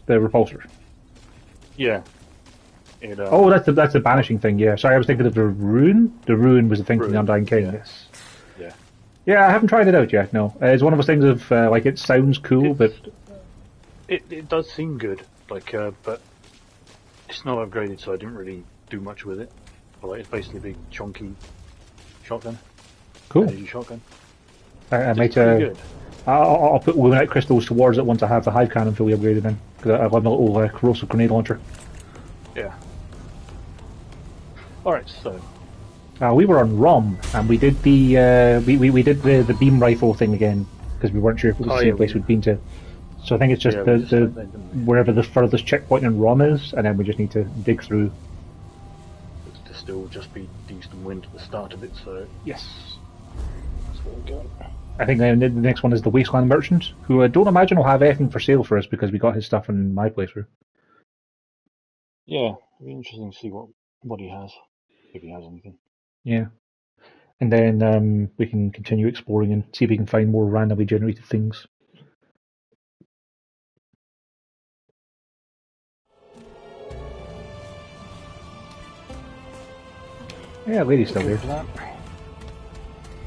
the repulsor. Yeah. Oh, that's the banishing thing. Yeah, sorry, I was thinking of the rune. The rune was the thing from the Undying King. Yeah. Yes. Yeah. Yeah, I haven't tried it out yet. No, it's one of those things of like it sounds cool, but it does seem good. Like, but it's not upgraded, so I didn't really do much with it. But like, it's basically a big chunky shotgun. cool. Energy shotgun. I It's might. pretty good. I'll put Luminite crystals towards it once I have the hive cannon fully upgraded. Then because I have a little corrosive grenade launcher. Yeah. Alright, so We were on Rhom, and we did the we did the beam rifle thing again because we weren't sure if it was the same place we'd been to. So I think it's just the wherever the furthest checkpoint in Rhom is, and then we just need to dig through. to still just be decent wind at the start of it, so Yes. that's what we're going. I think the next one is the Wasteland Merchant, who I don't imagine will have anything for sale for us because we got his stuff in my playthrough. Yeah, it'll be interesting to see what he has, if he has anything. Yeah. And then we can continue exploring and see if we can find more randomly generated things. Yeah, lady's still there.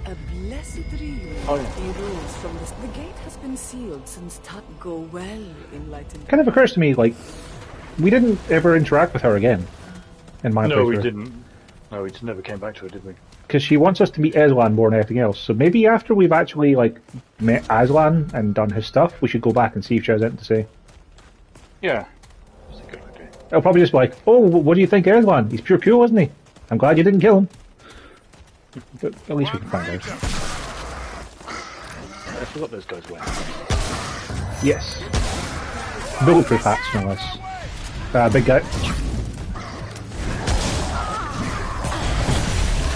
A blessed dream arose from this. The gate has been sealed since go well enlightened. Kind of occurs to me, like, we didn't ever interact with her again in my playthrough. No, we didn't. No, we just never came back to it, did we? Because she wants us to meet Aslan more than anything else. So maybe after we've actually, like, met Aslan and done his stuff, we should go back and see if she has anything to say. Yeah, that's a good idea. It'll probably just be like, oh, what do you think of Aslan? He's pure cool, isn't he? I'm glad you didn't kill him. But at least we can find out. I forgot those guys went. Yes. Bulletproof hats, no less. Big guy.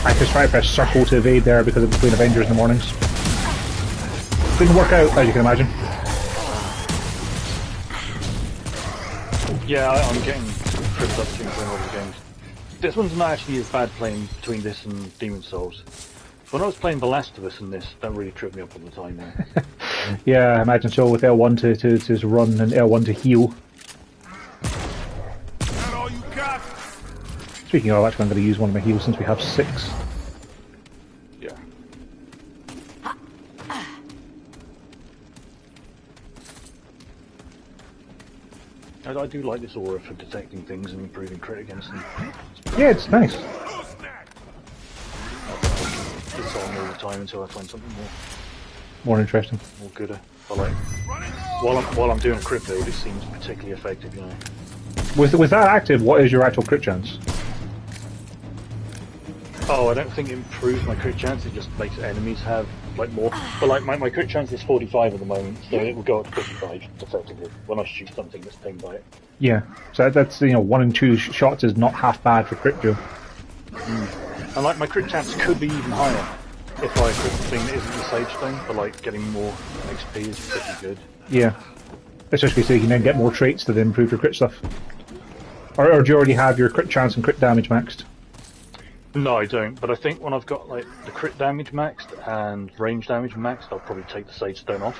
I just try to press circle to evade there because I've been playing Avengers in the mornings. Didn't work out, as you can imagine. Yeah, I'm getting tripped up between playing all the games. This one's not actually as bad playing between this and Demon Souls. When I was playing The Last of Us and this, that really tripped me up all the time now. Yeah, I imagine so, with L1 to run and L1 to heal. Not all you got. Speaking of, actually I'm going to use one of my heals since we have 6. Yeah. I do like this aura for detecting things and improving crit against them. Yeah, it's nice. It's on all the time until I find something More interesting. more gooder. But like, while I'm doing a crit build, it seems particularly effective, you know. With that active, what is your actual crit chance? Oh, I don't think it improves my crit chance, it just makes enemies have, like, more. But, like, my crit chance is 45 at the moment, so it will go up to 55, effectively, when I shoot something that's pinged by it. Yeah, so that's, 1 and 2 shots is not half bad for crit, Joe. And, like, my crit chance could be even higher if I crit the thing that isn't the Sage Stone, but, like, getting more XP is pretty good. Yeah. Especially so you can then get more traits to then improve your crit stuff. Or do you already have your crit chance and crit damage maxed? No, I don't, but I think when I've got, like, the crit damage maxed and range damage maxed, I'll probably take the Sage Stone off,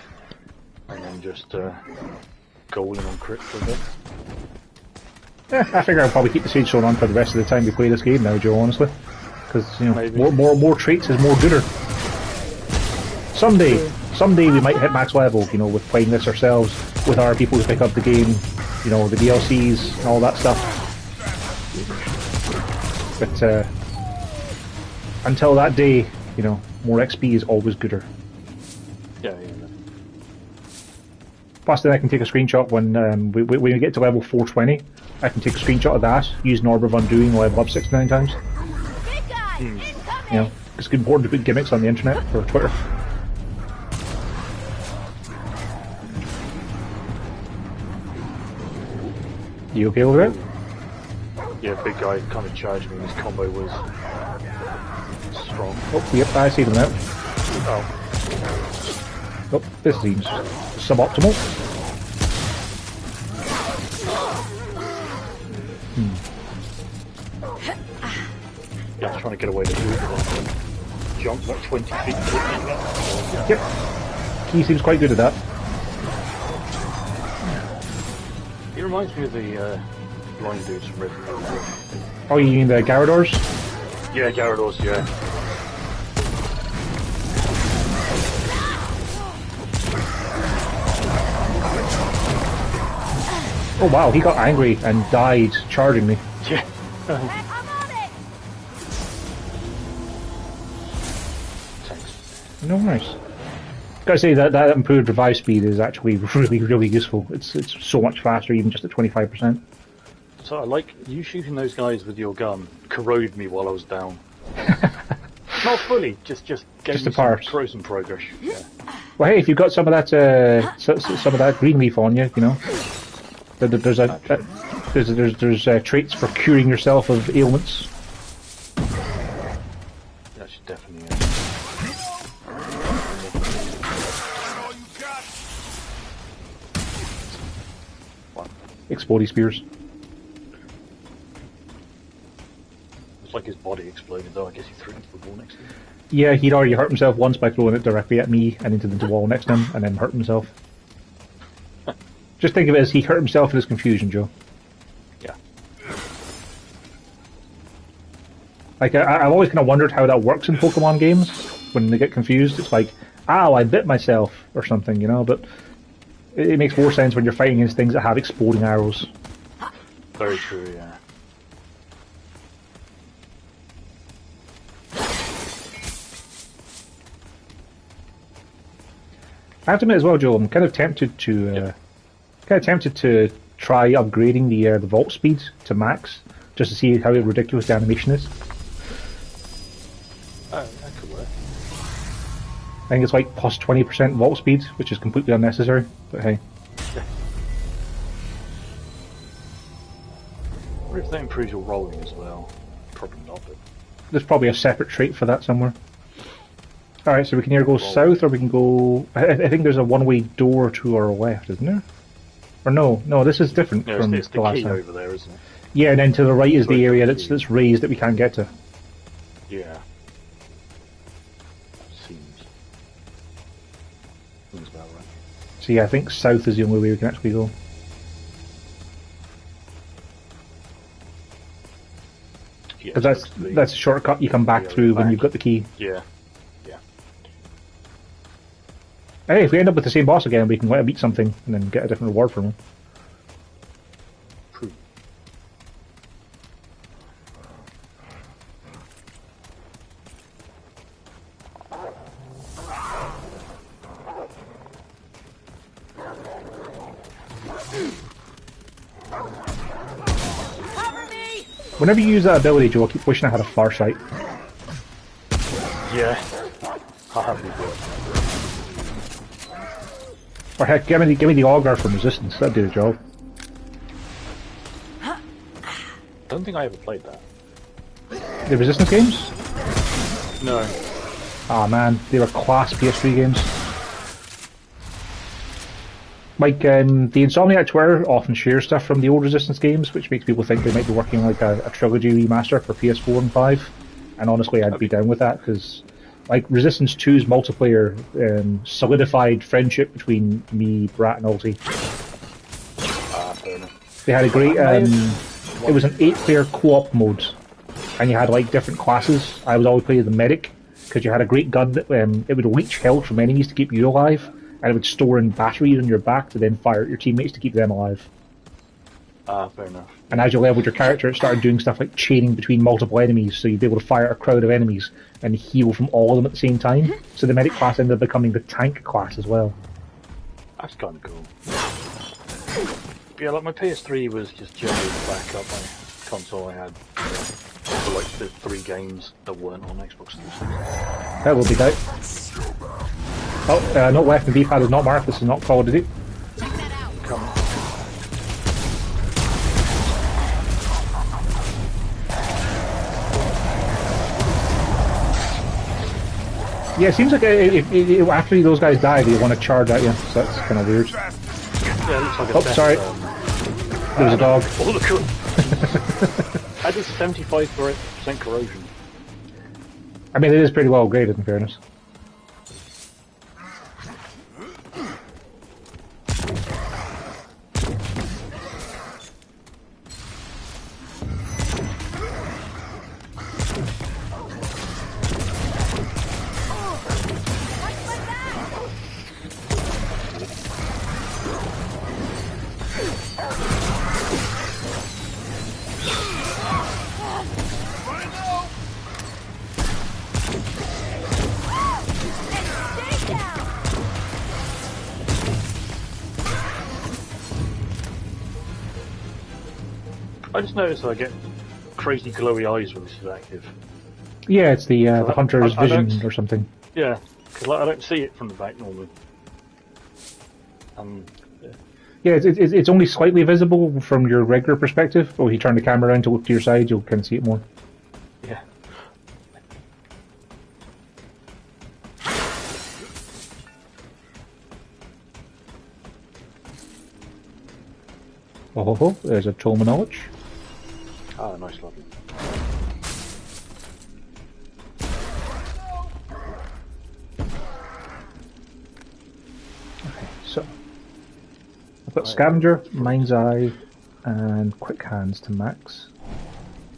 and then just go all in on crit for a bit. Yeah, I figure I'll probably keep the Sage Stone on for the rest of the time we play this game now, Joe, honestly. Because, more traits is more gooder. Someday we might hit max level, with playing this ourselves, with our people who pick up the game, the DLCs and all that stuff. But, until that day, more XP is always gooder. Yeah. Plus then I can take a screenshot when we get to level 420, I can take a screenshot of that, use an Orb of Undoing and level up 69 times. It's important to put gimmicks on the internet for Twitter. You okay over there? Yeah, big guy kind of charged me and his combo was strong. Oh, yep, I see them now. Oh. Oh, this seems suboptimal. Yeah, I was trying to get away to do it. Jumped like 20 feet. Yep. He seems quite good at that. He reminds me of the blind dudes from Remnant. Oh, you mean the Garradors? Yeah, Garradors, yeah. Oh wow, he got angry and died charging me. Yeah. No, nice. Gotta say that improved revive speed is actually really useful. It's so much faster, even just at 25%. So I like you shooting those guys with your gun. Corroded me while I was down. Not fully, just gave Just me a part. some progress. Yeah. Well, hey, if you've got some of that some of that green leaf on you, you know, there's traits for curing yourself of ailments. That should definitely. Explodey spears. It's like his body exploded, though. I guess he threw it into the wall next to him. Yeah, he'd already hurt himself once by throwing it directly at me and into the wall next to him, and then hurt himself. Just think of it as he hurt himself in his confusion, Joe. Yeah. Like, I've always kind of wondered how that works in Pokemon games, when they get confused. It's like, ow, I bit myself, or something, you know, but it makes more sense when you're fighting against things that have exploding arrows. Very true, yeah. I have to admit as well, Joe, I'm kind of tempted to try upgrading the vault speed to max, just to see how ridiculous the animation is. Oh, that could work. I think it's like plus 20% vault speed, which is completely unnecessary, but hey. Yeah. What if that improves your rolling as well? Probably not, but... There's probably a separate trait for that somewhere. Alright, so we can either go south or we can go... I think there's a one-way door to our left, isn't there? Or no, this is different from it's the last key time. over there, isn't it? Yeah, and then to the right is the area that's raised that we can't get to. Yeah. Seems about right. So yeah, I think south is the only way we can actually go. Yeah, Because that's a shortcut you come back through when you've got the key. Yeah. Hey, if we end up with the same boss again, we can let him beat something and then get a different reward from him. True. Whenever you use that ability, Joe, I keep wishing I had a Farsight. Yeah. I'll have you do it. Or heck, give me the auger from Resistance. That'd do the job. I don't think I ever played that. The Resistance games? No. Ah man, they were class PS3 games. Like, the Insomniac Twitter often shares stuff from the old Resistance games, which makes people think they might be working on like a trilogy remaster for PS4 and 5. And honestly, I'd be down with that, because like Resistance 2's multiplayer solidified friendship between me, Brat, and Ulti. Fair enough. They had a great, it was an 8-player co-op mode, and you had like different classes. I would always play the medic, because you had a great gun that it would leech health from enemies to keep you alive, and it would store in batteries on your back to then fire at your teammates to keep them alive. Fair enough. And as you leveled your character, it started doing stuff like chaining between multiple enemies, so you'd be able to fire at a crowd of enemies and heal from all of them at the same time. So the medic class ended up becoming the tank class as well. That's kind of cool. But yeah, like my PS3 was just generally the backup console I had for like the 3 games that weren't on Xbox 360. That will be tight. Oh, not left and D-pad is not marked. This is not Call of Duty. Come on. Yeah, it seems like if after those guys die, they want to charge at you, so that's kind of weird. Yeah, it looks like a death, sorry. There's a dog. Oh, look at I did 75% corrosion. I mean, it is pretty well graded, in fairness. I just noticed I get crazy glowy eyes when this is active. Yeah, it's the hunter's vision or something. Yeah, because I don't see it from the back normally. Yeah, it's only slightly visible from your regular perspective, but if you turn the camera around to look to your side, you'll kind of see it more. Yeah. Oh, there's a tome of knowledge. Ah, nice, lovely. Okay, so I've got Scavenger, Mind's Eye, and Quick Hands to max.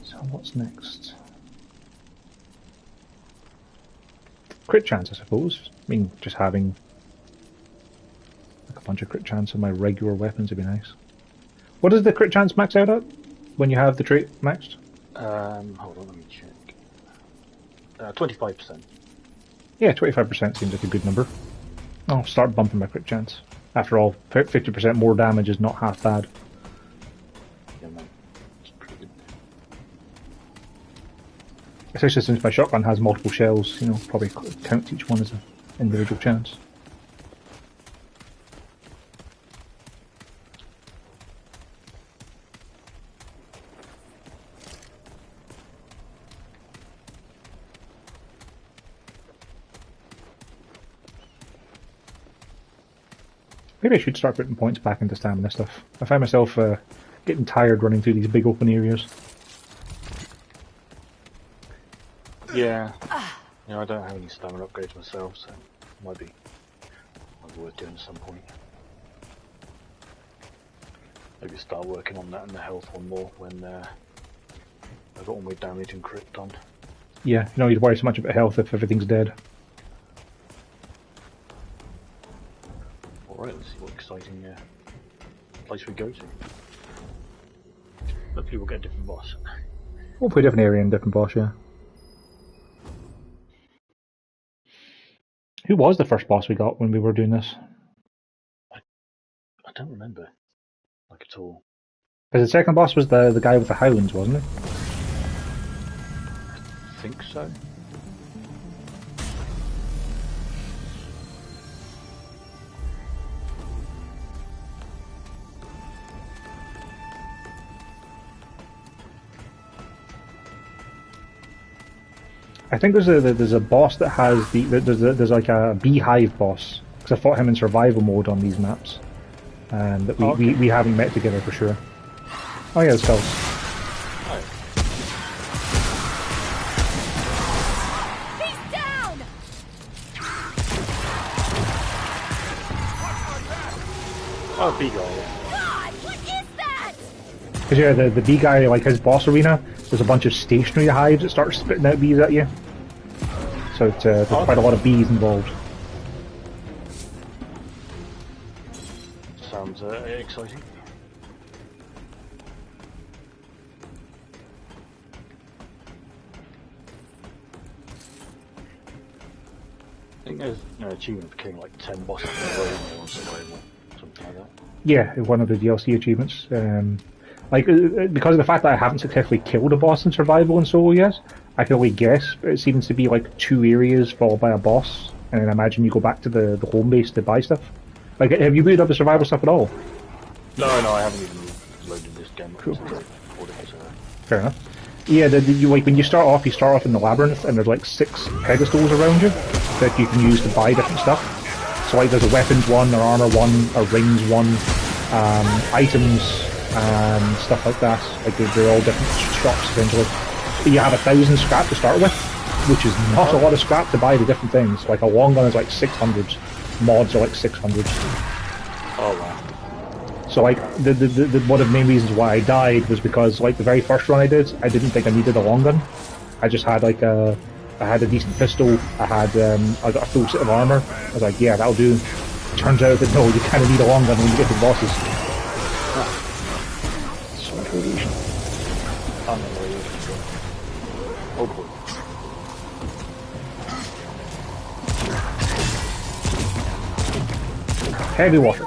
So what's next? Crit chance, I suppose. I mean, just having like a bunch of crit chance on my regular weapons would be nice. What does the crit chance max out at when you have the trait maxed? Hold on, let me check. 25%. Yeah, 25% seems like a good number. I'll start bumping my crit chance. After all, 50% more damage is not half bad. Yeah, man. It's pretty good. Especially since my shotgun has multiple shells, you know, probably count each one as an individual chance. Maybe I should start putting points back into stamina stuff. I find myself getting tired running through these big open areas. Yeah. You know, I don't have any stamina upgrades myself, so it might be worth doing at some point. Maybe start working on that and the health one more when I've got all my damage and crit done. Yeah, you don't need to worry so much about health if everything's dead. Alright, let's see what exciting place we go to. Hopefully we'll get a different boss. We'll put a different area and different boss, yeah. Who was the first boss we got when we were doing this? I don't remember, like at all. Because the second boss was the guy with the hounds, wasn't it? I think so. I think there's a boss that has there's like a beehive boss, because I fought him in survival mode on these maps, and that we haven't met together for sure. Oh yeah, the skulls. He's down! Oh, bee guy, yeah. God, what is that? Because yeah, the bee guy, like his boss arena, there's a bunch of stationary hives that start spitting out bees at you. So there's quite a lot of bees involved. Sounds exciting. I think there's an achievement for killing like 10 bosses in a row or something like that. Yeah, one of the DLC achievements. Because of the fact that I haven't successfully killed a boss in survival and solo yet, I can only guess, but it seems to be like 2 areas followed by a boss, and then I imagine you go back to the home base to buy stuff. Like, have you booted up the survival stuff at all? No, I haven't even loaded this game. Cool. So. Fair enough. Yeah, when you start off in the labyrinth, and there's like 6 pedestals around you that you can use to buy different stuff. So like there's a weapons one, an armor one, a rings one, items and stuff like that. Like they're all different shops essentially. But you have 1,000 scrap to start with, which is not a lot of scrap to buy the different things. Like a long gun is like 600, mods are like 600. Oh wow. So like one of the main reasons why I died was because like the very first run I didn't think I needed a long gun. I just had like I had a decent pistol. I got a full set of armor. I was like, yeah, that'll do. Turns out that no, you kind of need a long gun when you get to the bosses. So much radiation. Oh boy. Heavy water.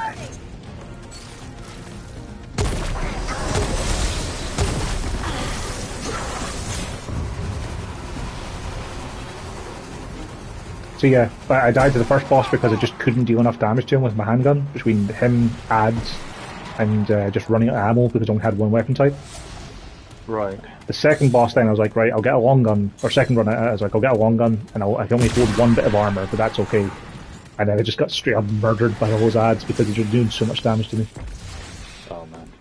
So yeah, I died to the first boss because I just couldn't deal enough damage to him with my handgun, between him, ads, and just running out of ammo because I only had one weapon type. Right. The second boss then I was like, right, I'll get a long gun, or second run I was like, I'll get a long gun, and I can only hold one bit of armor, but that's okay. And then I just got straight up murdered by all those ads because they're just doing so much damage to me. Oh man.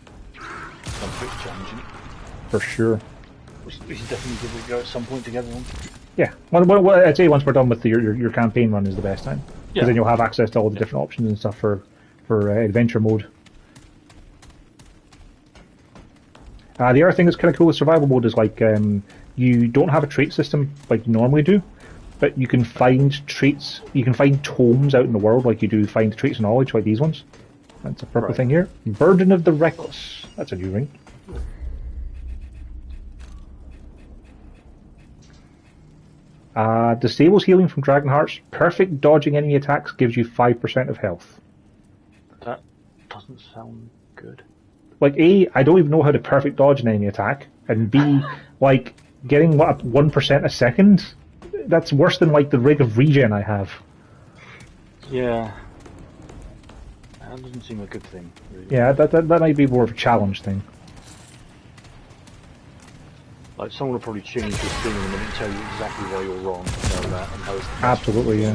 Sounds pretty challenging. For sure. We should definitely give it a go at some point together then. Yeah. Well, I'd say once we're done with your campaign run is the best time. Because then you'll have access to all the different options and stuff for adventure mode. The other thing that's kind of cool with survival mode is like you don't have a trait system like you normally do, but you can find traits. You can find tomes out in the world like you do find traits of knowledge like these ones. That's a purple thing here. Burden of the Reckless. That's a new ring. Disables healing from Dragon Hearts. Perfect dodging enemy attacks gives you 5% of health. That doesn't sound good. Like, A, I don't even know how to perfect dodge an enemy attack, and B, like, getting 1% a second? That's worse than, like, the rig of regen I have. Yeah. That doesn't seem a good thing, really. Yeah, that might be more of a challenge thing. Like, someone will probably tune into a stream in a minute and tell you exactly why you're wrong, know that, and how it's Absolutely, yeah.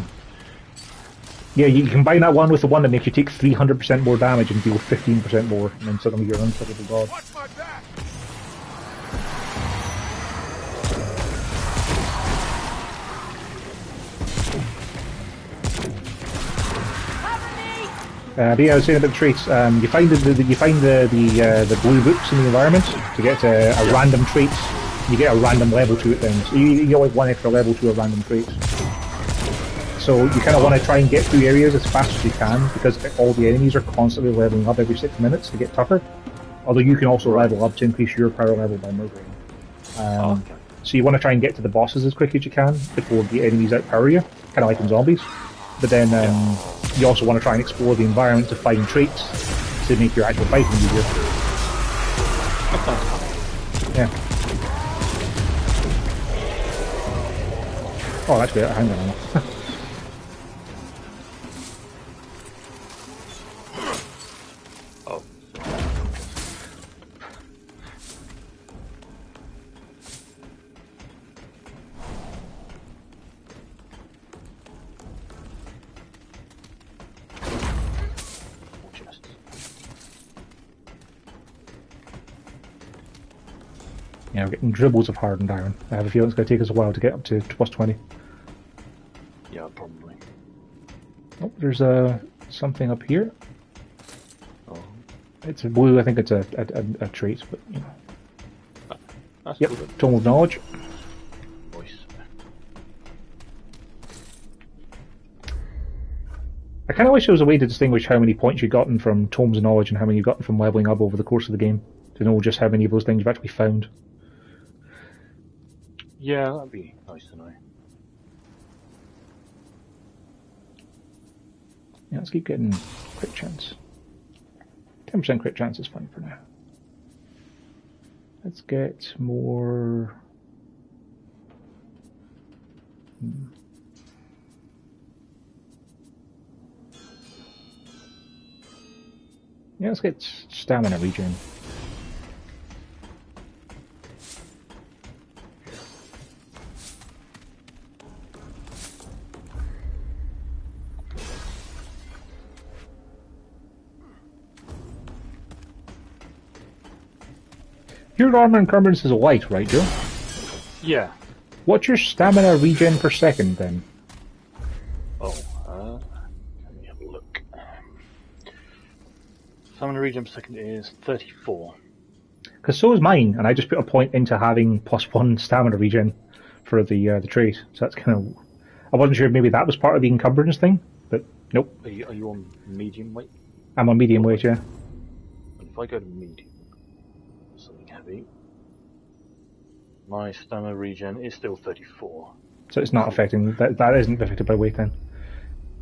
Yeah, you combine that one with the one that makes you take 300% more damage and deal 15% more, and then suddenly you're an unstoppable god. Watch my back. But yeah, I was saying about the traits. You find the blue books in the environment to get a random trait. You get a random level to it then. So you get like one extra level to a random trait. So you kind of want to try and get through areas as fast as you can because all the enemies are constantly leveling up every 6 minutes to get tougher. Although you can also level up to increase your power level by murdering. So you want to try and get to the bosses as quick as you can before the enemies outpower you, kind of like in zombies. But then you also want to try and explore the environment to find traits to make your actual fighting easier. Yeah. Oh, that's great. Hang on. Oh. Yeah, we're getting dribbles of hardened iron. I have a feeling it's going to take us a while to get up to plus 20. Yeah, probably. Oh, there's something up here. Oh. It's a blue. I think it's a trait, but you know. That's yep, cool. Tome of Knowledge. Nice. I kind of wish there was a way to distinguish how many points you've gotten from Tomes of Knowledge and how many you've gotten from leveling up over the course of the game, to know just how many of those things you've actually found. Yeah, that'd be nice to know. Yeah, let's keep getting crit chance. 10% crit chance is fine for now. Let's get more... Yeah, let's get stamina regen. Your armor encumbrance is a light, right, Joe? Yeah. What's your stamina regen per second, then? Oh, let me have a look. Stamina regen per second is 34. Because so is mine, and I just put a point into having +1 stamina regen for the trait. So that's kind of... I wasn't sure if maybe that was part of the encumbrance thing, but nope. Are you on medium weight? I'm on medium weight, yeah. If I go to medium, something heavy, my stamina regen is still 34. So it's not affecting... That isn't affected by weight, then.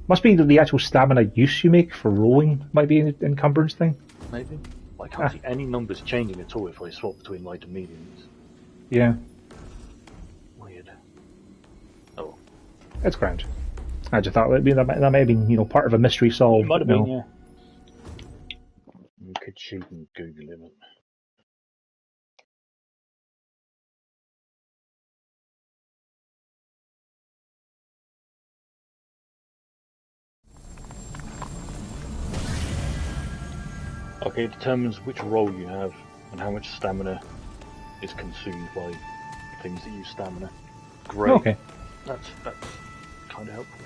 Must be the actual stamina use you make for rolling might be an encumbrance thing. Maybe. I can't see any numbers changing at all if I swap between light and mediums. Yeah. Weird. Oh. It's grand. I just thought that might have been, you know, part of a mystery solved. It might have been, no. yeah. You could cheat and Google it. Okay, it determines which role you have and how much stamina is consumed by things that use stamina. Great. Okay. That's kind of helpful.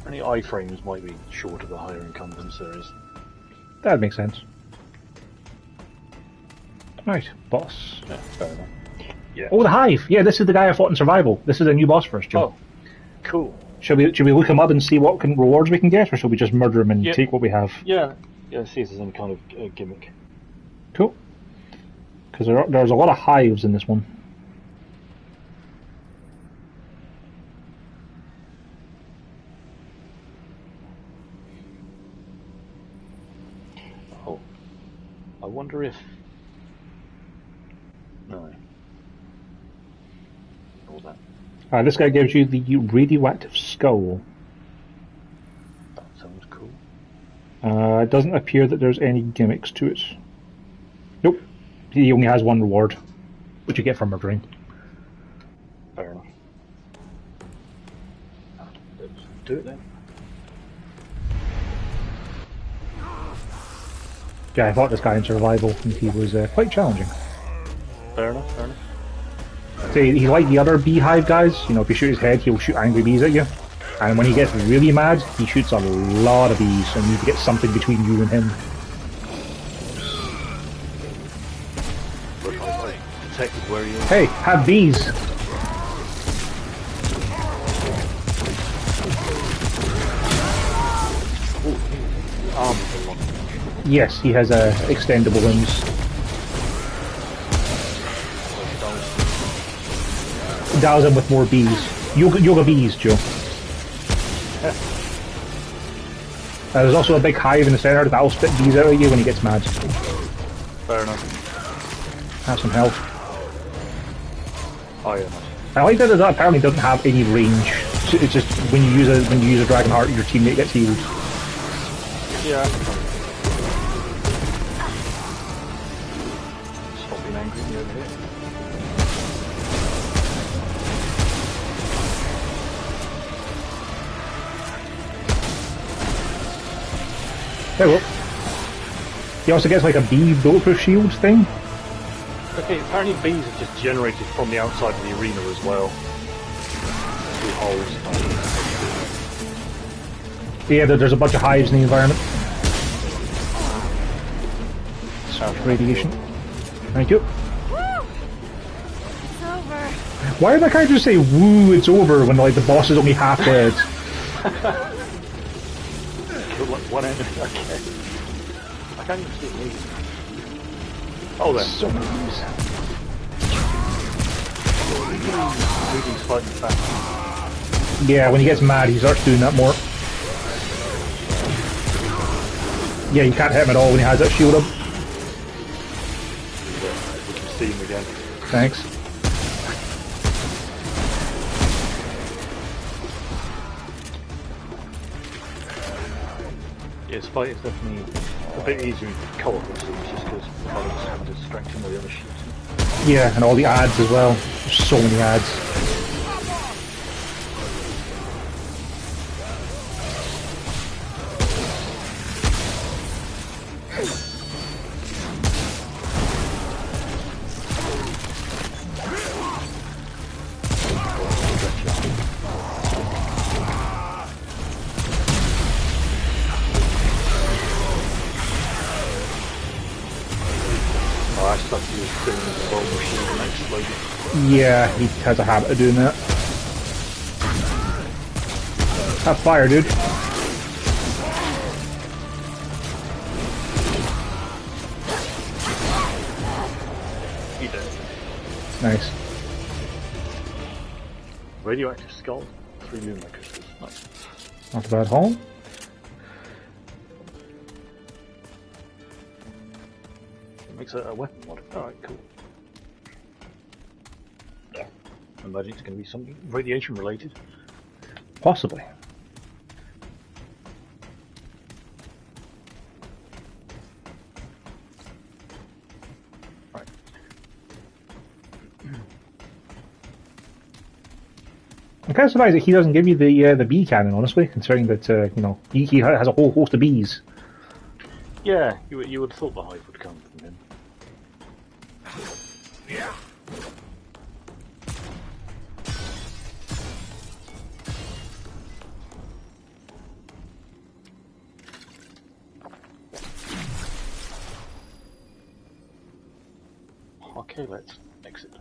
Any iframes might be short of the higher incumbents there is. That makes sense. Right, boss. Yeah, fair enough. Yeah. Oh, the Hive! Yeah, this is the guy I fought in Survival. This is a new boss for us, Joe. Oh, cool. Should we look him up and see what rewards we can get, or should we just murder him and take what we have? Yeah, see if there's any kind of gimmick. Cool. Because there's a lot of hives in this one. Oh, I wonder if... No. All that. This guy gives you the radioactive skull. That sounds cool. It doesn't appear that there's any gimmicks to it. Nope. He only has one reward, which you get for murdering. Fair enough. Let's do it then. Yeah, I fought this guy in Survival, and he was quite challenging. Fair enough, fair enough. So he's like the other beehive guys, you know, if you shoot his head, he'll shoot angry bees at you. And when he gets really mad, he shoots a lot of bees, and you need to get something between you and him. Look, I detected where he is. Hey, have bees! Yes, he has extendable limbs. Douse him with more bees. Yoga bees, Joe. There's also a big hive in the centre that'll spit bees out at you when he gets mad. Fair enough. Have some health. Oh yeah. I like that it apparently doesn't have any range. It's just when you use a dragon heart, your teammate gets healed. Yeah. Stop being angry over here. There we go. He also gets like a bee bulletproof shield thing. Okay, apparently bees are just generated from the outside of the arena as well. Through holes. Yeah, there's a bunch of hives in the environment. Sound radiation. Thank you. Woo! It's over. Why did I kind of just say "woo"? It's over when like the boss is only half dead. Killed like one enemy. Okay. I can't even see it moving. Oh, there. So many bees. Moving slightly fast. Yeah, when he gets mad, he starts doing that more. Yeah, you can't hit him at all when he has that shield up. Yeah, we can see him again. Thanks. Yeah, this fight is definitely a bit easier in co-op, it seems, just because the fights kind of distracting with the other shit. Yeah, and all the ads as well. There's so many ads. Yeah, he has a habit of doing that. Have fire, dude. He did. Nice. Radioactive skull, 3 lunar crystals. Nice. Not a bad haul. It it's a weapon mod. Alright, cool. I imagine it's going to be something radiation related. Possibly. Right. I'm kind of surprised that he doesn't give you the bee cannon, honestly, considering that you know he has a whole host of bees. Yeah, you would have thought the hive would come from him. Yeah. Okay, let's exit.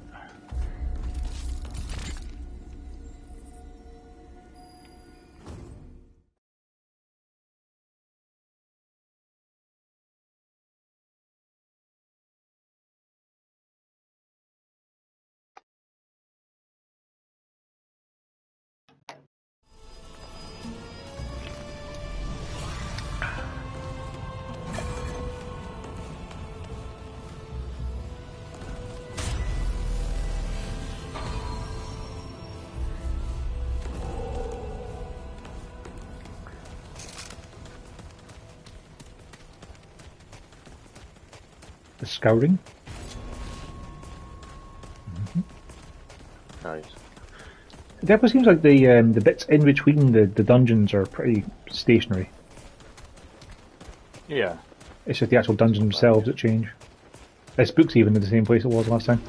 The scouting. Nice. It definitely seems like the bits in between the dungeons are pretty stationary. Yeah. It's just the actual dungeons themselves that change. This book's even in the same place it was last time.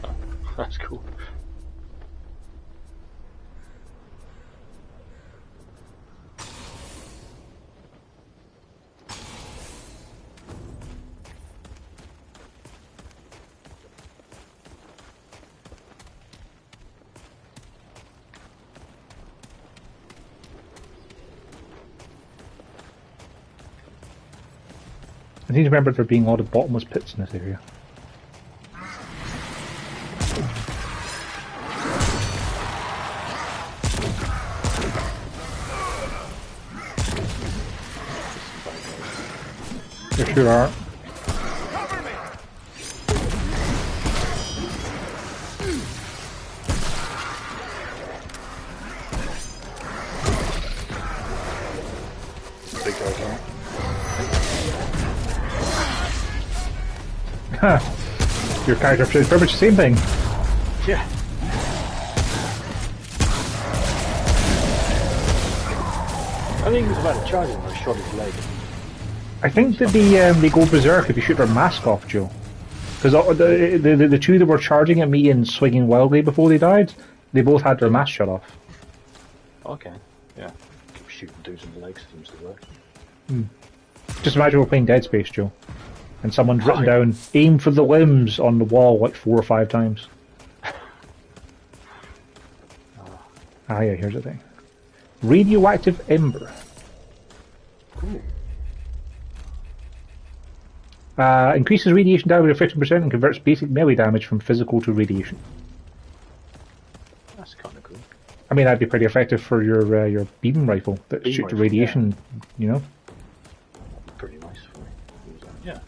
Oh, that's cool. I seem to remember there being a lot of bottomless pits in this area. There sure are. Big guys on it. Your character says pretty much the same thing. Yeah. I think it was about a charging when I shot his leg. I think that they go berserk if you shoot their mask off, Joe. Because the two that were charging at me and swinging wildly before they died, they both had their mask shut off. Okay. Yeah. Keep shooting dudes in the legs seems to work. Just imagine we're playing Dead Space, Joe, and someone's written down, aim for the limbs on the wall like 4 or 5 times. Ah yeah, here's the thing. Radioactive Ember. Cool. Increases radiation damage by 15% and converts basic melee damage from physical to radiation. That's kind of cool. I mean, that'd be pretty effective for your beam rifle that Beam shoots rifle, radiation, you know? Pretty nice for me. Yeah.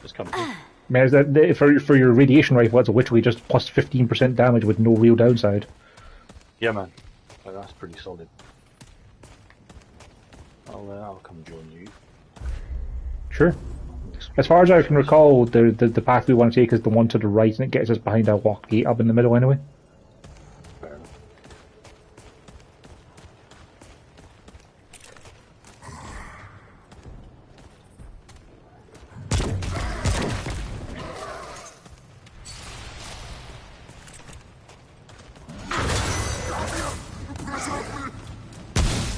That's kind of cool. I mean, is that, for your radiation rifle, that's literally just plus 15% damage with no real downside. Yeah, man. Oh, that's pretty solid. I'll come join you. Sure. As far as I can recall, the path we want to take is the one to the right, and it gets us behind a locked gate up in the middle anyway. Fair enough.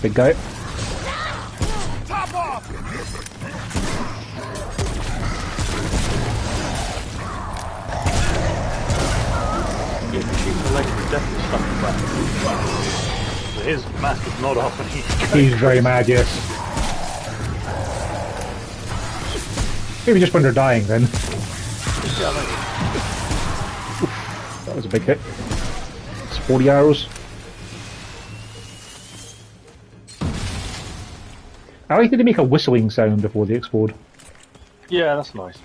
Big guy. Top off! Yeah, shooting the legs is definitely stuck back. So his mask is not off and He's very mad, yes. Maybe just when they're dying then. Yeah, maybe. That was a big hit. It's 40 arrows. I like that they make a whistling sound before they explode. Yeah, that's nice.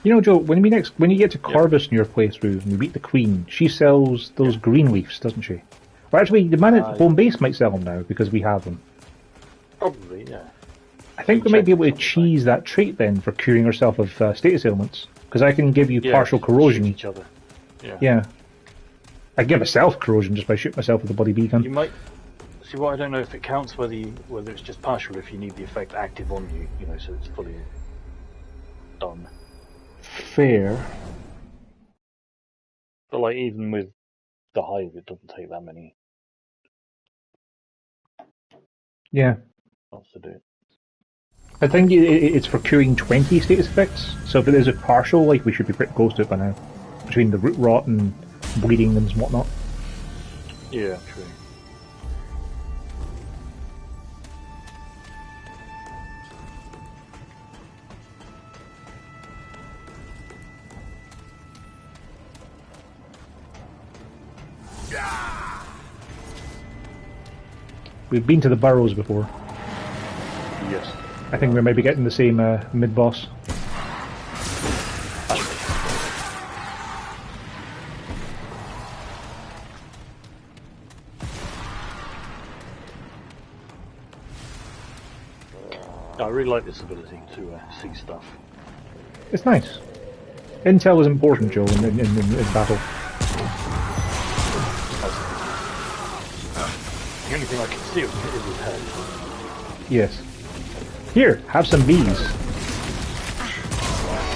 You know, Joe, when you get to Corvus in your playthrough and you meet the Queen, she sells those green leaves, doesn't she? Well, actually, the man at home base might sell them now because we have them. Probably, yeah. I think we might be able to cheese that trait then for curing herself of status ailments, because I can give you partial corrosion. Each other. Yeah. I can give myself corrosion just by shooting myself with a bloody beacon. You might see what I don't know if it counts whether it's just partial if you need the effect active on you, you know, so it's fully done. Fair. But like even with the hive, it doesn't take that many. Yeah. Wants to do it. I think it's for curing 20 status effects, so if it is a partial, like, we should be pretty close to it by now. Between the root rot and bleeding and whatnot. Yeah, true. We've been to the burrows before. Yes. I think we might be getting the same mid-boss. I really like this ability to see stuff. It's nice. Intel is important, Joe, in battle. The only thing I can see is his head. Yes. Here, have some bees.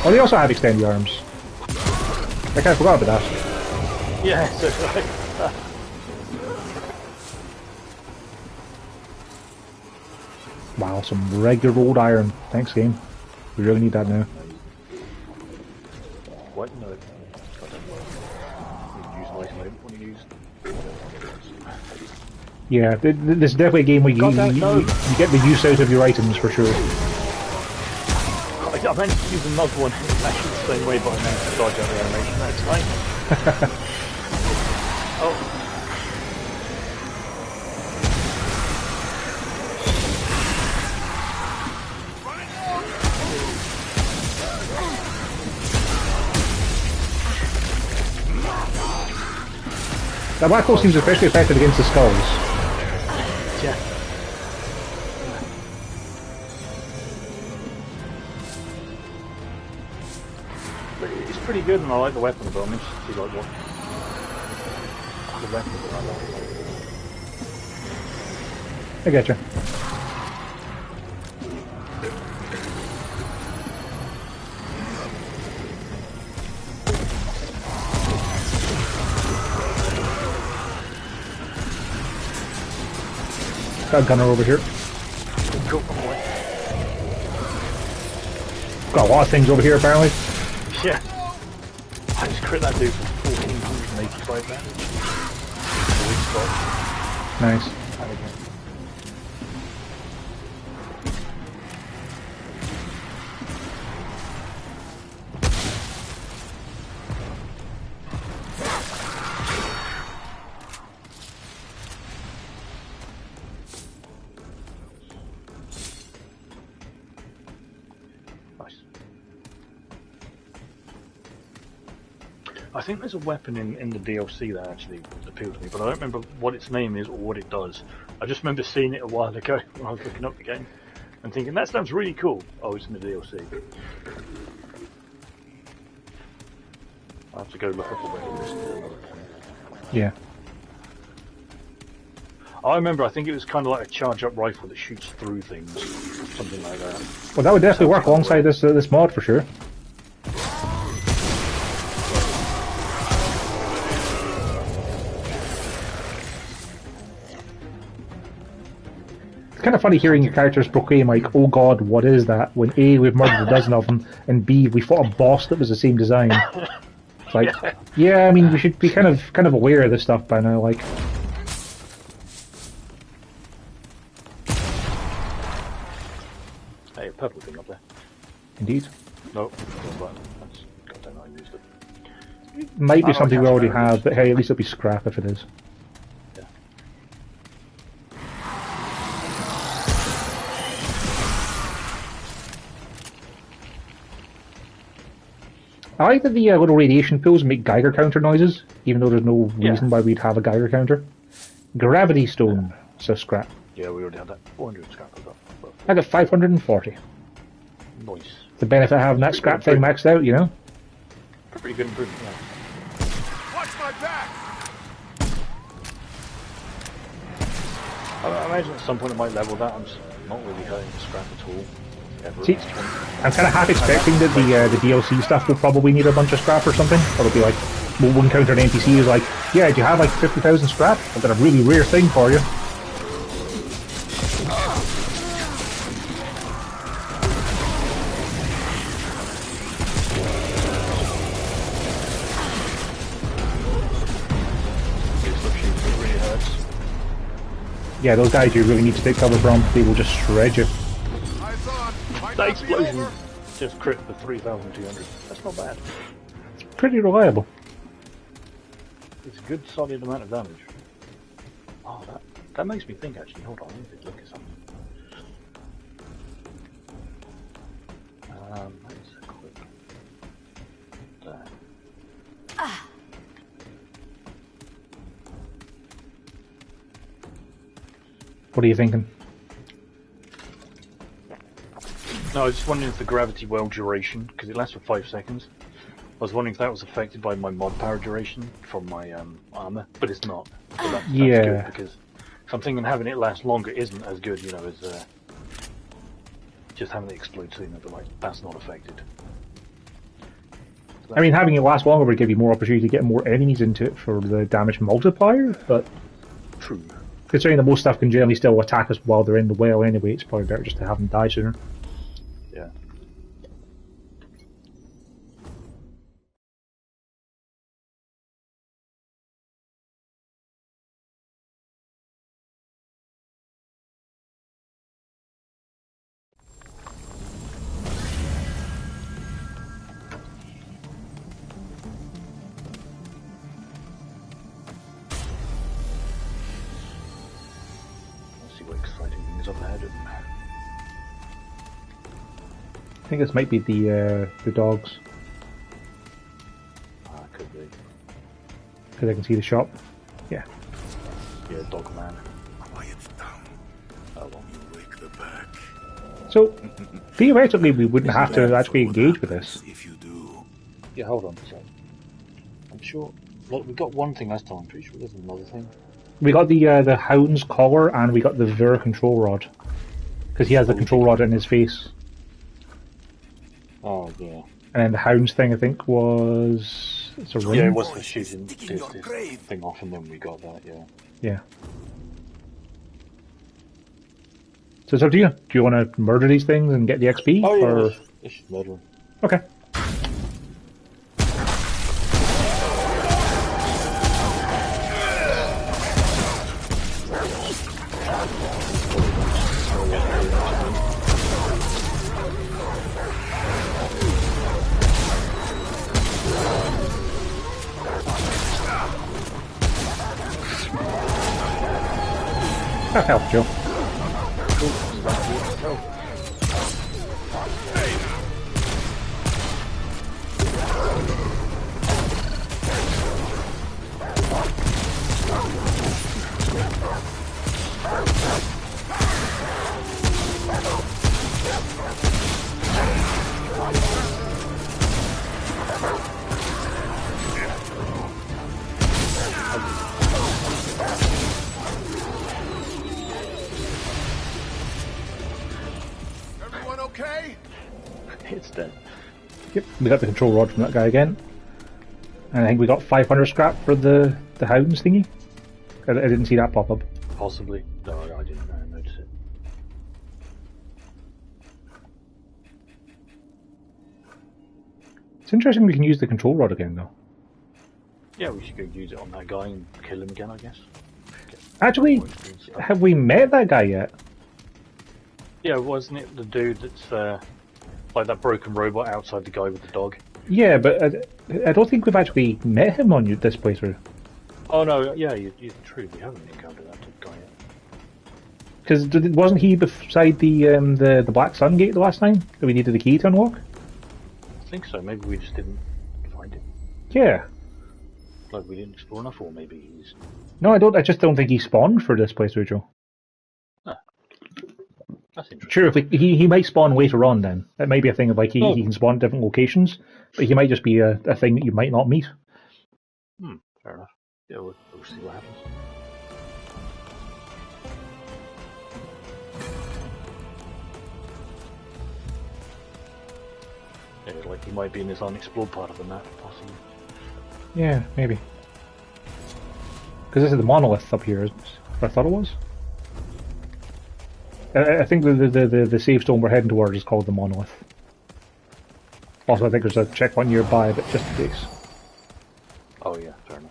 Oh, they also have extended arms. I kind of forgot about that. Yeah, so right. Wow, some regular old iron. Thanks, game. We really need that now. What? No. You use an item when you use. Yeah, this is definitely a game where you get the use out of your items for sure. I managed to use another one actually the same way, but I managed to dodge out the animation. That's fine. Oh. That black hole seems especially effective against the skulls. Yeah. But it's pretty good and I like the weapon, but I'm interested to see like what the weapons are like. I getcha. Got a gunner over here. Cool. Got a lot of things over here apparently. Yeah. I just crit that dude for 1485 damage. Nice. I think there's a weapon in the DLC that actually appealed to me, but I don't remember what its name is or what it does. I just remember seeing it a while ago when I was looking up the game and thinking, that sounds really cool. Oh, it's in the DLC. I'll have to go look up the weapon. Yeah. I remember, I think it was kind of like a charge-up rifle that shoots through things, something like that. Well, that would definitely work alongside this mod for sure. It's kind of funny hearing your characters proclaim like, "Oh God, what is that?" When A, we've murdered a dozen of them, and B, we fought a boss that was the same design. It's like, yeah, I mean, we should be kind of aware of this stuff by now. Like, hey, a purple thing up there. indeed, Nope, that's God, I don't know, I used it. might be something we already have, but hey, at least it'll be scrap if it is. I like that the little radiation pools make Geiger counter noises, even though there's no reason why we'd have a Geiger counter. Gravity stone, so scrap. Yeah, we already had that. 400 scrap I got. I got 540. Nice. The benefit of having that scrap thing maxed out, you know? Pretty good improvement, yeah. Watch my back! I imagine at some point I might level that. I'm just not really hurting the scrap at all. Ever. See, I'm kind of half expecting that the DLC stuff will probably need a bunch of scrap or something. Or it'll be like, well, one counter an NPC is like, yeah, do you have like 50,000 scrap? I've got a really rare thing for you. Yeah, those guys you really need to take cover from. They will just shred you. That explosion just crit for 3,200. That's not bad. It's pretty reliable. It's a good solid amount of damage. Oh, that makes me think actually. Hold on, let me look at something. Let's quick. There. What are you thinking? No, I was just wondering if the gravity well duration, because it lasts for 5 seconds. I was wondering if that was affected by my mod power duration from my armor, but it's not. So that's good, because I'm thinking having it last longer isn't as good, you know, as just having it explode sooner, but like, that's not affected. So I mean, having it last longer would give you more opportunity to get more enemies into it for the damage multiplier, but... True. Considering that most stuff can generally still attack us while they're in the well anyway, it's probably better just to have them die sooner. Yeah. I think this might be the dogs. Could be. Because I can see the shop. Yeah. Yeah, dog man. Quiet down. Oh, well. You wake the pack. So, theoretically we wouldn't have to actually engage with this. If you do. Yeah, hold on a sec. I'm sure... Look, we got one thing last time. I'm pretty sure there's another thing. We got the Hound's collar and we got the Vir control rod. Because he has the control rod in his face. Oh, yeah. And then the Hound's thing, I think, was... It's a ring? Yeah, it was for shooting this thing off, and then we got that, yeah. Yeah. So it's up to you. Do you want to murder these things and get the XP? Oh, yeah, or... let's just murder them. Okay. That helped, Joe. It's dead. Yep, we got the control rod from that guy again. And I think we got 500 scrap for the Hounds thingy. I didn't see that pop up. Possibly. No, I didn't notice it. It's interesting we can use the control rod again though. Yeah, we should go use it on that guy and kill him again, I guess. Actually, have we met that guy yet? Yeah, wasn't it the dude that's like that broken robot outside the guy with the dog? Yeah, but I don't think we've actually met him on this playthrough. Oh no, yeah, you're true. We haven't encountered that guy yet. Because wasn't he beside the Black Sun gate the last time that we needed the key to unlock? I think so. Maybe we just didn't Yeah. Like we didn't explore enough, or maybe he's... No, I don't. I just don't think he spawned for this playthrough, Joe. Ah, that's interesting. Sure, if he might spawn later on then. It might be a thing of like he can spawn at different locations, but he might just be a thing that you might not meet. Fair enough. Yeah, we'll see what happens. Yeah, like he might be in this unexplored part of the map, possibly. Yeah, maybe. Because this is the monolith up here, isn't it? I thought it was. I think the save stone we're heading towards is called the monolith. Also, I think there's a checkpoint nearby, but just in case. Oh yeah, fair enough.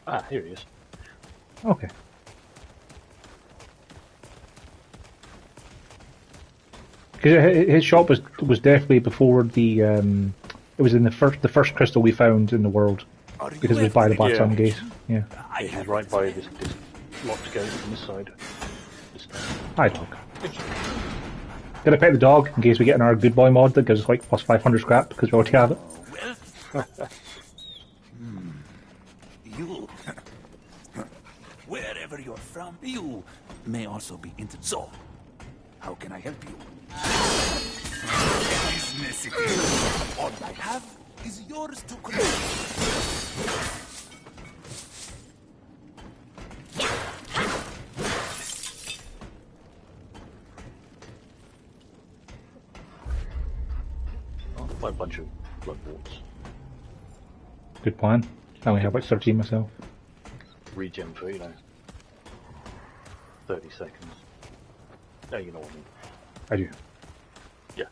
Ah, here he is. Okay. Because his shop was definitely before the it was in the first crystal we found in the world, because it was by the Black Sun Gate. Yeah. He's right by this locked gate on this side. Hi, dog. Gonna pet the dog in case we get in our good boy mod that gives us like plus 500 scrap because we already have it. You, wherever you're from, you may also be into. So, how can I help you? Business it is. All I have is yours to collect. By a bunch of blood warts. Good plan. I only have like 13 myself. Regen for, 30 seconds. Yeah, you know what I mean. I do. Yeah.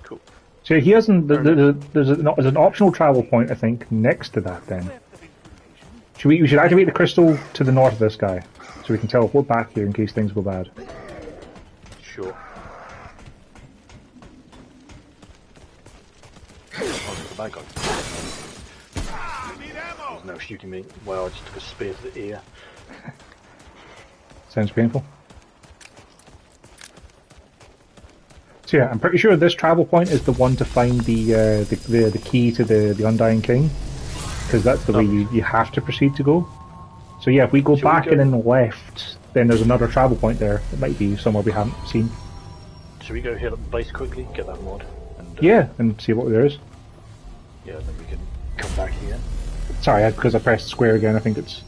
Cool. So he hasn't. There's an optional travel point, I think, next to that. Then we should activate the crystal to the north of this guy, so we can teleport back here in case things go bad. Sure. Oh, there's a bad guy. There's no shooting me. Well, I just took a spear to the ear. Sounds painful. So yeah, I'm pretty sure this travel point is the one to find the key to the Undying King, because that's the way you have to proceed to go. So yeah, if we go back and then left, then there's another travel point there. It might be somewhere we haven't seen. Should we go hit up the base quickly, get that mod? And, yeah, and see what there is. Yeah, then we can come back here. Sorry, because I pressed square again, I think it's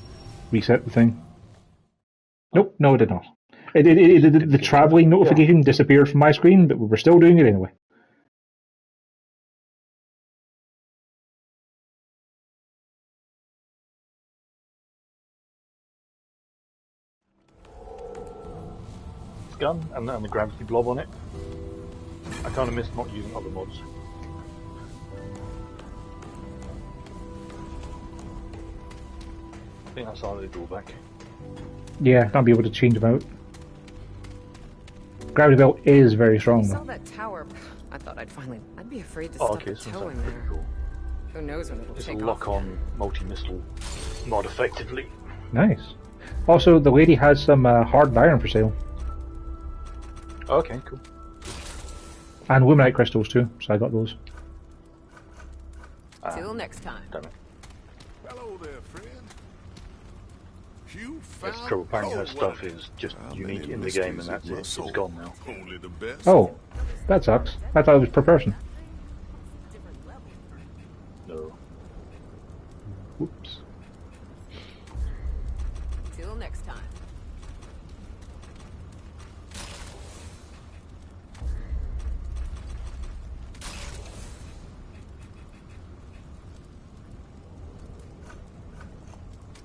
reset the thing. Nope, no it did not. The travelling notification disappeared from my screen, but we were still doing it anyway. Gun and the gravity blob on it. I kind of missed not using other mods. I think that's our only drawback. Yeah, not be able to change them out. Gravity belt is very strong Saw though. that tower. I thought I'd be afraid to Oh, stuff okay, a so toe in that's pretty there. cool. Who knows when it'll It's a take off. lock-on multi-missile mod, effectively. Nice. Also, the lady has some hard iron for sale. Okay, cool. And luminite crystals too, so I got those. Till next time. Damn it. Hello there, friend. You That's found trouble. Apparently her gold, stuff wasn't it? is just Ah, unique many in the game, and mysteries that's in it. my It's soul. gone now. Only the best. Oh, that sucks. I thought it was per person. No. Whoops. Till next time.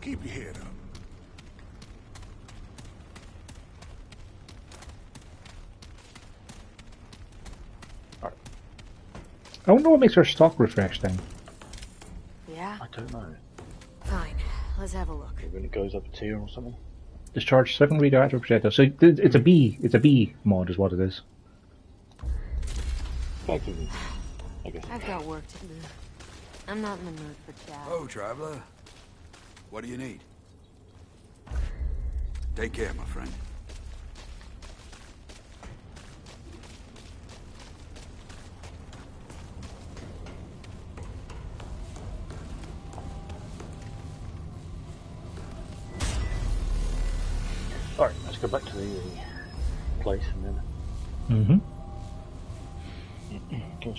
Keep your head up. I don't know what makes her stock refresh then. Yeah. I don't know. Fine. Let's have a look. Maybe when it goes up a tier or something. Discharge 7 radioactive projectiles. So it's a B mod is what it is. back to me, I guess. I've got work to do. I'm not in the mood for chat. Oh, traveler. What do you need? Take care, my friend. Alright, let's go back to the place and then...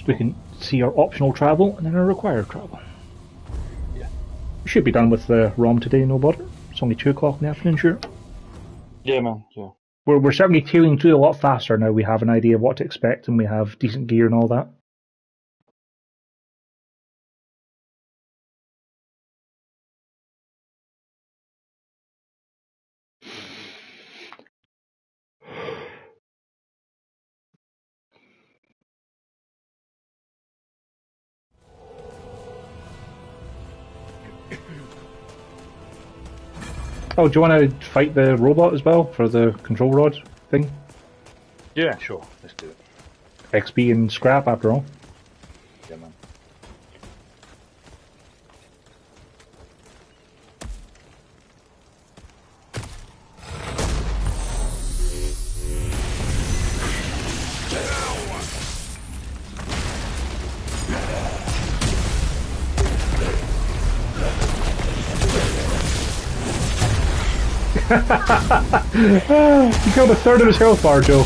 We can see our optional travel and then our required travel. Yeah. We should be done with the Rhom today, no bother. It's only 2 o'clock in the afternoon, sure. Yeah, man, yeah. We're certainly tailing through a lot faster now. We have an idea of what to expect and we have decent gear and all that. Oh, do you want to fight the robot as well for the control rod thing? Yeah, sure, let's do it. XP and scrap after all. Yeah, man. You killed a third of his health bar, Joe.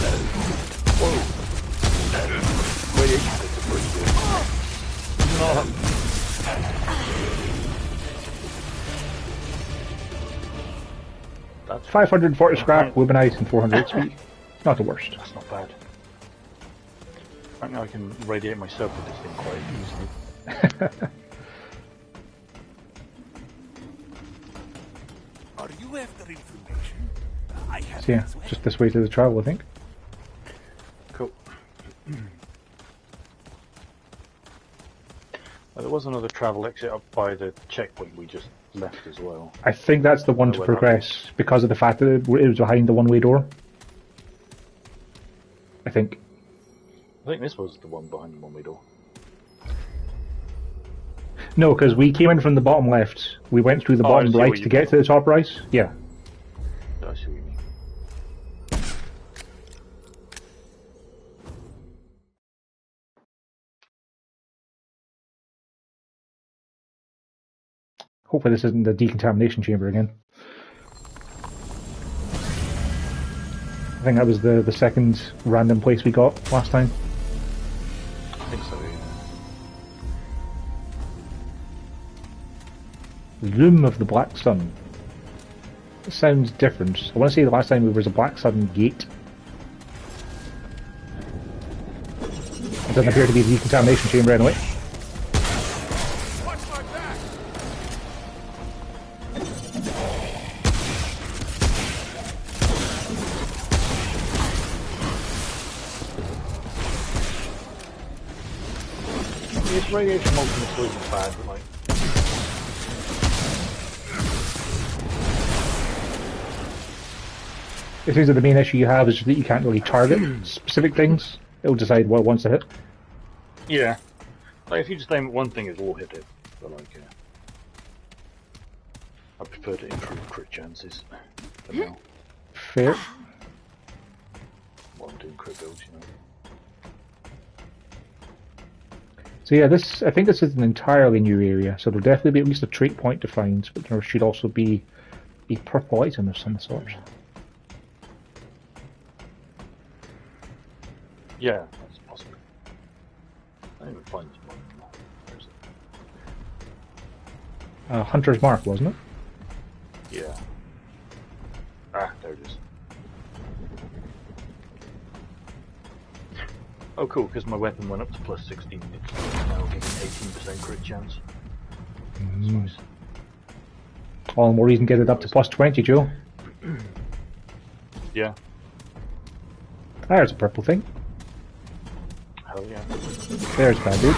That's 540 scrap, weaponized, and 400 XP. Not the worst. That's not bad. Right now I can radiate myself with this thing quite easily. Are you after information? I have So yeah, as well. just this way to the travel, I think. Cool. There was another travel exit up by the checkpoint we just left as well. I think that's the one to progress because of the fact that it was behind the one-way door. I think. I think this was the one behind the one-way door. No, because we came in from the bottom left. We went through the bottom see right what to you get mean. to the top right. Yeah. I see what you mean. Hopefully this isn't the decontamination chamber again. I think that was the second random place we got last time. I think so, yeah. Rhom of the Black Sun. It sounds different. I want to say the last time there was a Black Sun gate. It doesn't appear to be the decontamination chamber anyway. Watch my back! This radiation ultimate isn't bad, but like... It seems that the main issue you have is that you can't really target specific things. It'll decide what it wants to hit. Yeah. Like, if you just aim at one thing, it'll all hit it. But like, yeah. I prefer to improve crit chances for now. Fair. While I'm doing crit builds, you know. So yeah, I think this is an entirely new area, so there'll definitely be at least a trait point to find, but there should also be a purple item of some sort. Yeah, that's possible. I didn't even find this one. Where is it? Hunter's Mark, wasn't it? Yeah. Ah, there it is. Oh cool, because my weapon went up to plus 16, it's now giving 18% crit chance. That's nice. All the more reason to get it up to plus 20, Joe. Yeah. There's a purple thing. Hell yeah. There's bad dude.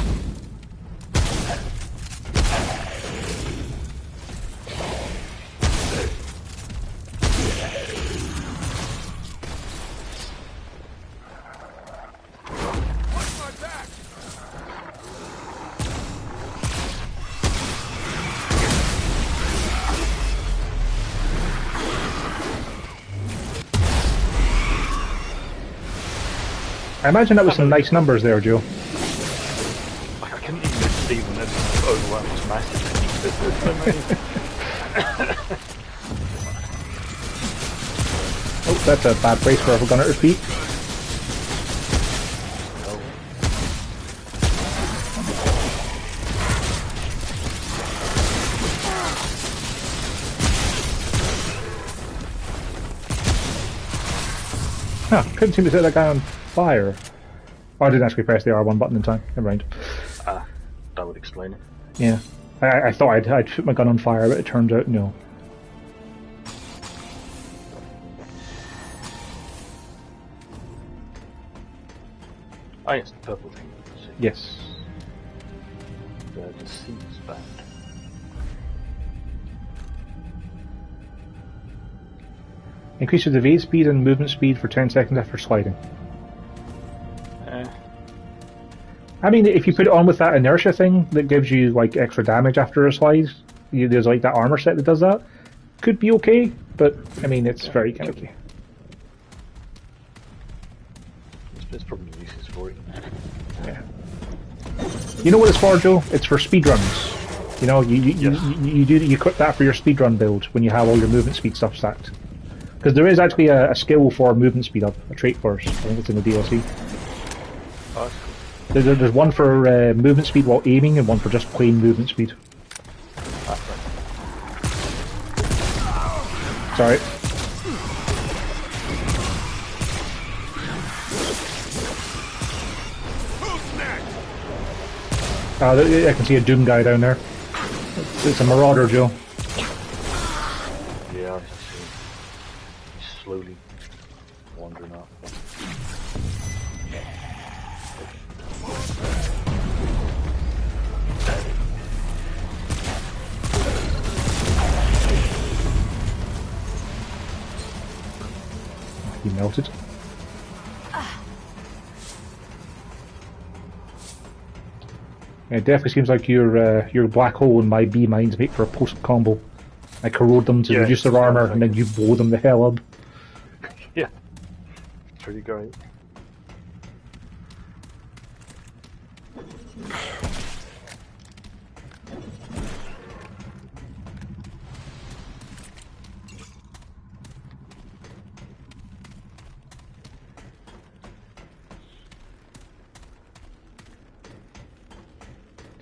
Watch my back! I imagine that was some nice numbers there, Joe. Like, I couldn't even see when this overwhelmed was massive. There's so many. Oh, that's a bad place for a gun at her feet. Huh, couldn't seem to set that guy on fire. Oh, I didn't actually press the R1 button in time. Never mind. Ah, that would explain it. Yeah. I thought I'd put my gun on fire, but it turned out no. Ah, yes, the purple thing. Yes. The seeds band. Increases the evade speed and movement speed for 10 seconds after sliding. I mean, if you put it on with that inertia thing that gives you like extra damage after a slide, there's like that armor set that does that. Could be okay, but I mean, it's very gimmicky. It's probably useless for it. Yeah. You know what it's for, Joe? It's for speedruns. You know, you equip that for your speedrun build when you have all your movement speed stuff stacked. Because there is actually a skill for movement speed up, a trait first. I think it's in the DLC. Oh, There's one for movement speed while aiming and one for just plain movement speed. Sorry. I can see a Doom guy down there. It's a Marauder, Joe. yeah, I see. He's slowly wandering up. He melted. It definitely seems like your black hole and my B mines make for a post combo. I corrode them to reduce their armor, and then you blow them the hell up. Yeah, it's pretty great.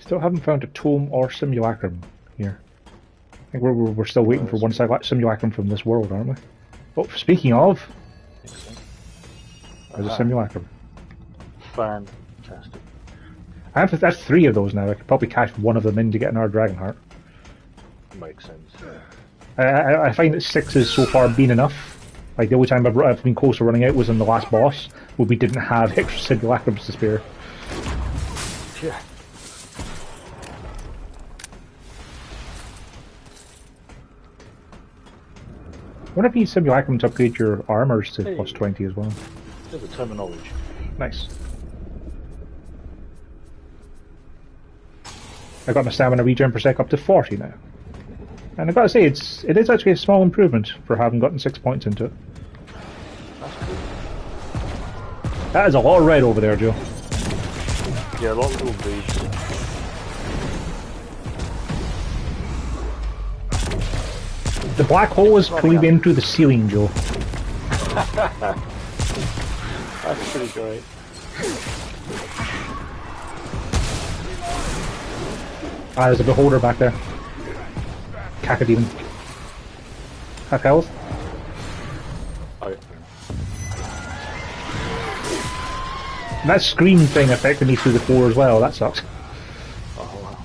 Still haven't found a tome or simulacrum here. I think we're still waiting for one simulacrum from this world, aren't we? Oh, speaking of, there's a simulacrum. Fantastic. That's 3 of those now. I could probably cash one of them in to get another Dragon Heart. Makes sense. I find that 6 has so far been enough. Like the only time I've been close to running out was in the last boss, where we didn't have extra simulacrums to spare. Yeah. I wonder if you need simulacrum to upgrade your armors to plus 20 as well. There's a terminology. Nice. I got my stamina regen per sec up to 40 now. And I've got to say, it is actually a small improvement for having gotten 6 points into it. That's cool. That is a lot of red over there, Joe. Yeah, a lot of little beads. The black hole is coming in through the ceiling, Joe. That's pretty great. Ah, there's a beholder back there. Cacodemon. Half health. Oh, yeah. And that screen thing affected me through the floor as well. That sucks. Oh, wow.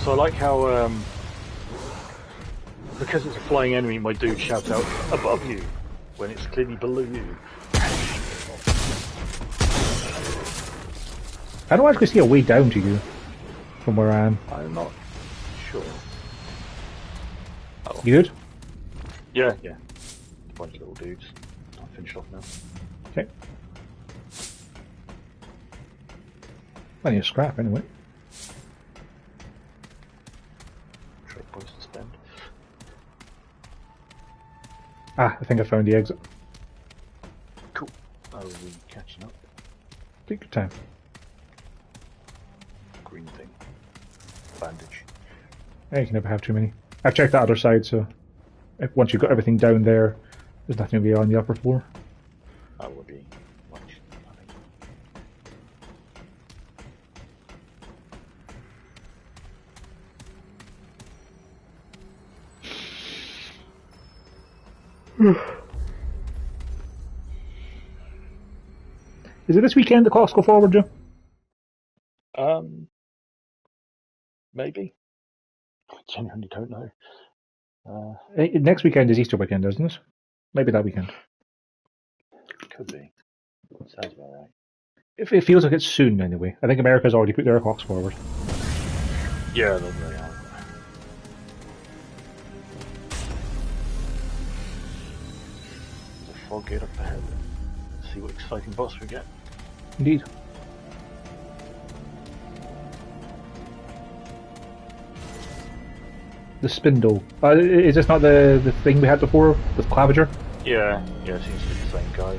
So I like how, because it's a flying enemy, my dude shouts out above you when it's clearly below you. I don't actually see a way down to you from where I am. I'm not sure. Oh. You good? Yeah. A bunch of little dudes. I'll finish off now. Okay. Plenty of scrap anyway. Trade points to spend. Ah, I think I found the exit. Cool. time. Green thing. Bandage. Yeah, you can never have too many. I've checked that other side, so once you've got everything down there, there's nothing really on the upper floor. That would be much. Is it this weekend the clocks go forward, Joe? Maybe. I genuinely don't know. Next weekend is Easter weekend, isn't it? Maybe that weekend. Could be. Sounds about right. It feels like it's soon, anyway. I think America's already put their clocks forward. Yeah, they are. There's a fog gate up ahead. Let's see what exciting boss we get. Indeed. The spindle. Is this not the thing we had before with Claviger? Yeah, it seems to be the same guy.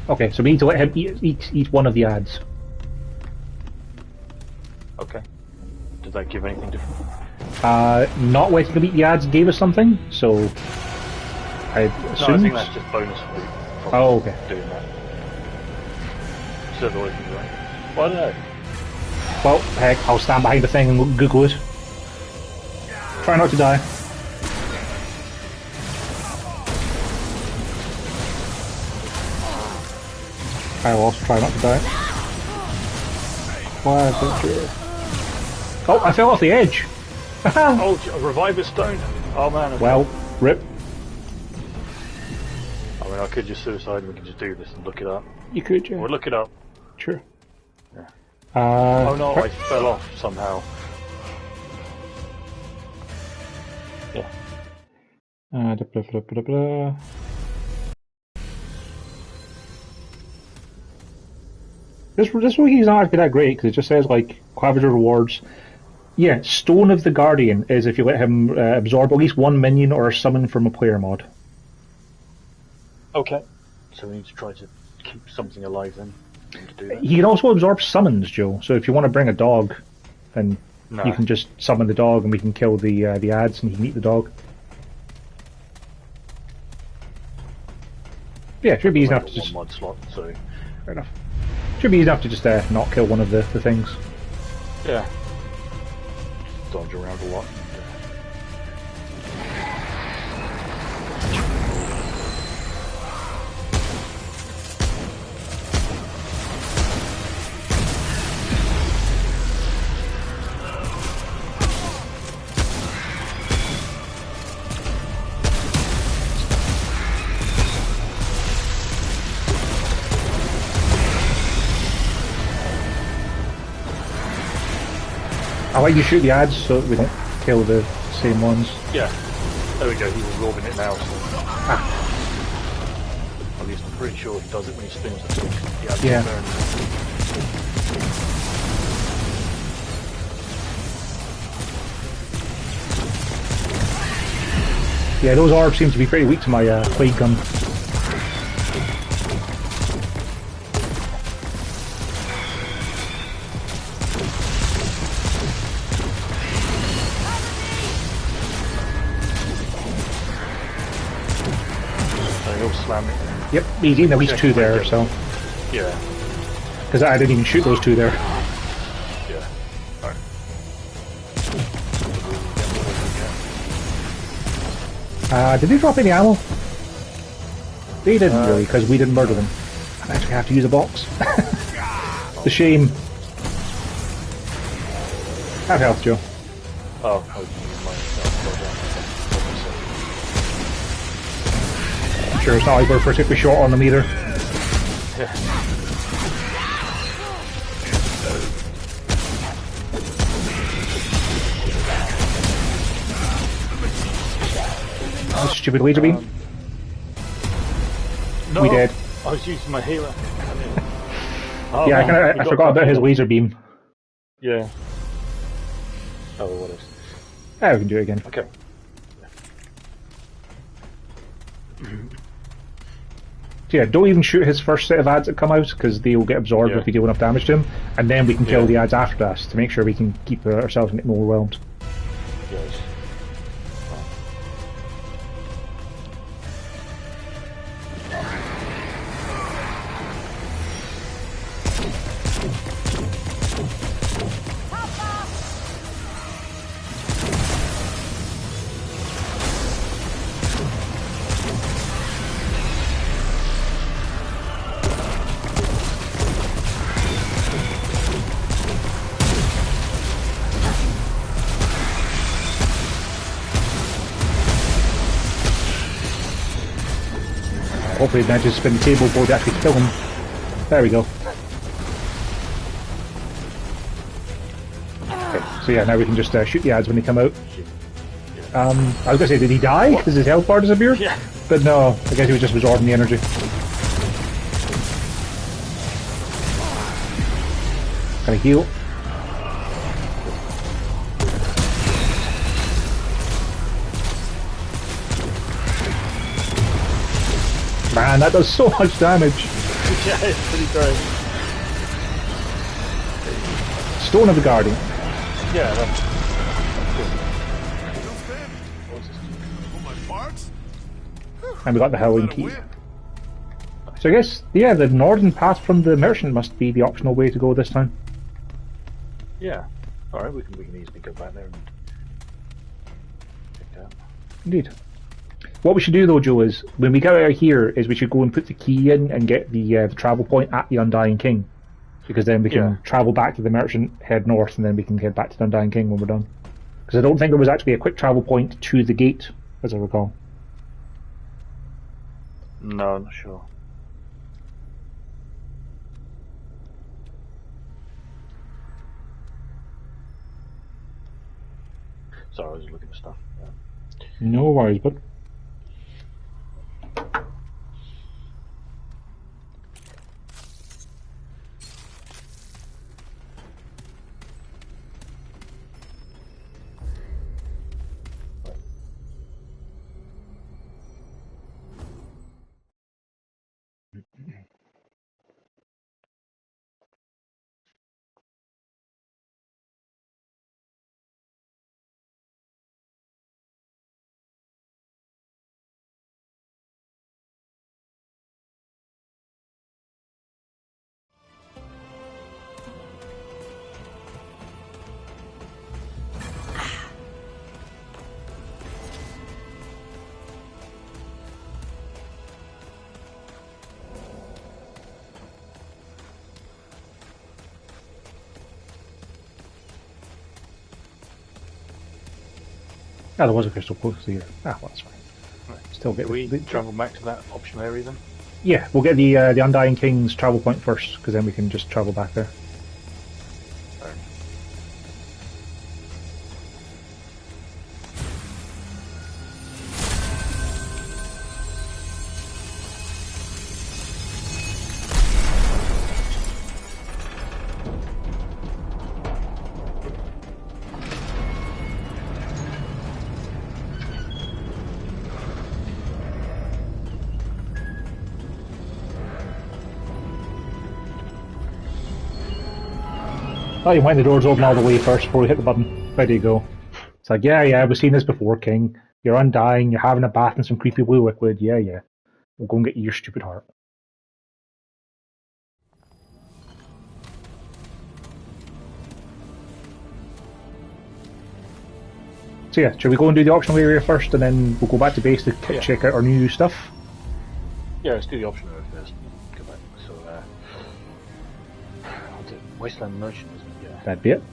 Okay, so we need to let him eat one of the ads. Okay. Did that give anything different? Not letting him eat the ads gave us something, so I assume. No, I think that's just bonus for Oh, okay. doing that. So otherwise you'd be right. Well, I don't know. Well, heck, I'll stand behind the thing and Google it. Try not to die. I will also try not to die. Why? Oh, I fell off the edge! Oh, a reviver stone! Oh man. Okay. Well, rip. I mean, I could just suicide and we can just do this and look it up. You could, yeah. We'll look it up. Sure. Yeah. Oh no, I fell off somehow. Yeah. Blah, blah, blah, blah, blah. This week is not actually that great because it just says like Claviger rewards. Yeah, Stone of the Guardian is if you let him absorb at least one minion or summon from a player mod. Okay. So we need to try to keep something alive then. To do that. He can also absorb summons, Joe. So if you want to bring a dog, then you can just summon the dog and we can kill the ads and he can eat the dog. Yeah, it should be easy enough to just. One mod slot, so. Fair enough. Should be easy enough to just not kill one of the things. Yeah. Dodge around a lot. I like you shoot the ads so we don't kill the same ones. Yeah. There we go, he's absorbing it now. So. At least I'm pretty sure he does it when he spins the thing. Yeah. Yeah, those orbs seem to be pretty weak to my plague gun. Yep, he's eaten at least two there, so. Yeah. Because I didn't even shoot those two there. Yeah. Alright. Did they drop any ammo? They didn't really, because we didn't murder them. I actually have to use a box. The shame. Have health, Joe. Oh, Sure, it's not like we're particularly short on them either. Yeah. Oh, stupid laser beam. No, we did. I was using my healer. Yeah, I forgot about his laser beam. Yeah. Oh, what is? Yeah, we can do it again. Okay. So yeah, don't even shoot his first set of ads that come out, because they'll get absorbed if we do enough damage to him, and then we can kill the ads after us to make sure we can keep ourselves from getting overwhelmed. Yes. Hopefully it manages to spin the table before we actually kill him. There we go. Okay, so yeah, now we can just shoot the ads when they come out. I was going to say, did he die? Because his health bar disappeared? Yeah. But no, I guess he was just absorbing the energy. Gotta heal. Man, that does so much damage. Yeah, it's pretty great. Stone of the Guardian. Yeah, that's And we got the Howling Key. So I guess, yeah, the northern path from the merchant must be the optional way to go this time. Yeah. Alright, we can easily go back there and pick that. Indeed. What we should do though, Joe, is when we get out of here, is we should go and put the key in and get the travel point at the Undying King, because then we can travel back to the merchant, head north, and then we can head back to the Undying King when we're done. Because I don't think there was actually a quick travel point to the gate, as I recall. No, I'm not sure. Sorry, I was looking at stuff. No worries, but. Ah, there was a crystal close here. Ah, well, that's fine. Right. Still get. Do we travel back to that optional area then? Yeah, we'll get the Undying King's travel point first, because then we can just travel back there. Oh, you wind the doors open all the way first before we hit the button. Ready to go. It's like, yeah, we've seen this before, King. You're undying, you're having a bath in some creepy blue liquid. Yeah. We'll go and get you your stupid heart. So yeah, should we go and do the optional area first, and then we'll go back to base to check out our new stuff? Yeah, let's do the optional area first. Go back. So, what's it? Wasteland Merchant, isn't it? Yeah. That'd be it.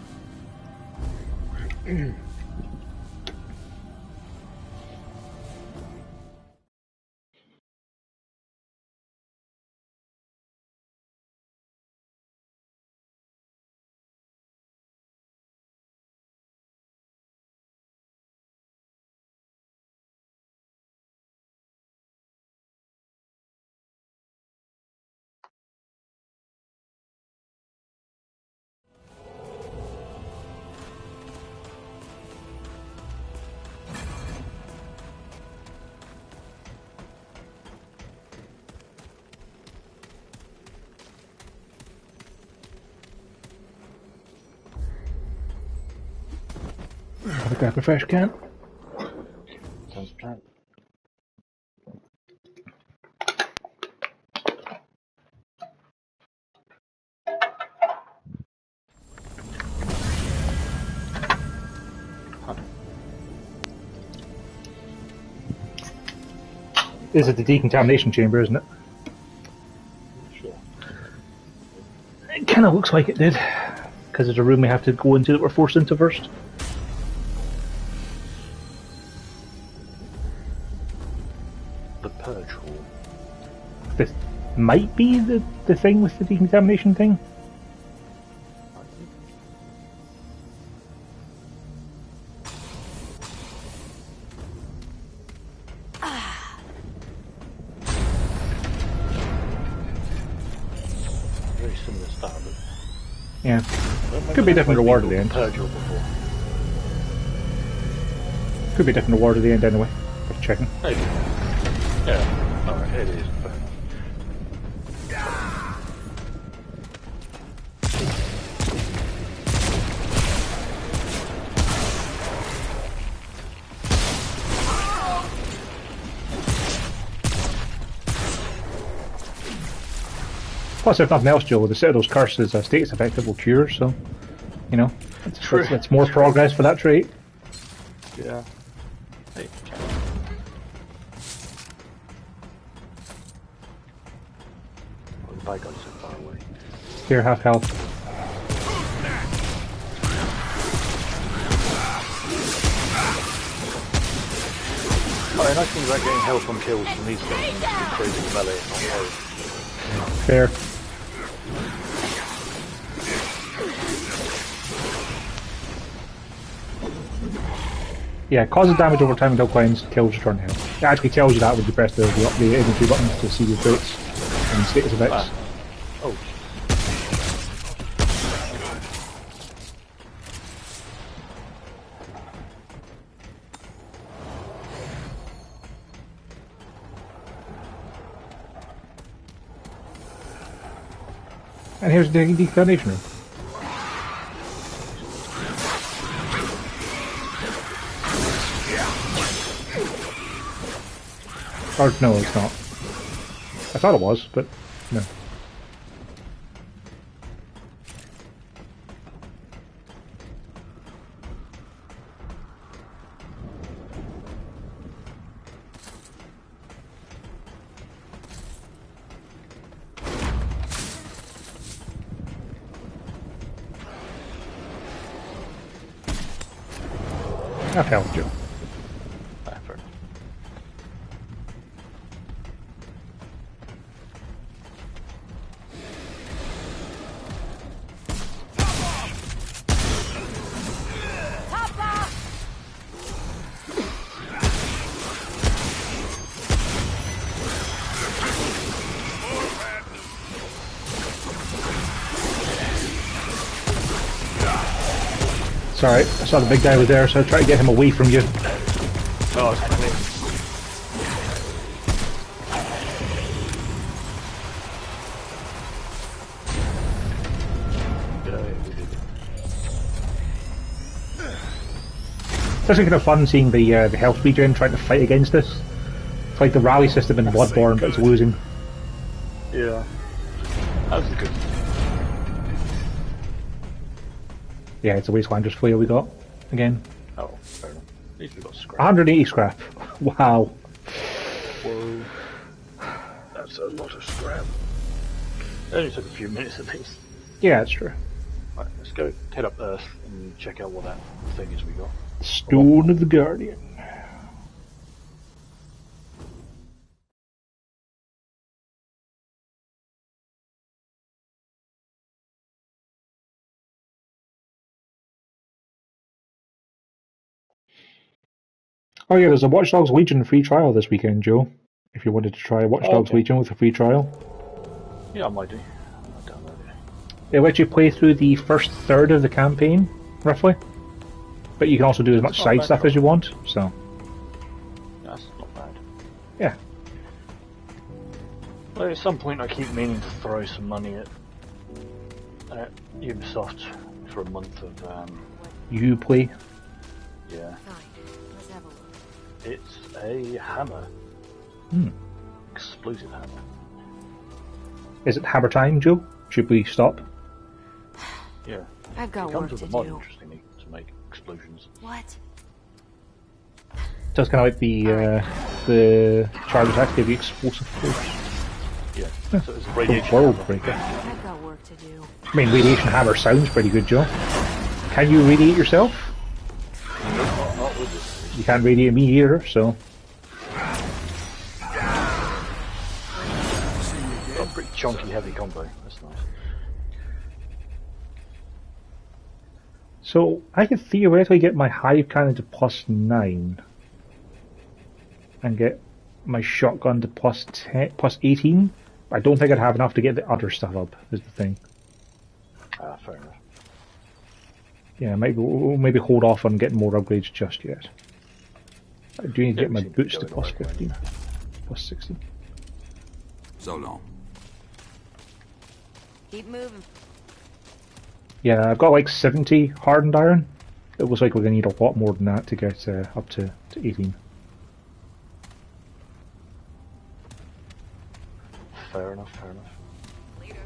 Have a grab a fresh can. Sounds plan. This is the decontamination chamber, isn't it? Sure. It kind of looks like it did, because there's a room we have to go into that we're forced into first. The purge hall. This might be the thing with the decontamination thing. Very similar style, but Yeah. Could be a different reward at the end. Purge hall before. Could be a different reward at the end anyway. Worth checking. Maybe. Yeah. Alright, it is. But... Plus, if nothing else, Joe, the Citadel's curse is a status effective will cure, so, you know, it's more progress for that trait. Yeah. Hey, the bike got so far away. Here, half health. Oh, nice thing about getting health on kills from these guys is increasing the melee, not low. Fair. Yeah, causes damage over time until coins, kills return health. It actually tells you that when you press the inventory buttons to see your traits and status effects. Ah. Oh. And here's the decontamination room. Or no, it's not. I thought it was, but no. I failed you. Effort. Sorry, I saw the big guy was there, so I tried to get him away from you. Oh, it's funny. It's actually kind of fun seeing the health regen trying to fight against this. It's like the rally system in Bloodborne, but it's losing. Yeah. That was good. Yeah, it's a Wastelander's flail we got again. Oh, fair enough. At least we got scrap. 180 scrap. Wow. Whoa. That's a lot of scrap. It only took a few minutes at least. Yeah, that's true. Right, let's go head up Earth and check out what that thing is we got. Stone of the Guardian. Oh yeah, there's a Watch Dogs Legion free trial this weekend, Joe. If you wanted to try Watch Dogs Legion with a free trial. Yeah, I might do. I'll download it. It lets you play through the first third of the campaign, roughly. But you can also do as much side stuff as you want, so... That's not bad. Yeah. Well, at some point I keep meaning to throw some money at Ubisoft for a month of... You play? Yeah. Fine. Let's have a look. It's a hammer. Hmm. Explosive hammer. Is it hammer time, Joe? Should we stop? Yeah. I've got It work comes with to a mod, do. interestingly, to make explosions. What? So it's kind of like the charge attacks give you explosive force. Yeah. So it's a The radiation world hammer. breaker. I've got work to do. I mean, radiation hammer sounds pretty good, Joe. Can you radiate yourself? Not with this. You can't radiate me either, so... Got a pretty chunky, heavy combo. That's nice. So, I could theoretically get my hive cannon to +9 and get my shotgun to +18. I don't think I'd have enough to get the other stuff up, is the thing. Fair enough. Yeah, we'll maybe hold off on getting more upgrades just yet. I do need to get my boots to +15. +16. So long. Keep moving. Yeah, I've got like 70 hardened iron. It looks like we're going to need a lot more than that to get up to 18. Fair enough, fair enough. Later.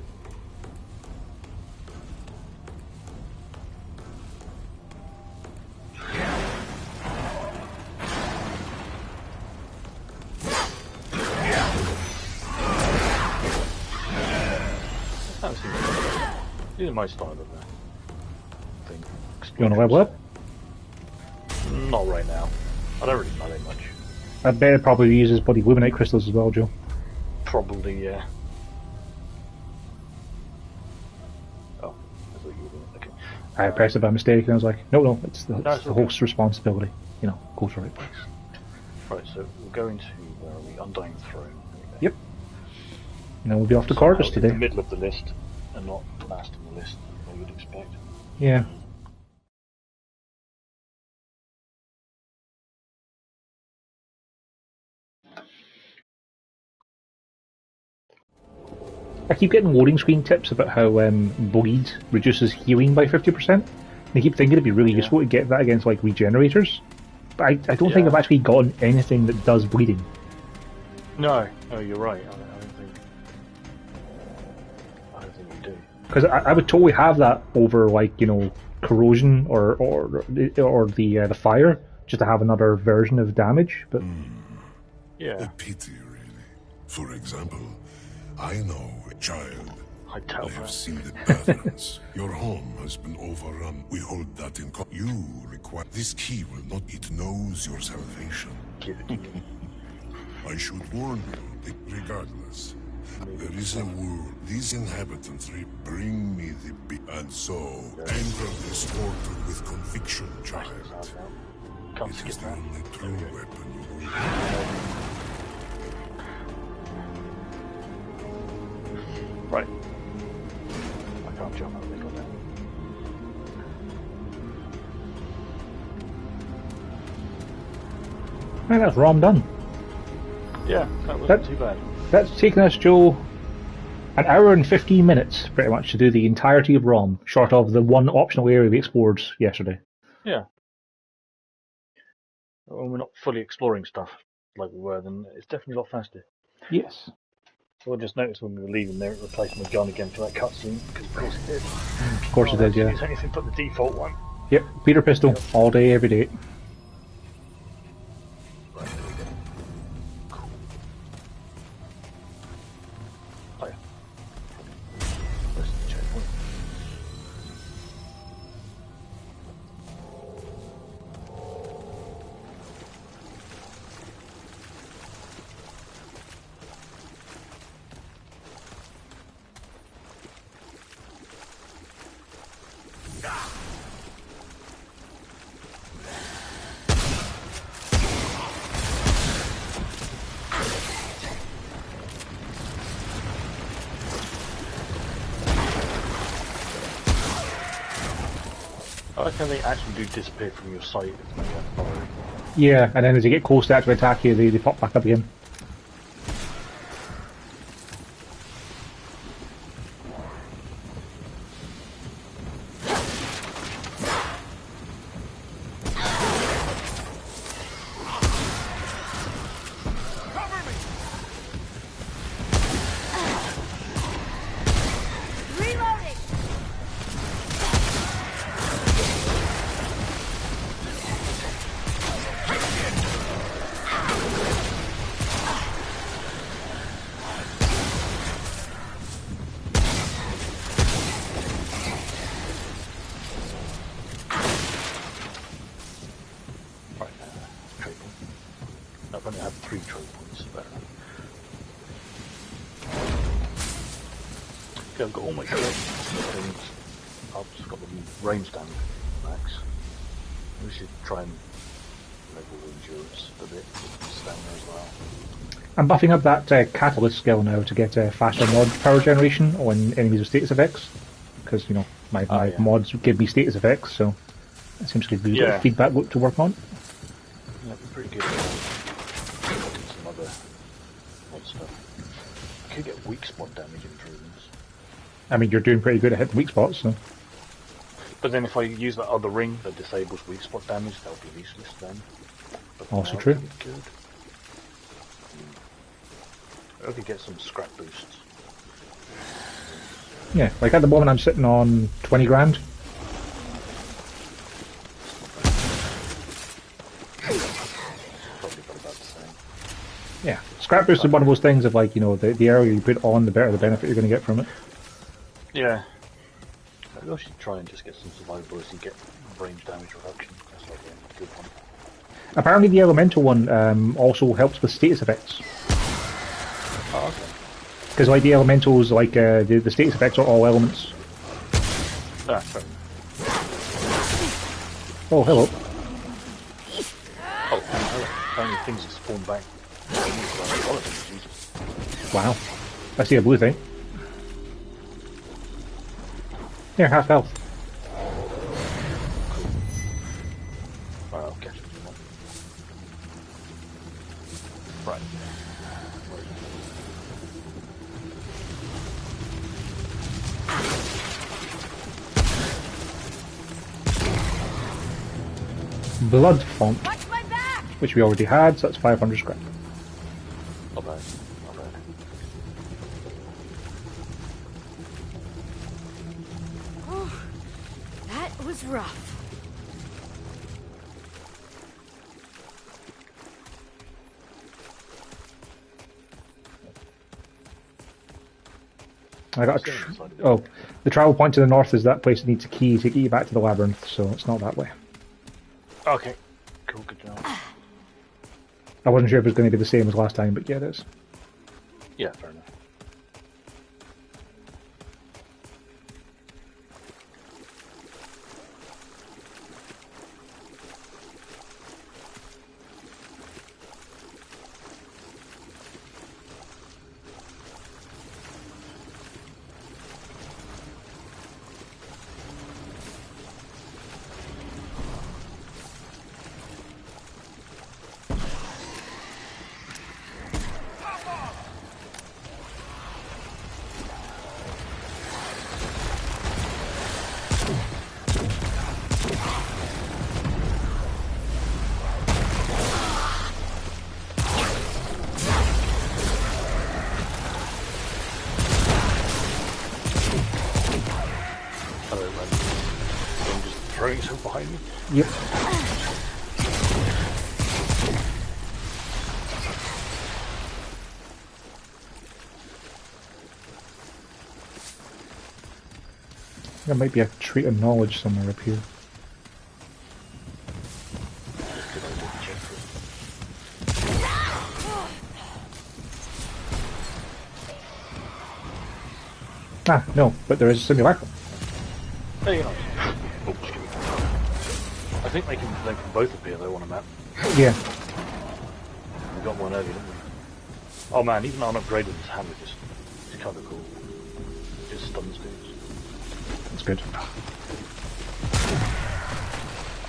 That seems these are my style of thing. You want to level up? Not right now. I don't really know much. I bet it probably uses bloody luminite crystals as well, Joe. Probably, yeah. Oh, I thought you were doing it. Okay. I pressed it by mistake and I was like, no, it's the, No, it's the host's responsibility. You know, go to the right place. Right, so we're going to where are we? Undying Throne. There we go. Yep. And then we'll be off to Somehow Cardus in today. the middle of the list and not last on the list, like you'd expect. Yeah. I keep getting loading screen tips about how bleed reduces healing by 50%. And I keep thinking it'd be really useful to get that against like regenerators. But I don't think I've actually gotten anything that does bleeding. No, you're right. I don't think we do. Because I would totally have that over like, you know, corrosion or the fire, just to have another version of damage. But Yeah. A pity, really. For example, I know a child. I doubt I have that. seen the patterns. Your home has been overrun. We hold that in you require this key will not. It knows your salvation. Give it to me. I should warn you that regardless, there is a world. These inhabitants bring me the and so enter this portal with conviction, child. Can't It skip is the that. only true weapon you will have. Right. I can't jump out there, got man, that's Rhom done. Yeah, that wasn't too bad. That's taken us, Joe, an hour and 15 minutes, pretty much, to do the entirety of Rhom, short of the one optional area we explored yesterday. Yeah. When we're not fully exploring stuff like we were, then it's definitely a lot faster. Yes. So I just noticed when we were leaving there, it replaced my gun again for that cutscene, because of course it did. Of course it did, yeah. Use anything but the default one. Yep, Peter Pistol, all day, every day. Right, there we go. Cool. Oh yeah. Where's the checkpoint? I like how they actually do disappear from your sight if you get followed. Yeah, and then as you get close to actually attack you, they pop back up again. only have 3 trophy points. Fair enough. Okay, I've got all my things up. I've got the range damage max. We should try and level the endurance a bit. Stamina as well. I'm buffing up that catalyst skill now to get faster mod power generation on enemies with status effects. Because, you know, my mods give me status effects, so it seems to be a good feedback loop to work on. Yeah, pretty good. Some other mod stuff. I could get weak spot damage improvements. I mean, you're doing pretty good at hitting weak spots, so... But then if I use that other ring that disables weak spot damage, that would be useless then. But also true. Good. I could get some scrap boosts. Yeah, like at the moment I'm sitting on 20 grand. Probably got about the same. Yeah, scrap boost is one of those things of like, you know, the earlier you put on, the better the benefit you're going to get from it. Yeah. Maybe I should try and just get some survivability and get range damage reduction. That's like a good one. Apparently the elemental one also helps with status effects. Oh, okay. Because like the elementals, like the status effects are all elements. Ah, fair enough. Oh, hello. Oh, hello. Only things that spawn back. Wow. I see a blue thing. Here, half health. Alright, I'll catch it. Right. Blood font, which we already had, so that's 500 scrap. Not bad. Not bad. Oh, that was rough. I got oh, the travel point to the north is that place that needs a key to get you back to the labyrinth, so it's not that way. Okay. Cool, good job. I wasn't sure if it was going to be the same as last time, but yeah, it is. Yeah, fair enough. Behind me. Yep. There might be a treat of knowledge somewhere up here. Ah, no, but there is a simulacrum. There you go. I think they can both appear though on a map. Yeah. We got one earlier, didn't we? Oh man, even unupgraded this hammer just it's kind of cool. It just stuns dudes. That's good. I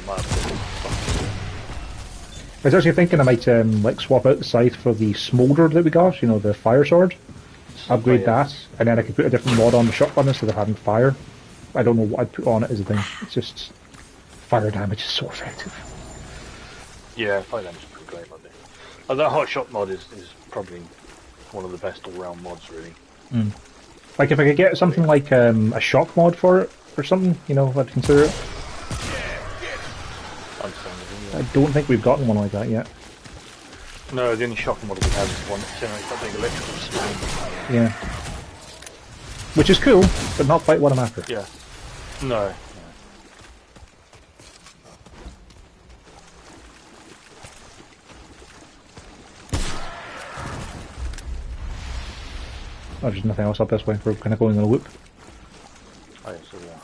might have I was actually thinking I might like swap out the scythe for the smolder that we got, you know, the fire sword. Upgrade that, and then I could put a different mod on the shotgun instead of having fire. I don't know what I'd put on it as a thing. It's just fire damage is so effective. Yeah, fire damage is pretty great, like that. Oh, that hot shot mod is probably one of the best all-round mods, really. Mm. Like if I could get something like a shock mod for it or something, you know, I'd consider it. Understandable, yeah. I don't think we've gotten one like that yet. No, the only shock mod we have is one that generates that big electrical stream. Yeah. Which is cool, but not quite what I'm after. Yeah. No. Oh, there's nothing else up this way. We're kind of going in a loop. Oh, yeah, so yeah.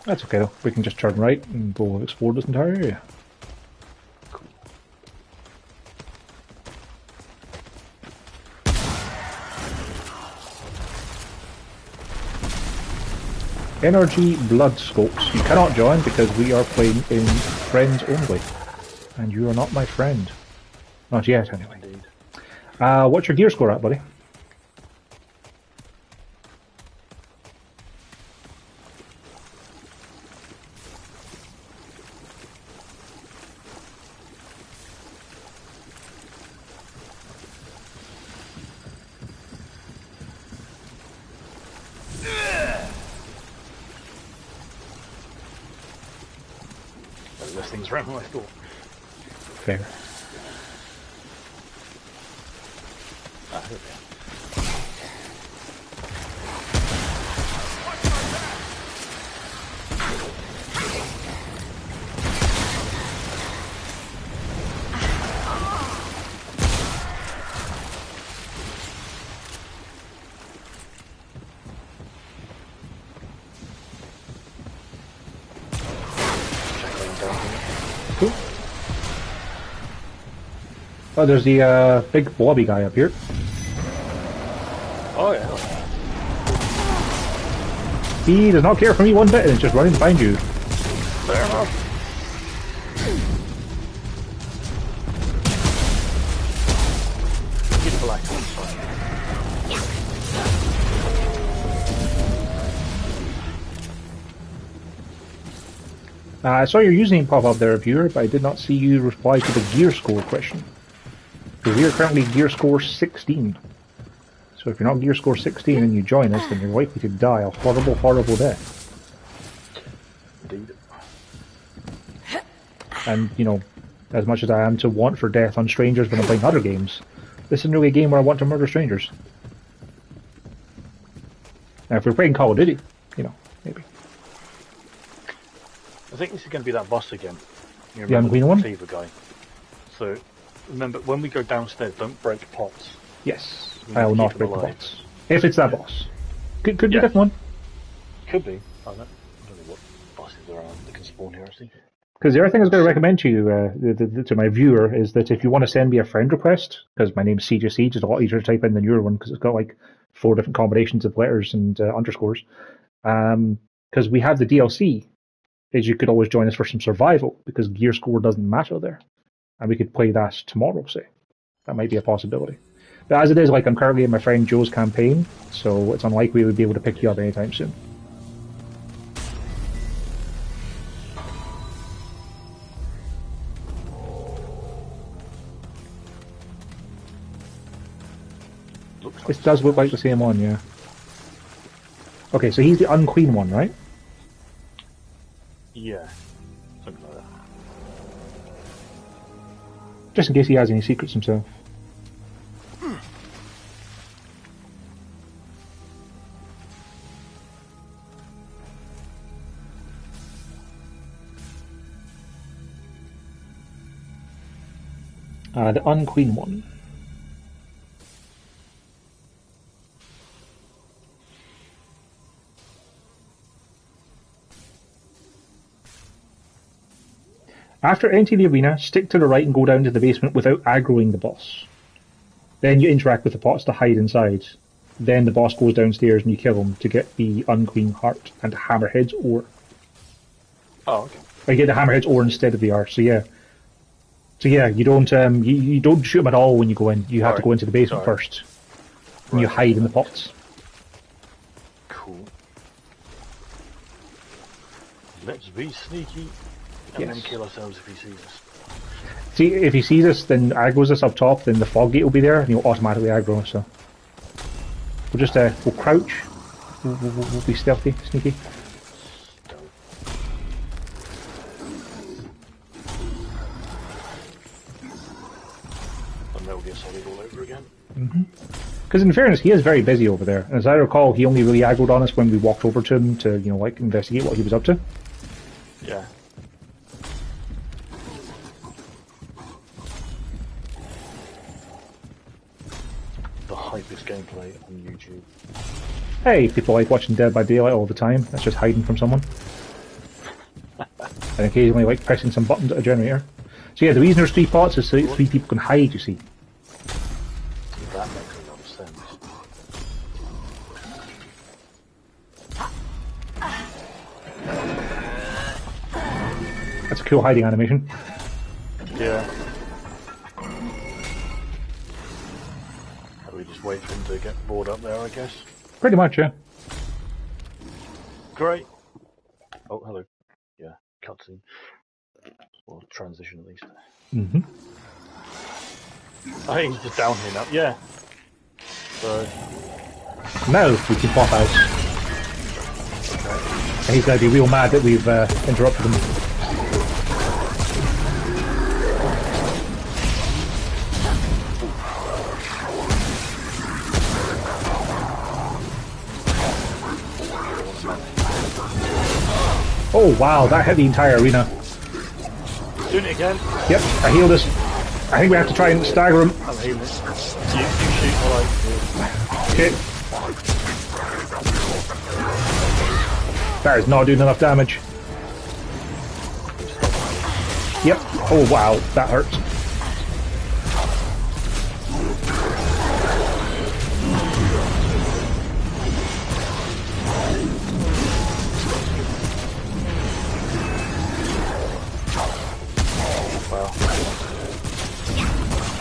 That's okay though. We can just turn right and go explore this entire area. Cool. NRG Blood Scopes. You cannot join because we are playing in friends only. And you are not my friend. Not yet, anyway. Indeed. What's your gear score at, buddy? Less things around than I thought. Fair. Ah, here we are. Cool. Oh, there's the big blobby guy up here. Oh, yeah. He does not care for me one bit and is just running to find you. Fair enough. Get black, that's fine. I saw your username pop up there, viewer, but I did not see you reply to the gear score question. Because we are currently gear score 16. So if you're not gear score 16 and you join us, then you're likely to die a horrible, horrible death. Indeed. And, you know, as much as I am to want for death on strangers when I'm playing other games, this isn't really a game where I want to murder strangers. Now, if we're playing Call of Duty, you know, maybe. I think this is going to be that boss again. You The Unqueen one? Fever guy. So, remember, when we go downstairs, don't break pots. Yes, We I will need to not keep break them the alive. bots. If it's that boss. Could be a Yeah. different one. Could be. I don't know what bosses there are that can spawn here, actually. Because the other thing I was going to recommend to you, to my viewer, is that if you want to send me a friend request, because my name's Siege of Siege, it's a lot easier to type in than your one, because it's got like 4 different combinations of letters and underscores. Because we have the DLC, is you could always join us for some survival, because gear score doesn't matter there. And we could play that tomorrow, say. That might be a possibility. But as it is, like, I'm currently in my friend Joe's campaign, so it's unlikely we'd be able to pick you up anytime soon. This does look like the same one, yeah. Okay, so he's the Unqueen one, right? Yeah. Something like that. Just in case he has any secrets himself. The Unqueen one. After entering the arena, stick to the right and go down to the basement without aggroing the boss. Then you interact with the pots to hide inside. Then the boss goes downstairs and you kill him to get the Unqueen Heart and Hammerhead's Ore. Oh, okay. Or you get the Hammerhead's Ore instead of the art, so yeah. So yeah, you don't you don't shoot him at all when you go in. You have to go into the basement first. And you hide in the pots. Cool. Let's be sneaky and then kill ourselves if he sees us. See, if he sees us, then aggroes us up top, then the fog gate will be there, and he'll automatically aggro us, so... We'll just, we'll crouch. We'll be stealthy, sneaky. And Metal Gear Solid all over again. Because in fairness, he is very busy over there. And as I recall, he only really aggroed on us when we walked over to him to, you know, like, investigate what he was up to. Yeah. The hypest gameplay on YouTube. Hey, people like watching Dead by Daylight all the time. That's just hiding from someone. And occasionally like pressing some buttons at a generator. So yeah, the reason there's 3 pots is so 3 people can hide, you see. That makes a lot of sense. That's a cool hiding animation. Yeah. We just wait for him to get bored up there, I guess. Pretty much, yeah. Great. Oh, hello. Yeah, cutscene. Or transition, at least. Mm-hmm. I think he's just down here now. Yeah. So. Now we can pop out. Okay. And he's going to be real mad that we've interrupted him. Oh wow, that hit the entire arena. Doing it again. Yep, I healed us. I think we have to try and stagger him. I'm healing. You shoot while I do. Okay. That is not doing enough damage. Yep. Oh wow, that hurts.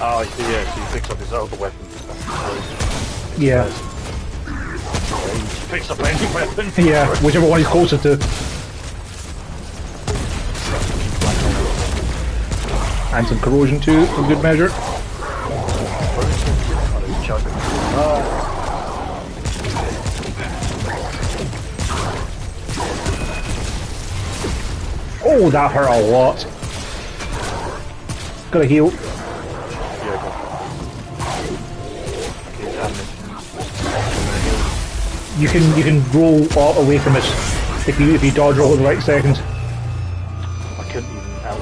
Oh, I see, yeah, so he picks up his other weapon. Yeah. He picks up any weapon. Yeah, whichever one he's closer to. And some corrosion too, for good measure. Oh, that hurt a lot. Gotta heal. You can roll away from us if you dodge roll at the right second. I couldn't even out.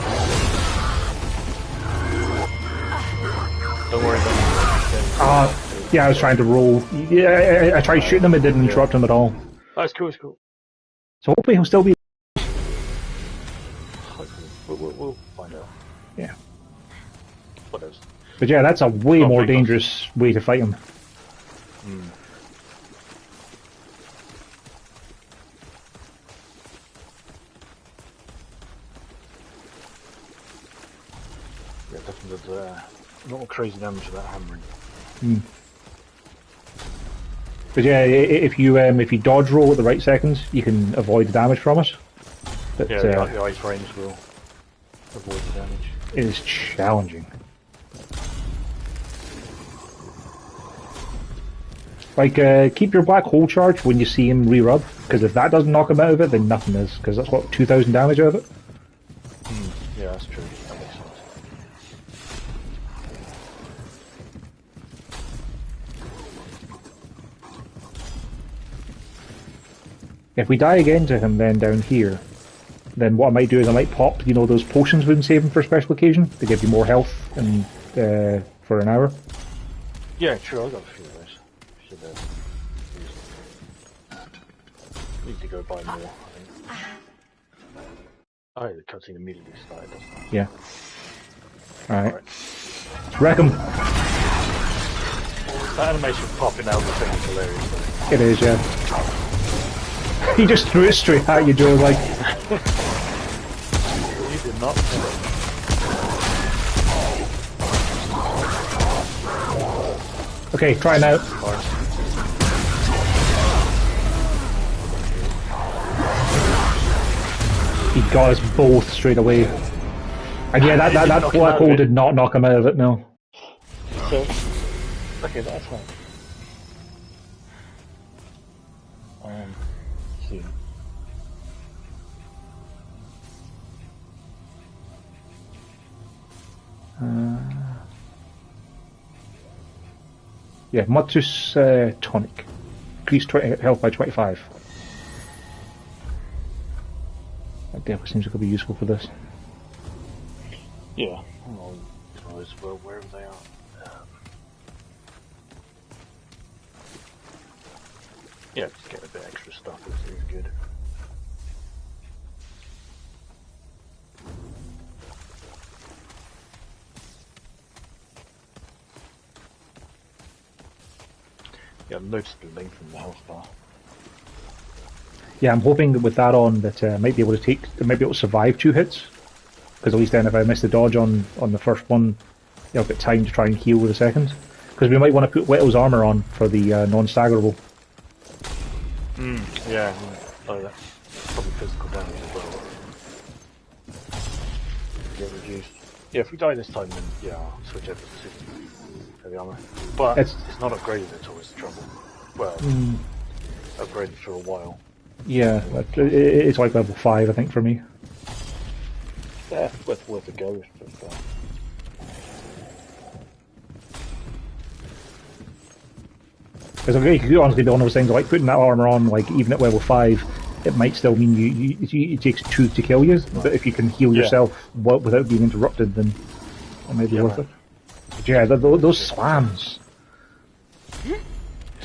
Don't worry about it. Yeah, I was trying to roll. Yeah, I tried shooting him, it didn't interrupt him at all. Oh, it's cool, it's cool. So hopefully he'll still be. We'll find out. Yeah. What else? But yeah, that's a way more dangerous way to fight him. Mm. Yeah, definitely not crazy damage with that hammering. Mm. But yeah, if you dodge roll at the right seconds, you can avoid the damage from it. But, yeah, the ice frames will avoid the damage. It is challenging. Like, keep your black hole charge when you see him re-rub, because if that doesn't knock him out of it, then nothing is, because that's what, 2,000 damage out of it? Yeah, that's true. That makes sense. If we die again to him then down here, then what I might do is I might pop, those potions we've been saving for special occasion, to give you more health and for an hour. Yeah, true, I've got a few of those. Should need to go buy more, I think. Oh, the cutscene immediately started, doesn't it? Yeah. Alright. Let's wreck him! That animation popping out of the thing is hilarious, though. It is, yeah. He just threw it straight at you, Joe, like... You did not. Okay, try now. He got us both straight away. And yeah, that black hole did not knock him out of it, no. So, okay, that's fine. Let's see. Yeah, Mutsus tonic. Increased health by 25. That definitely seems like it'll be useful for this. Yeah, well, wherever they are. Yeah, just get a bit extra stuff. It's good. Yeah, noticeably lengthen the health bar. Yeah, I'm hoping that with that on, that I might be able to survive 2 hits. Because at least then, if I miss the dodge on the first one, I've got time to try and heal with the second. Because we might want to put Whittle's armor on for the non-staggerable. Yeah, oh, that's probably physical damage as well. Get reduced. Yeah, if we die this time, then yeah, I'll switch over to heavy armor. But it's not upgraded at all. It's the trouble. Well, upgraded for a while. Yeah, it's like level 5, I think, for me. Yeah, worth a go. Because it could honestly be one of those things, like putting that armor on, like even at level 5, it might still mean it takes 2 to kill you, but if you can heal yourself without being interrupted, then it might be worth it. But yeah, those slams.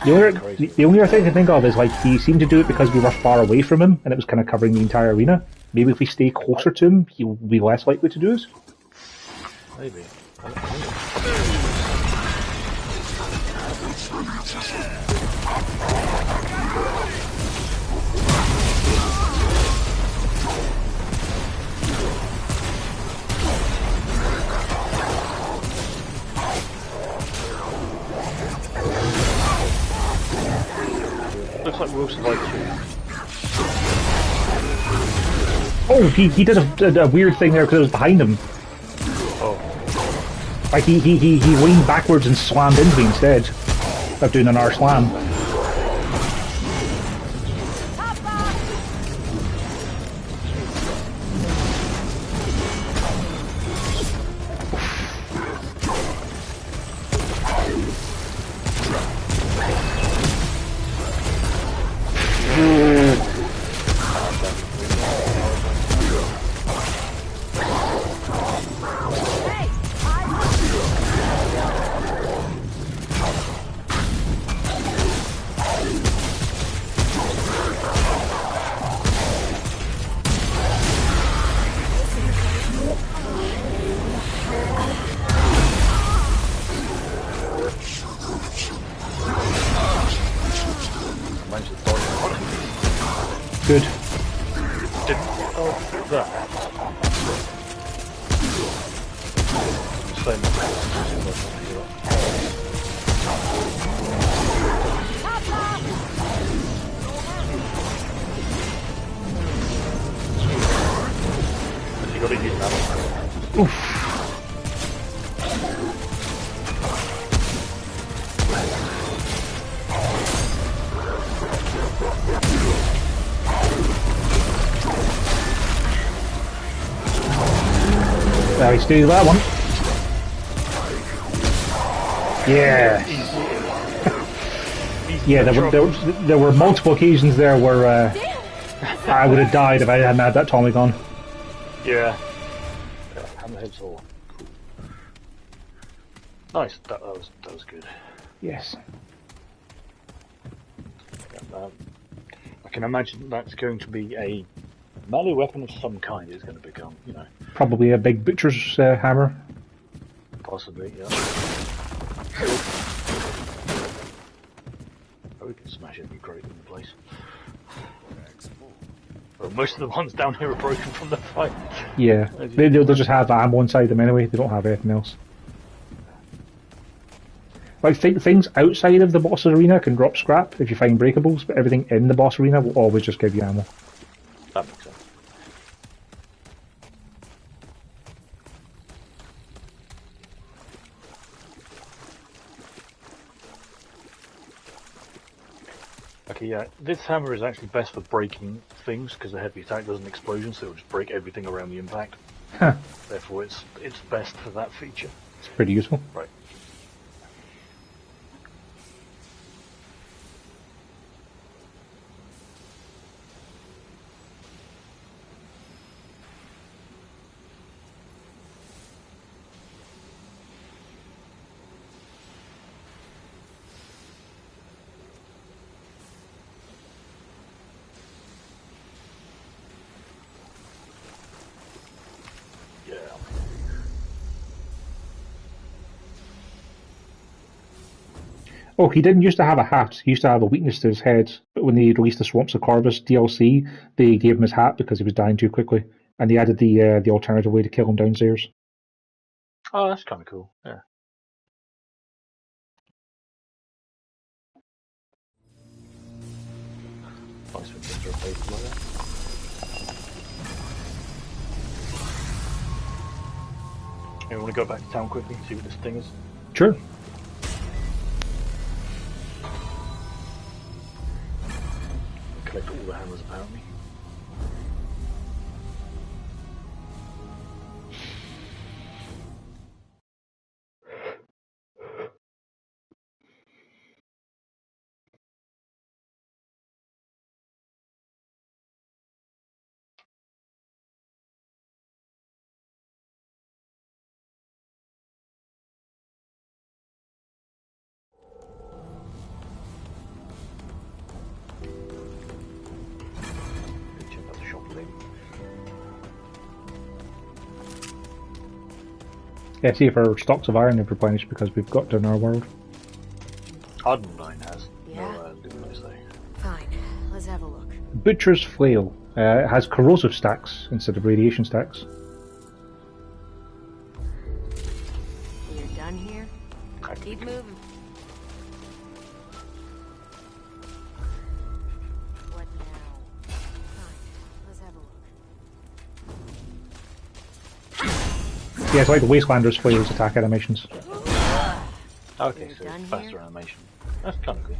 The only other thing I can think of is, like, he seemed to do it because we were far away from him, and it was kind of covering the entire arena. Maybe if we stay closer to him, he'll be less likely to do it. Maybe. Looks like we'll survive too. Oh, he did a weird thing there because it was behind him. Oh. Like he leaned backwards and slammed into me instead of doing an R slam. Good. You gotta use that. Oof. Let's do that one. Yeah. Yeah, there were multiple occasions there where I would have died if I hadn't had that Tommy gun. Yeah. Hammerhead's all cool. Nice. That was good. Yes. I can imagine that's going to be a melee weapon of some kind. It's going to become, you know. Probably a big butcher's hammer. Possibly, yeah. Oh, we can smash every crate in the place. Well, most of the ones down here are broken from the fight. Yeah, they'll just have ammo inside them anyway. They don't have anything else. Like things outside of the boss arena can drop scrap if you find breakables, but everything in the boss arena will always just give you ammo. That makes sense. Okay, yeah, this hammer is actually best for breaking things because the heavy attack does an explosion, so it'll just break everything around the impact. Huh. Therefore, it's best for that feature. It's pretty useful. Right. Oh, he didn't used to have a hat. He used to have a weakness to his head. But when they released the Swamps of Corvus DLC, they gave him his hat because he was dying too quickly, and they added the alternative way to kill him downstairs. Oh, that's kind of cool. Yeah. Nice when things are updated like that. You want to go back to town quickly and see what this thing is? Sure. Collect all the hammers apparently. Check out the shop link. Yeah, see if our stocks of iron have replenished because we've got to in our world. Hardened 9 has. Yeah. No, didn't say. Fine, let's have a look. Butcher's Flail. It has corrosive stacks instead of radiation stacks. You're done here? Keep moving. What now? Fine, let's have a look. Yeah, it's like the Wastelander's Flail's attack animations. Okay, You're so done it's faster here? animation. That's kind of cool.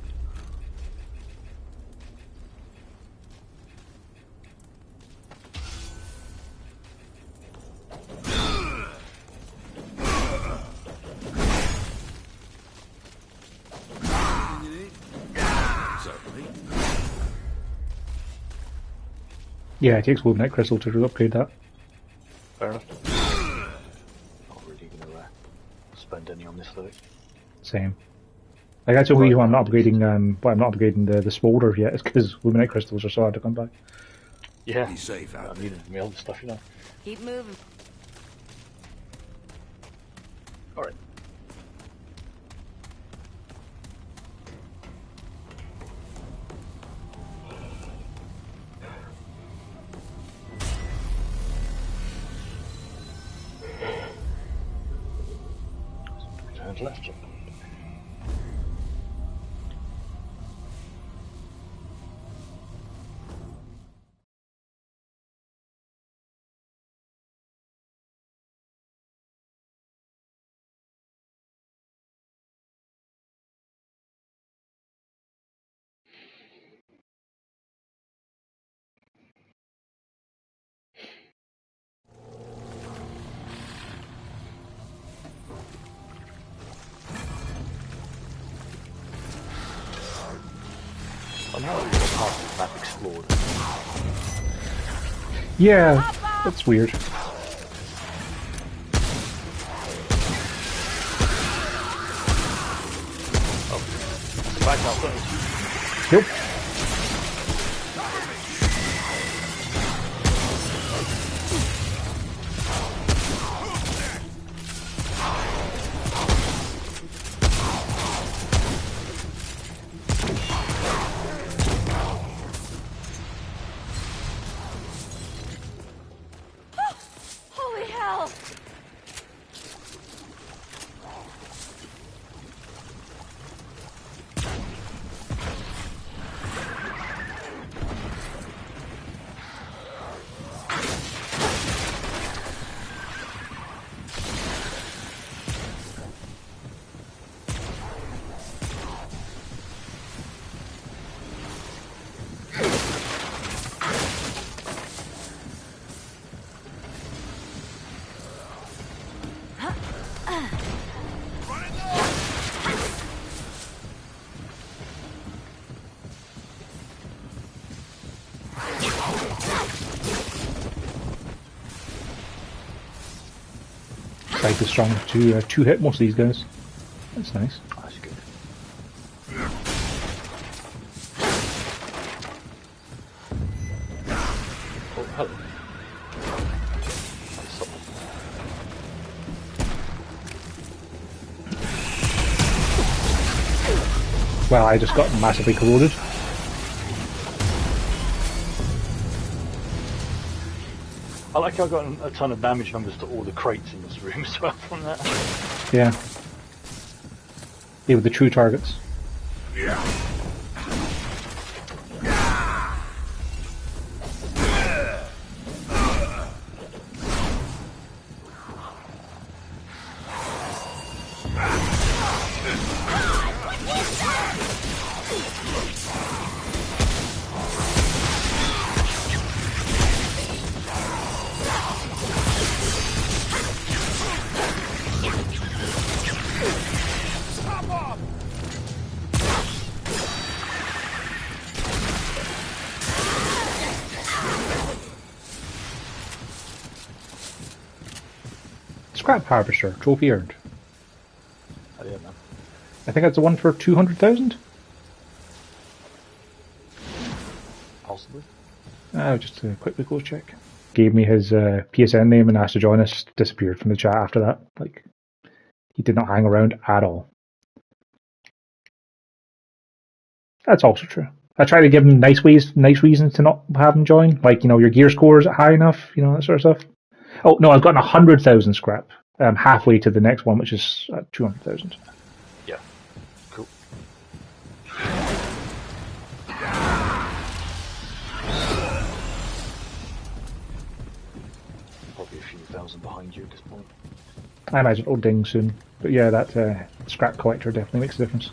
Certainly. Yeah, it takes Luminite Crystal to upgrade that. Fair enough. Not really going to spend any on this though. Same. Like that's the only reason why I'm not upgrading. Why I'm not upgrading the Smolder yet is because Luminite Crystals are so hard to come by. Yeah. Be safe out I there. needed my other stuff, you know. Keep moving. Alright. Turn left. I'm not really part of the map explored. Yeah, that's weird. Back out first. Nope. Holy hell! Scythe is strong to two hit most of these guys. That's nice. That's good. Oh, hello. Well, I just got massively corroded. I like how I got a ton of damage numbers to all the crates in this room as well from that. Yeah. They were the true targets. Yeah. Scrap Harvester, trophy earned. Oh yeah, man. I think that's the one for 200,000? Possibly. Just a quick close check. Gave me his PSN name and asked to join us. Disappeared from the chat after that. Like, he did not hang around at all. That's also true. I try to give him nice reasons to not have him join. Like, your gear score is high enough, that sort of stuff. Oh, no, I've gotten 100,000 scrap. Halfway to the next one, which is 200,000. Yeah. Cool. Probably a few thousand behind you at this point. I imagine it'll ding soon. But yeah, that scrap collector definitely makes a difference.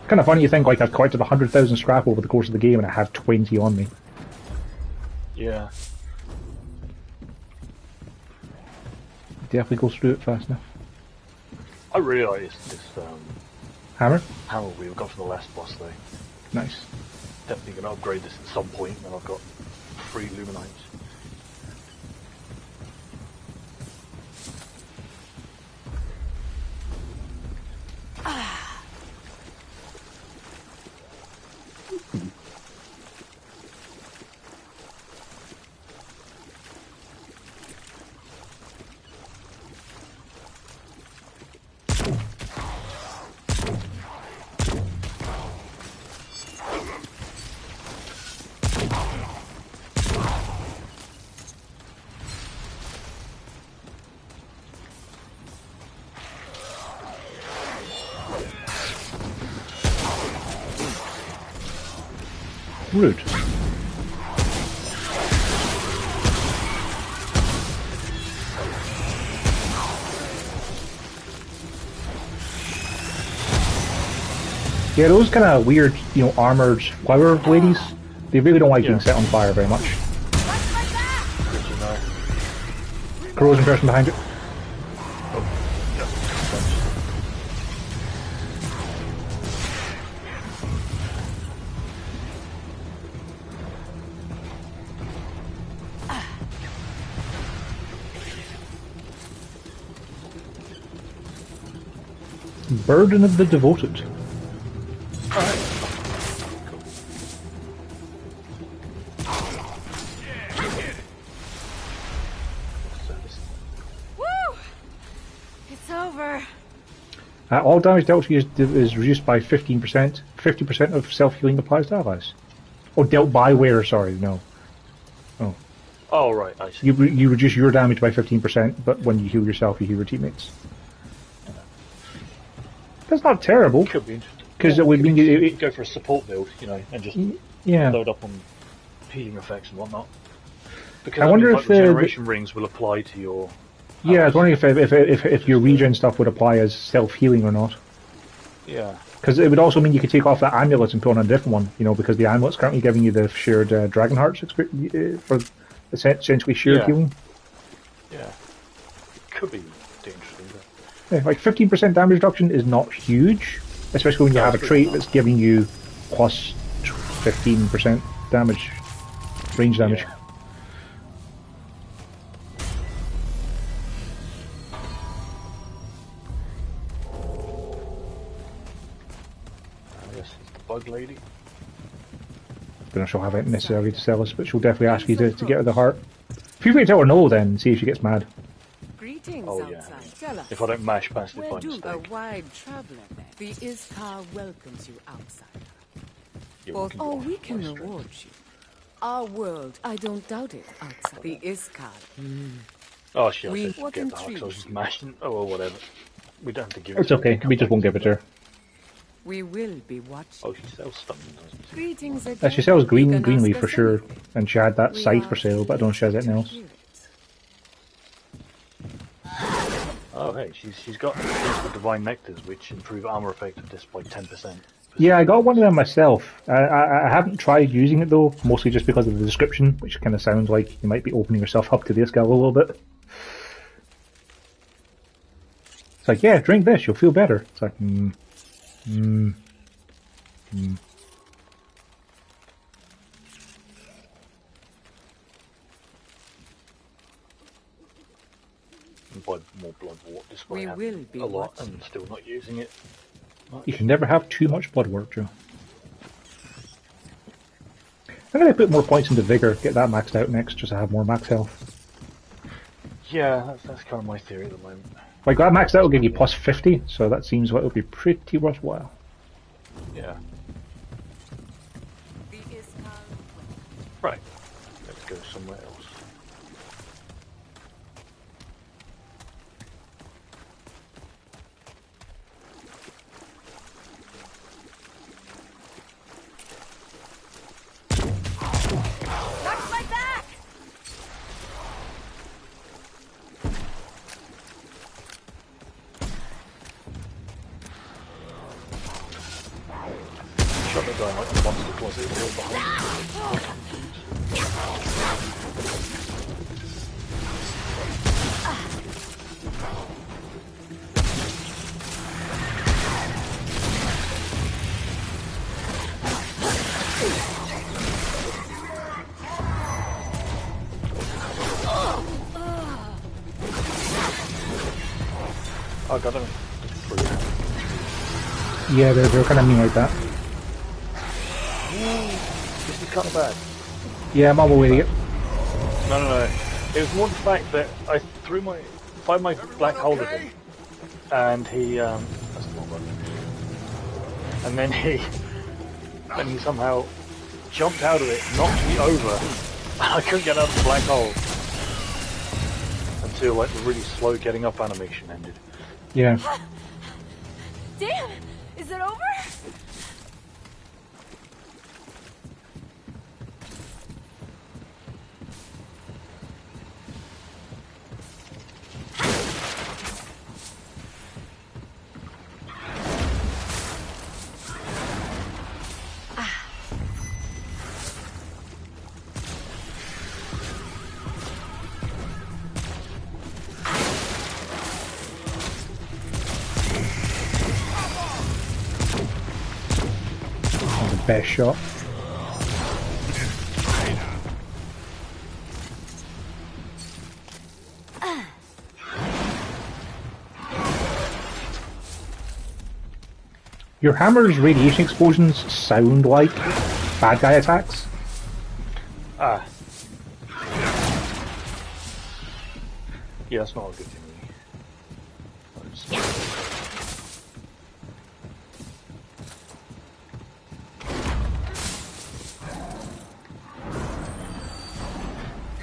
Kind of funny you think, like, I've collected 100,000 scrap over the course of the game and I have 20 on me. Yeah. Definitely goes through it fast enough. I really like this Hammer? hammer wheel. Got from the last boss though. Nice. Definitely going to upgrade this at some point when I've got 3 Luminites. Rude. Yeah, those kind of weird, armored flower ladies, they really don't like being set on fire very much. Corrosion person behind you. Burden of the Devoted. Woo! It's over. All damage dealt to you is reduced by 15%. 50% of self-healing applies to allies. Oh, dealt by wearer, sorry, no. Oh. Oh, right, I see. You reduce your damage by 15%, but when you heal yourself, you heal your teammates. That's not terrible. Could be interesting. Because it would mean you go for a support build, and just load up on healing effects and whatnot. Because I wonder if the regeneration rings will apply to your. Yeah, I was wondering if your regen stuff would apply as self-healing or not. Yeah. Because it would also mean you could take off that amulet and put on a different one, because the amulet's currently giving you the shared Dragon Hearts for essentially shared healing. Yeah. Could be interesting. Yeah, like 15% damage reduction is not huge, especially when you have a trait that's giving you plus 15% damage, range damage. Yeah. Yes, the bug lady. Don't know she'll have it necessarily to sell us, but she'll definitely ask you to get her the heart. Feel free to tell her no then, and see if she gets mad. Greetings Oh, yeah. outside. Tell If I don't mash past it Where by do a mistake. wide traveler then? The Iskar welcomes you outside. Yeah, We can reward you. Our world, I don't doubt it, outside. The Iskar. Oh shit, I We- said What get the hooks, I was intrigues just you? mashing. Oh, well, whatever. We don't have to give it It's to her. okay. We just won't give it to her. We will be watching. Oh, she sells stuff, doesn't she? Greetings again. She sells You green can greenleaf ask for us sure, anything. and she had that We scythe are for sale, but I don't know if she has pleased anything to else. hear it. Oh, hey, she's got things for divine nectars, which improve armor effectiveness by 10%. Yeah, I got one of them myself. I haven't tried using it though, mostly just because of the description, which kind of sounds like you might be opening yourself up to this guy a little bit. It's like, yeah, drink this, you'll feel better. It's like, Buy more blood water, despite We will having be a lot watching. and still not using it. You can never have too much blood work, Joe. I'm going to put more points into Vigor, get that maxed out next, just to have more max health. Yeah, that's kind of my theory at the moment. Like, that maxed out will give you plus 50, so that seems like it'll be pretty worthwhile. Yeah. The Iskar. Right. Let's go somewhere else. Watch my back! Shut the door like the monster closet wall behind. Oh, got him. Brilliant. Yeah, they're kind of mean like that. This is kind of bad. Yeah, I'm on my way to get. No. It was more the fact that I find my black hole at him, and he, that's the wrong button. And then he somehow jumped out of it, knocked me over, and I couldn't get out of the black hole until like the really slow getting up animation ended. Yeah. Damn! Is it over? The best shot. Your hammer's radiation explosions sound like bad guy attacks. Ah. Yeah, that's not a good thing, really.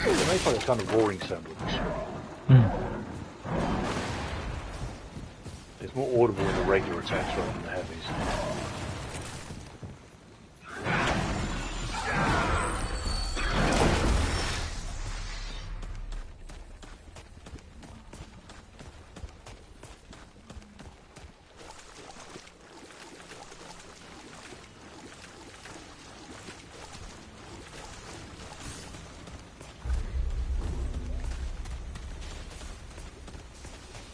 It makes like a kind of roaring sound with this. It's more audible in the regular attacks rather than the heavies.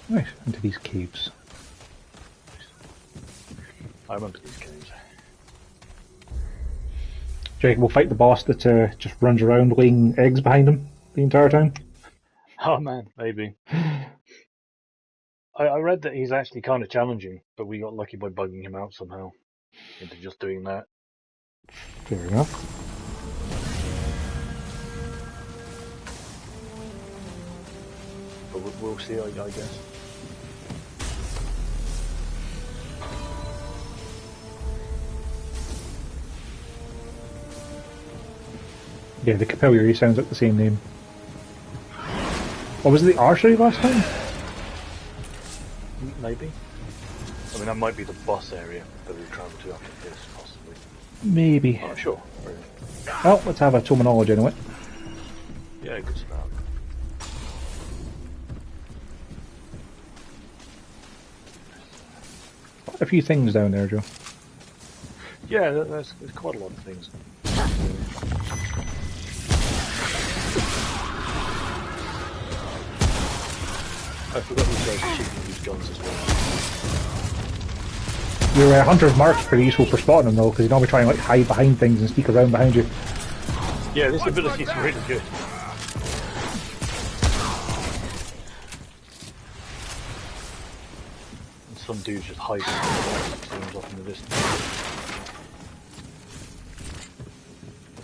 Nice, into these caves. I remember these games. Do you reckon we'll fight the boss that just runs around laying eggs behind him the entire time? Oh man, maybe. I read that he's actually kind of challenging, but we got lucky by bugging him out somehow into just doing that. Fair enough. But we'll see, I guess. Yeah, the Capillary sounds like the same name. What was it, the archery last time? Maybe. I mean, that might be the boss area that we've travelled to after this, possibly. Maybe. I'm not sure. Really. Well, let's have a tome of knowledge anyway. Yeah, good start. Quite a few things down there, Joe. Yeah, there's quite a lot of things. I forgot these guys are shooting these guns as well. Your Hunter's Mark's pretty useful for spotting them though, because you normally try and like hide behind things and sneak around behind you. Yeah, this ability is really good. And some dudes just hide things off in the distance.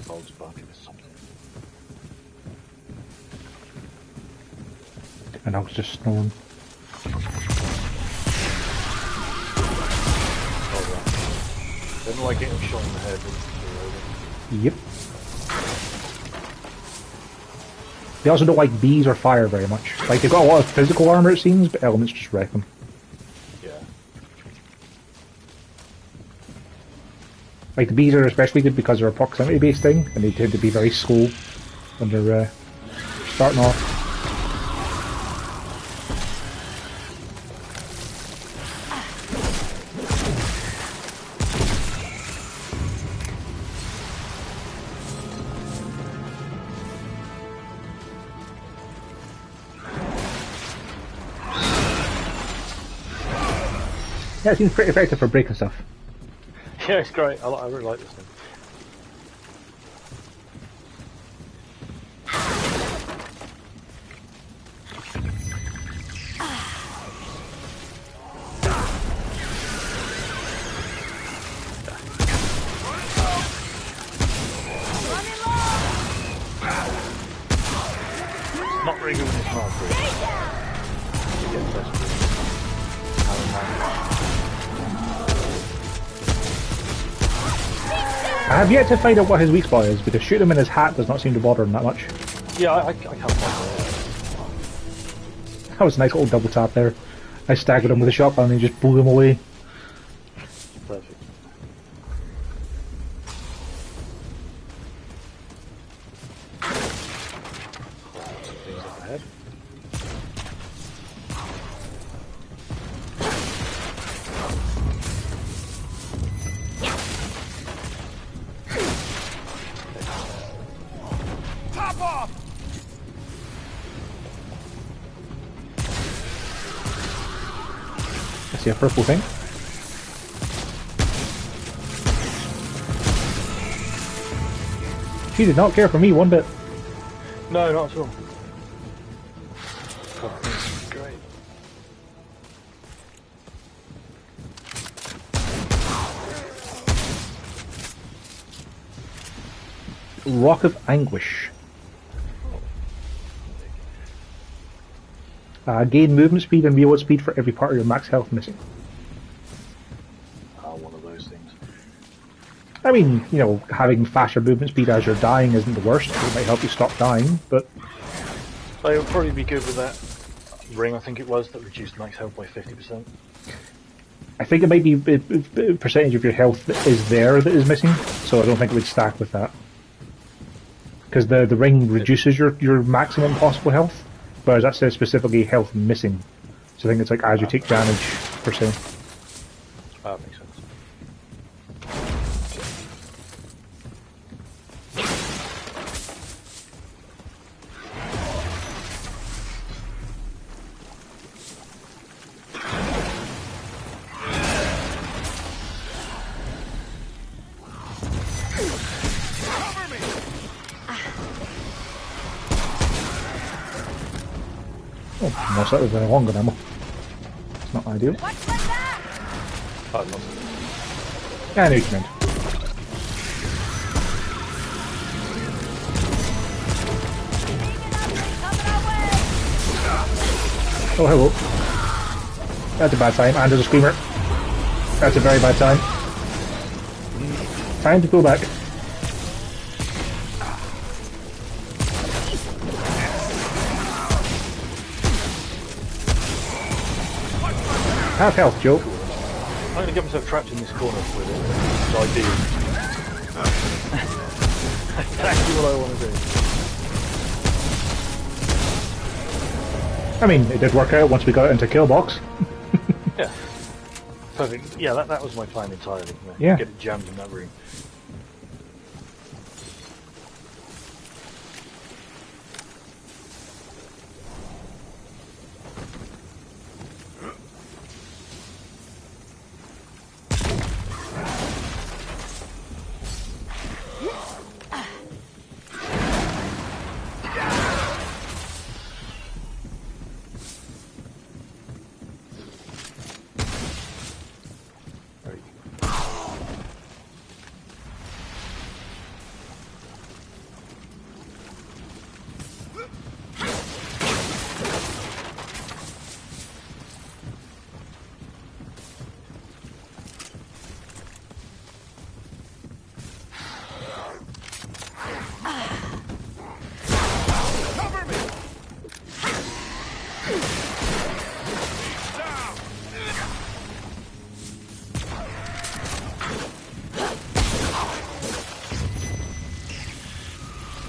Dog's barking at something. And I was just snoring. Don't like getting shot in the head. Yep. They also don't like bees or fire very much. Like, they've got a lot of physical armor it seems, but elements just wreck them. Yeah. Like, the bees are especially good because they're a proximity based thing, and they tend to be very slow when they're starting off. Yeah, it seems pretty effective for breaking stuff. Yeah, it's great. I really like this thing. Not very good when it's not good. I have yet to find out what his weak spot is, because shooting him in his hat does not seem to bother him that much. Yeah, I can't find that. That was a nice little double tap there. I staggered him with a shotgun and he just blew him away. Perfect. Some things up ahead. Top off! I see a purple thing. She did not care for me one bit. No, not at all. God, this is great. Rock of Anguish. Gain movement speed and reload speed for every part of your max health missing. One of those things. I mean, you know, having faster movement speed as you're dying isn't the worst. It might help you stop dying, but... So it would probably be good with that ring, I think it was, that reduced max health by 50%. I think it might be a percentage of your health that is there that is missing, so I don't think it would stack with that. Because the ring reduces your maximum possible health, whereas that says specifically health missing. So I think it's like as you take damage, per se. That makes sense. Oh, almost that was very long ammo. It's not ideal. Yeah, I knew what you meant. Oh, hello. That's a bad time. And there's a screamer. That's a very bad time. Time to pull back. Have health, Joe. I'm going to get myself trapped in this corner with it. It's ideal. Exactly what I want to do. I mean, it did work out once we got into kill box. Yeah. Perfect. Yeah, that was my plan entirely. Yeah. Get it jammed in that room.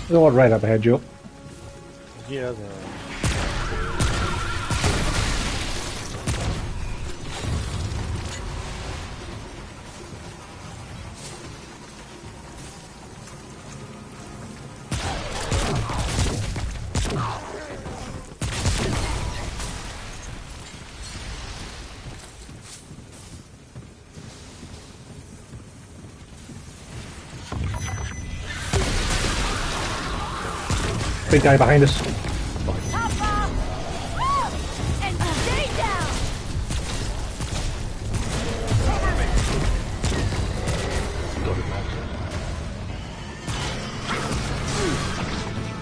They're all right up ahead, Joe. Yeah, Big guy behind us. And stay down.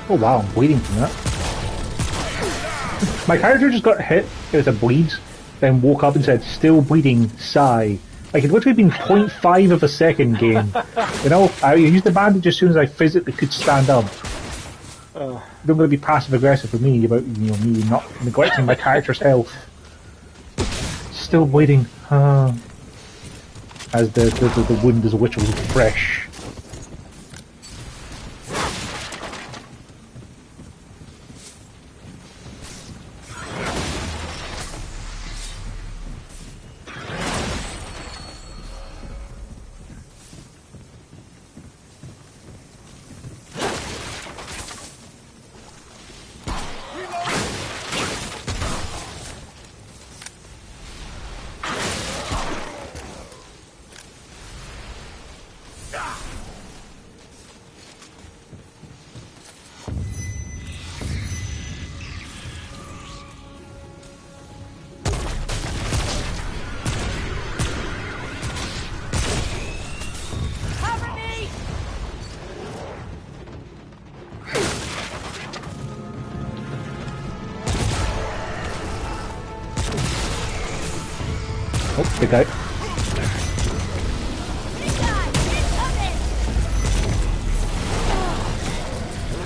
Oh wow, I'm bleeding from that. My character just got hit with a bleed, then woke up and said, "Still bleeding, sigh." Like, it literally been 0.5 of a second game. You know, I used the bandage as soon as I physically could stand up. Don't going to be passive aggressive with me about, you know, me not neglecting my character's health. Still bleeding. As the wound is literally fresh. Oh, big guy.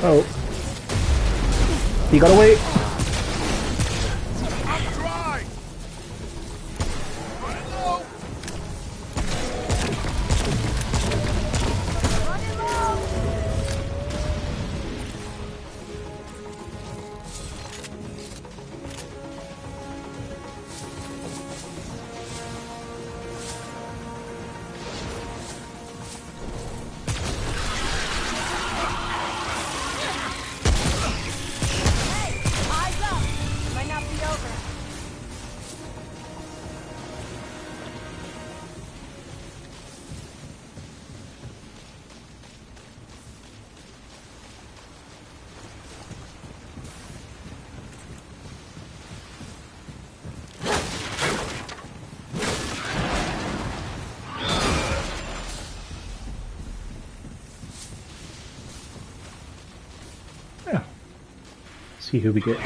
Oh. He got away. See who we get.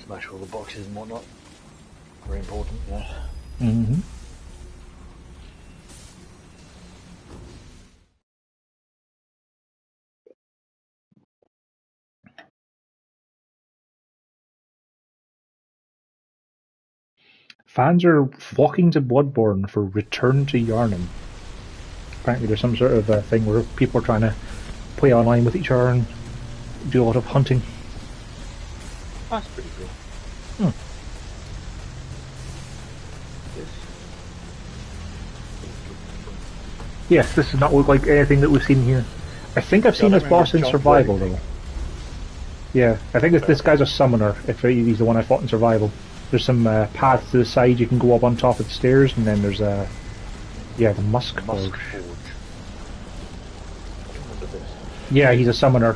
Smash all the boxes and whatnot. Very important, yeah. Mm-hmm. Fans are flocking to Bloodborne for Return to Yharnam. Apparently there's some sort of thing where people are trying to play online with each other and do a lot of hunting. That's pretty cool. Hmm. Yes, this does not look like anything that we've seen here. I think I've seen this boss in Survival though. Yeah, I think this guy's a summoner, if he's the one I fought in Survival. There's some paths to the side you can go up on top of the stairs, and then there's the Musk Forge. Yeah, he's a summoner.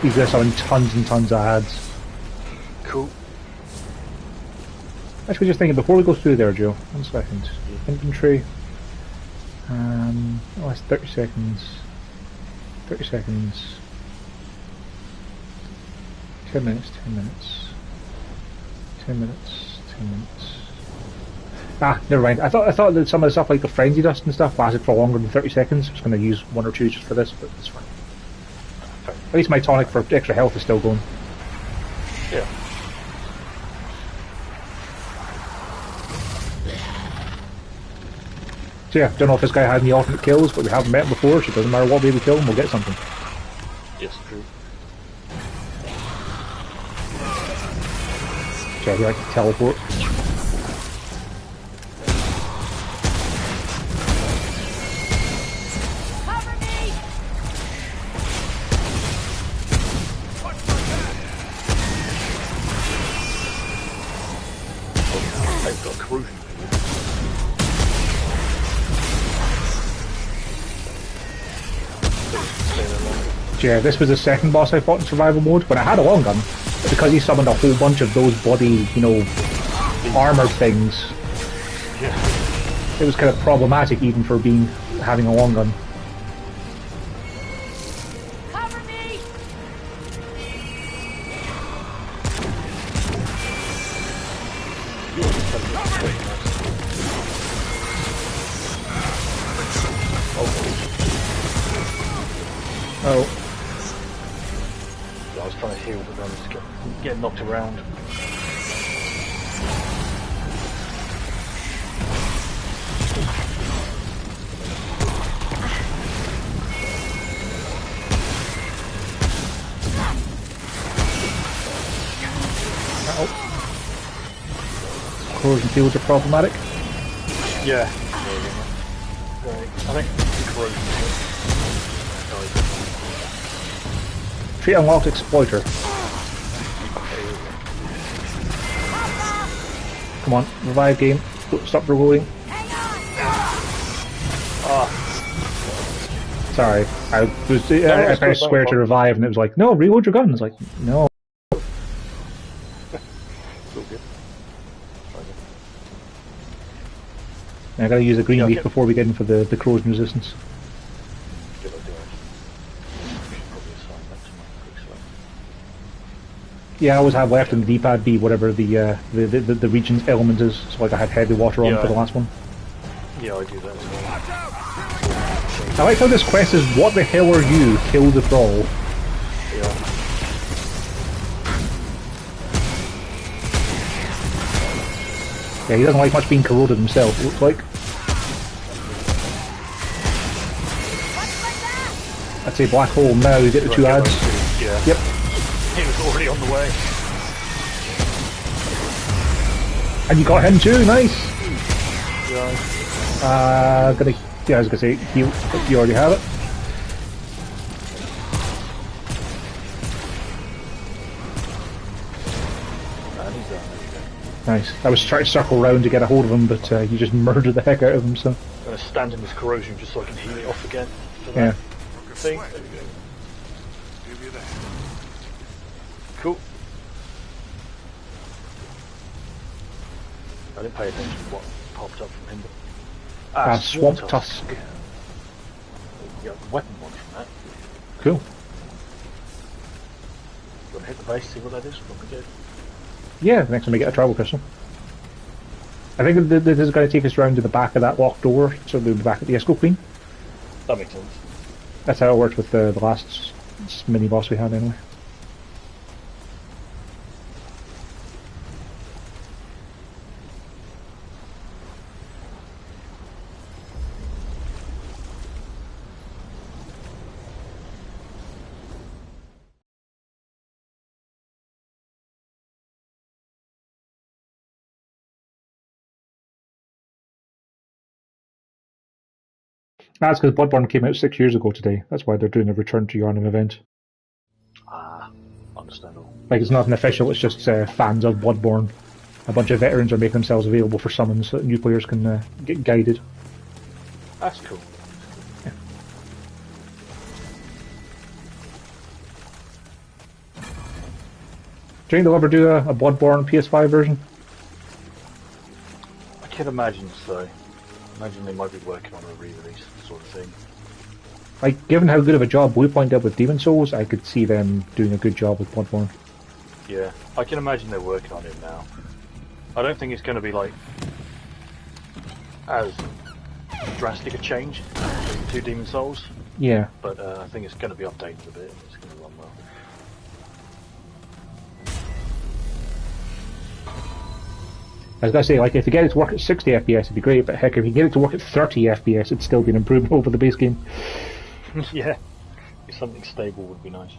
He's going to summon tons and tons of ads. Cool. Actually, just thinking, before we go through there, Joe, 1 second. Inventory. Oh, it's 30 seconds. 30 seconds. 10 minutes, 10 minutes. 10 minutes, 10 minutes. Ah, never mind. I thought that some of the stuff like the frenzy dust and stuff lasted for longer than 30 seconds. I was going to use 1 or 2 just for this, but it's fine. At least my tonic for extra health is still going. Yeah. So yeah, don't know if this guy had any alternate kills, but we haven't met him before, so it doesn't matter what way we kill him, we'll get something. Yes, true. Yeah, he likes to teleport. They've got corrosion. Yeah, this was the second boss I fought in survival mode, when I had a long gun, but because he summoned a whole bunch of those body, armored things, it was kind of problematic even for having a long gun. Cover me! Oh. I was trying to heal, but then I was getting knocked around. Corrosion fields are problematic. Yeah. I think the corrosion. Treat unlocked exploiter. Come on, revive game. Stop reloading. Sorry, I pressed square to revive, and it was like, no, reload your gun. It's like, no. I gotta use a green leaf before we get in for the corrosion resistance. Yeah, I always have left in the D-pad be whatever the region's element is, so like I had heavy water on for the last one. Yeah, I do that as well. I like how this quest is, what the hell are you? Kill the thrall. Yeah. Yeah, he doesn't like much being corroded himself, it looks like. I'd say black hole now, you get the 2 ads. Yeah. Yep. He was already on the way. And you got him too, nice! Yeah. I was gonna say, you already have it. Nice. I was trying to circle around to get a hold of him, but you just murdered the heck out of him, so... I'm going to stand in this corrosion just so I can heal it off again. Yeah. Thing. Cool. I didn't pay attention to what popped up from him. But... Swamp Tusk. You got a weapon one from that. Cool. You want to hit the base, see what that is? What we do? Yeah, next time we get a travel crystal. I think this is going to take us round to the back of that locked door, so we'll be back at the Esco Queen. That makes sense. That's how it worked with the last mini-boss we had anyway. That's because Bloodborne came out 6 years ago today. That's why they're doing a Return to Yharnam event. Ah, understandable. Like, it's nothing official, it's just fans of Bloodborne. A bunch of veterans are making themselves available for summons so that new players can get guided. That's cool. Yeah. Do you think they'll ever do a Bloodborne PS5 version? I can imagine so. Imagine they might be working on a re-release sort of thing. Like, given how good of a job Bluepoint did with Demon Souls, I could see them doing a good job with Bloodborne. Yeah, I can imagine they're working on it now. I don't think it's going to be like as drastic a change to Demon Souls. Yeah. But I think it's going to be updated a bit. It's going to run well. I was going to say, like, if you get it to work at 60 FPS, it'd be great, but heck, if you get it to work at 30 FPS, it'd still be an improvement over the base game. Yeah, if something stable would be nice.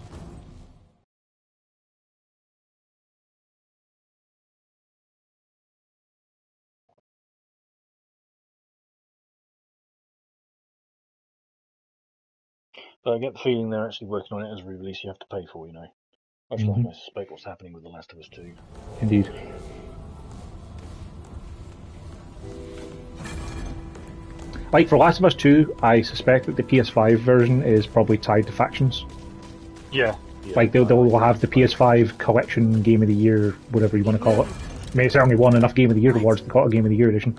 But I get the feeling they're actually working on it as a re-release you have to pay for, you know. Much like I suspect what's happening with The Last of Us 2. Indeed. Like, for Last of Us 2, I suspect that the PS5 version is probably tied to factions. Yeah. Like, they'll have the PS5 collection Game of the Year, whatever you want to call it. I mean, it's only won enough Game of the Year awards to call it a Game of the Year edition.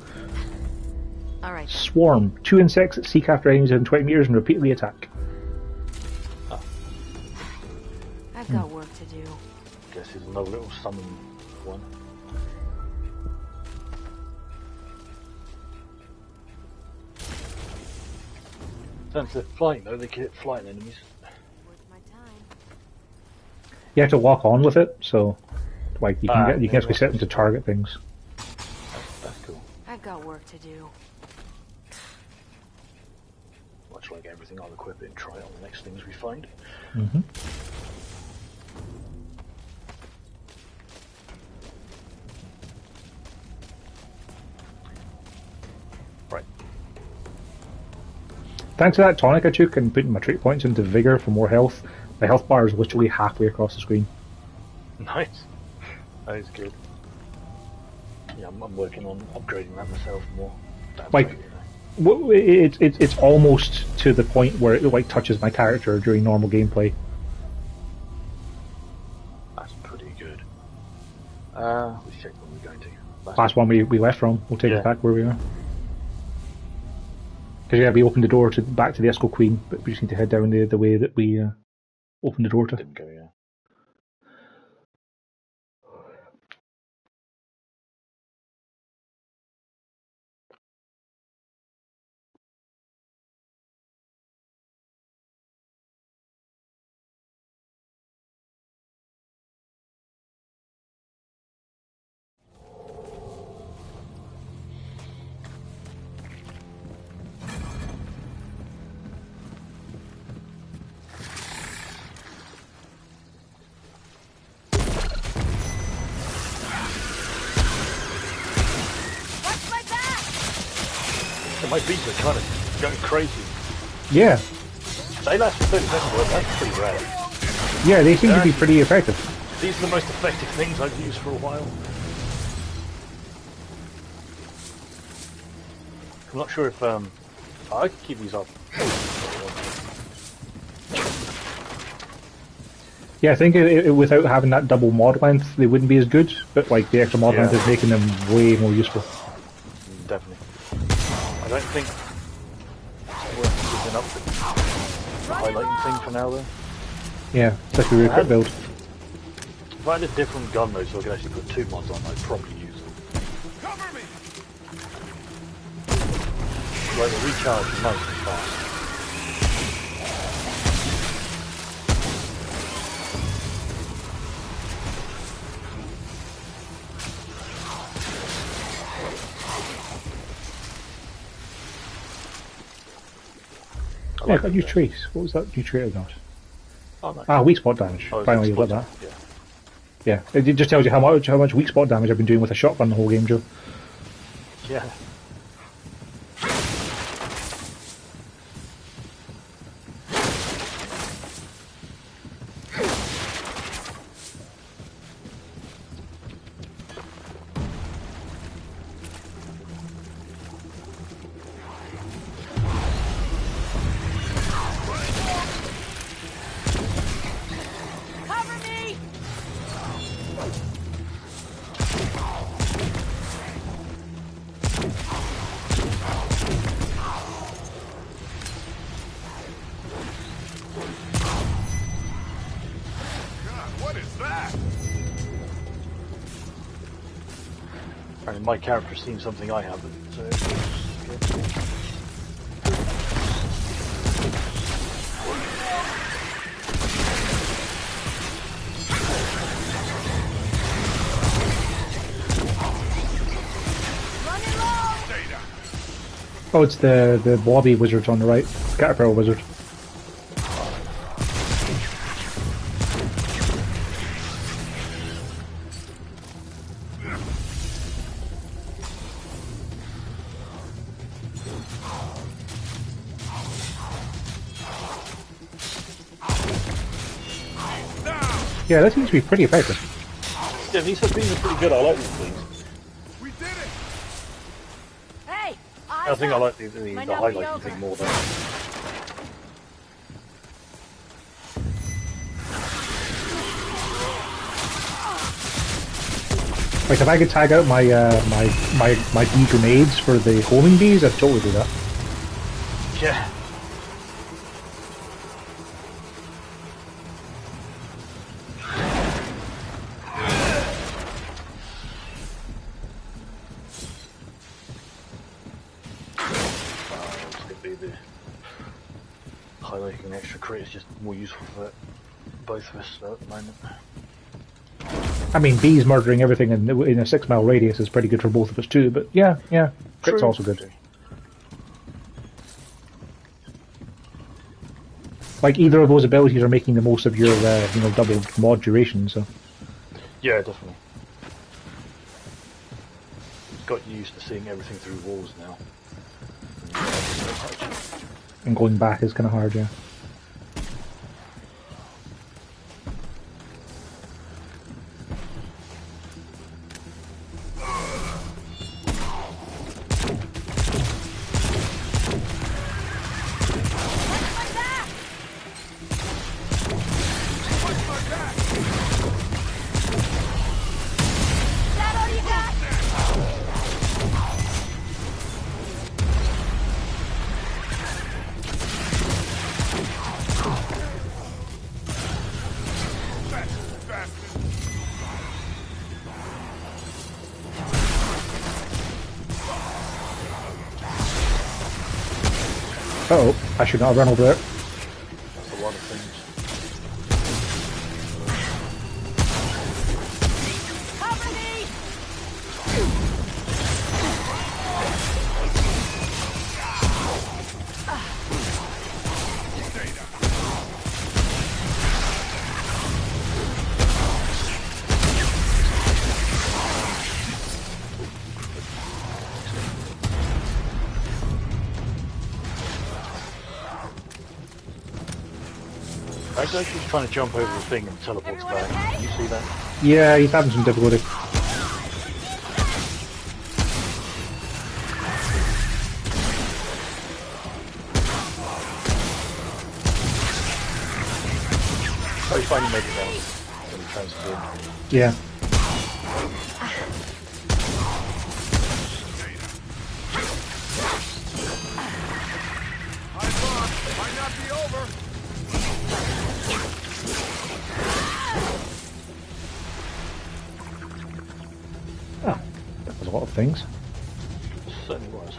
Alright. Swarm. 2 insects that seek after enemies within 20 meters and repeatedly attack. I've got work to do. Guess it's another little summon one. Since they're flying though, they can hit flying enemies. Worth my time. You have to lock on with it, so like you can yeah, actually set them to target things. That's cool. I've got work to do. Much like everything, I'll equip it and try it on the next things we find. Mm-hmm. Right. Thanks to that tonic I took and putting my trait points into Vigor for more health, my health bar is literally halfway across the screen. Nice. That is good. Yeah, I'm working on upgrading that myself more. Like, it's almost to the point where it like touches my character during normal gameplay. That's pretty good. Let's check where we're going to. Last one we left from. We'll take it back where we are. Because yeah, we opened the door back to the Esco Queen, but we just need to head down the way that we opened the door to. Didn't go, yeah. My beats are kind of going crazy. Yeah. They last for 30 seconds, but that's pretty rare. Yeah, they seem to be pretty effective. These are the most effective things I've used for a while. I'm not sure if I can keep these up. Yeah, I think without having that double mod length, they wouldn't be as good. But like the extra mod length is making them way more useful. Definitely. I don't think it's worth keeping up the highlighting thing for now, though. Yeah, especially with a quick build. If I had a different gun though, so I could actually put 2 mods on, I'd probably use them. Cover me! Like the recharge is nice and fast. Yeah, I got new trace. What was that new trait I got? Oh, nice. Ah, weak spot damage. Oh, Finally, you got that. Yeah, it just tells you how much weak spot damage I've been doing with a shotgun the whole game, Joe. Yeah. And my character's seen something I haven't, so it's good. Oh, it's the blobby wizard on the right. Caterpillar wizard. Yeah, that seems to be pretty effective. Yeah, these have been pretty good. I like these things. We did it! Hey! I think I like the highlighting thing more though. Like if I could tag out my my bee grenades for the homing bees, I'd totally do that. Yeah. Highlighting an extra crit is just more useful for both of us at the moment. I mean, bees murdering everything in a 6 mile radius is pretty good for both of us too, but yeah, crit's also good. Like either of those abilities are making the most of your, double mod duration, so. Yeah, definitely. Got used to seeing everything through walls now. And going back is kind of hard, yeah. Uh-oh, I should not have run over there. That's a lot of things. Cover me! I was actually trying to jump over the thing and teleports back. Can you see that? Yeah, he's having some difficulty. Oh, he's finally made it down. When he transformed. Yeah. Might not be over. Oh, that was a lot of things. Certainly was.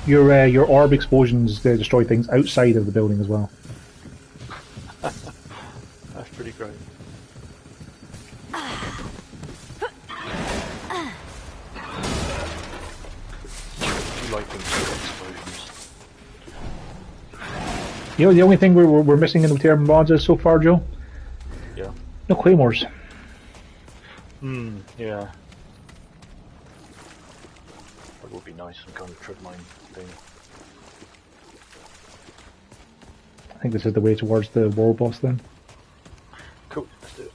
Your orb explosions destroy things outside of the building as well. That's pretty great. You like things with explosions. You know, the only thing we're missing in the term mods is so far, Joe? Yeah. No claymores. Yeah. That would be nice, some kind of trip mine thing. I think this is the way towards the world boss then. Cool, let's do it.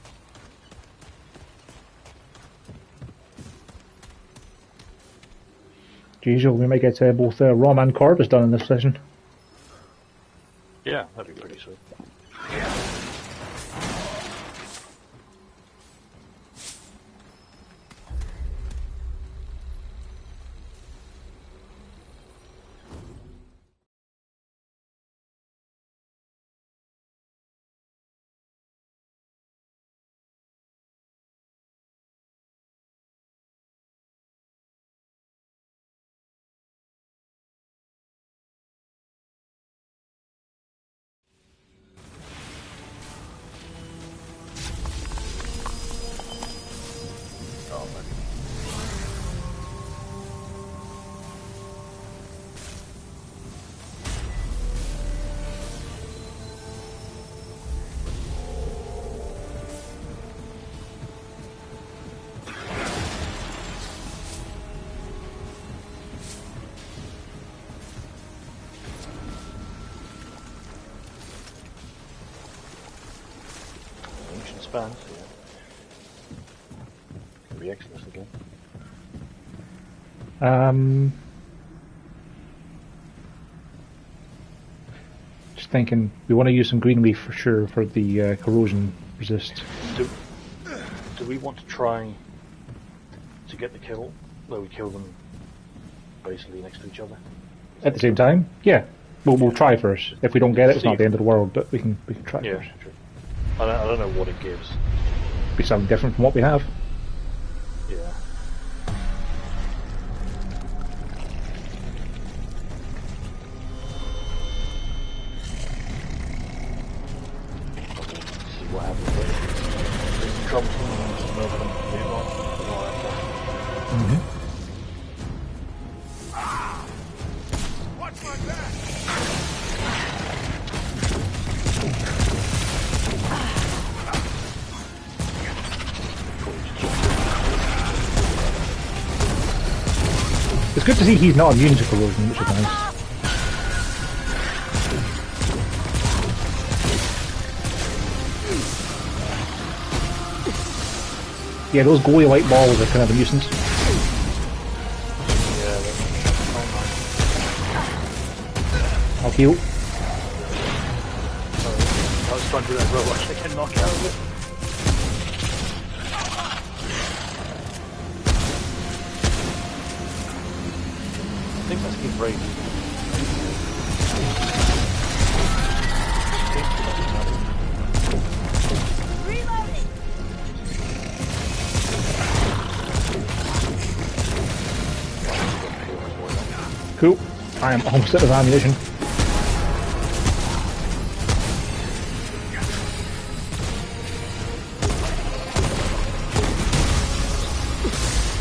Usually we might get both Rhom and Corvus done in this session. Yeah, that'd be pretty sweet. Spans, yeah. Could be Exodus again. Just thinking, we want to use some green leaf for sure for the corrosion resist. Do we want to try to get the kill, where we kill them basically next to each other? At the same time? Yeah. We'll try first. If we don't get it, it's not the end of the world, but we can try first. True. I don't know what it gives. Be something different from what we have. Yeah. See what happens there. Trump and move them, move on, and all that stuff. Watch my back! It's good to see he's not immune to corrosion, which is nice. Yeah, those goalie light balls are kind of a nuisance. Yeah, I'll heal. I was trying to do that robot, I can knock out of it. I think that's been brave. Reloading! Cool. I am almost out of ammunition.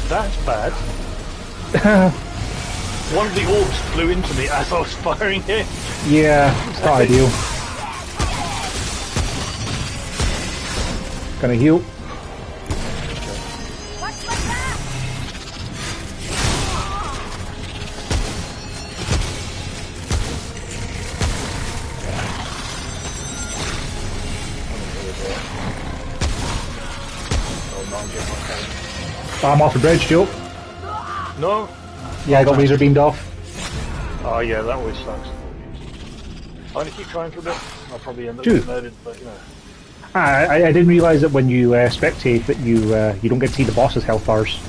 That's bad. One of the orbs flew into me as I was firing it. Yeah, it's not ideal. Gonna heal. Watch my back! I'm off the bridge, Joe. No? Yeah, I got laser beamed off. Oh yeah, that always sucks. I'm gonna keep trying for a bit. I'll probably end up Dude. murdered, but you know. I didn't realise that when you spectate that you don't get to see the boss's health bars.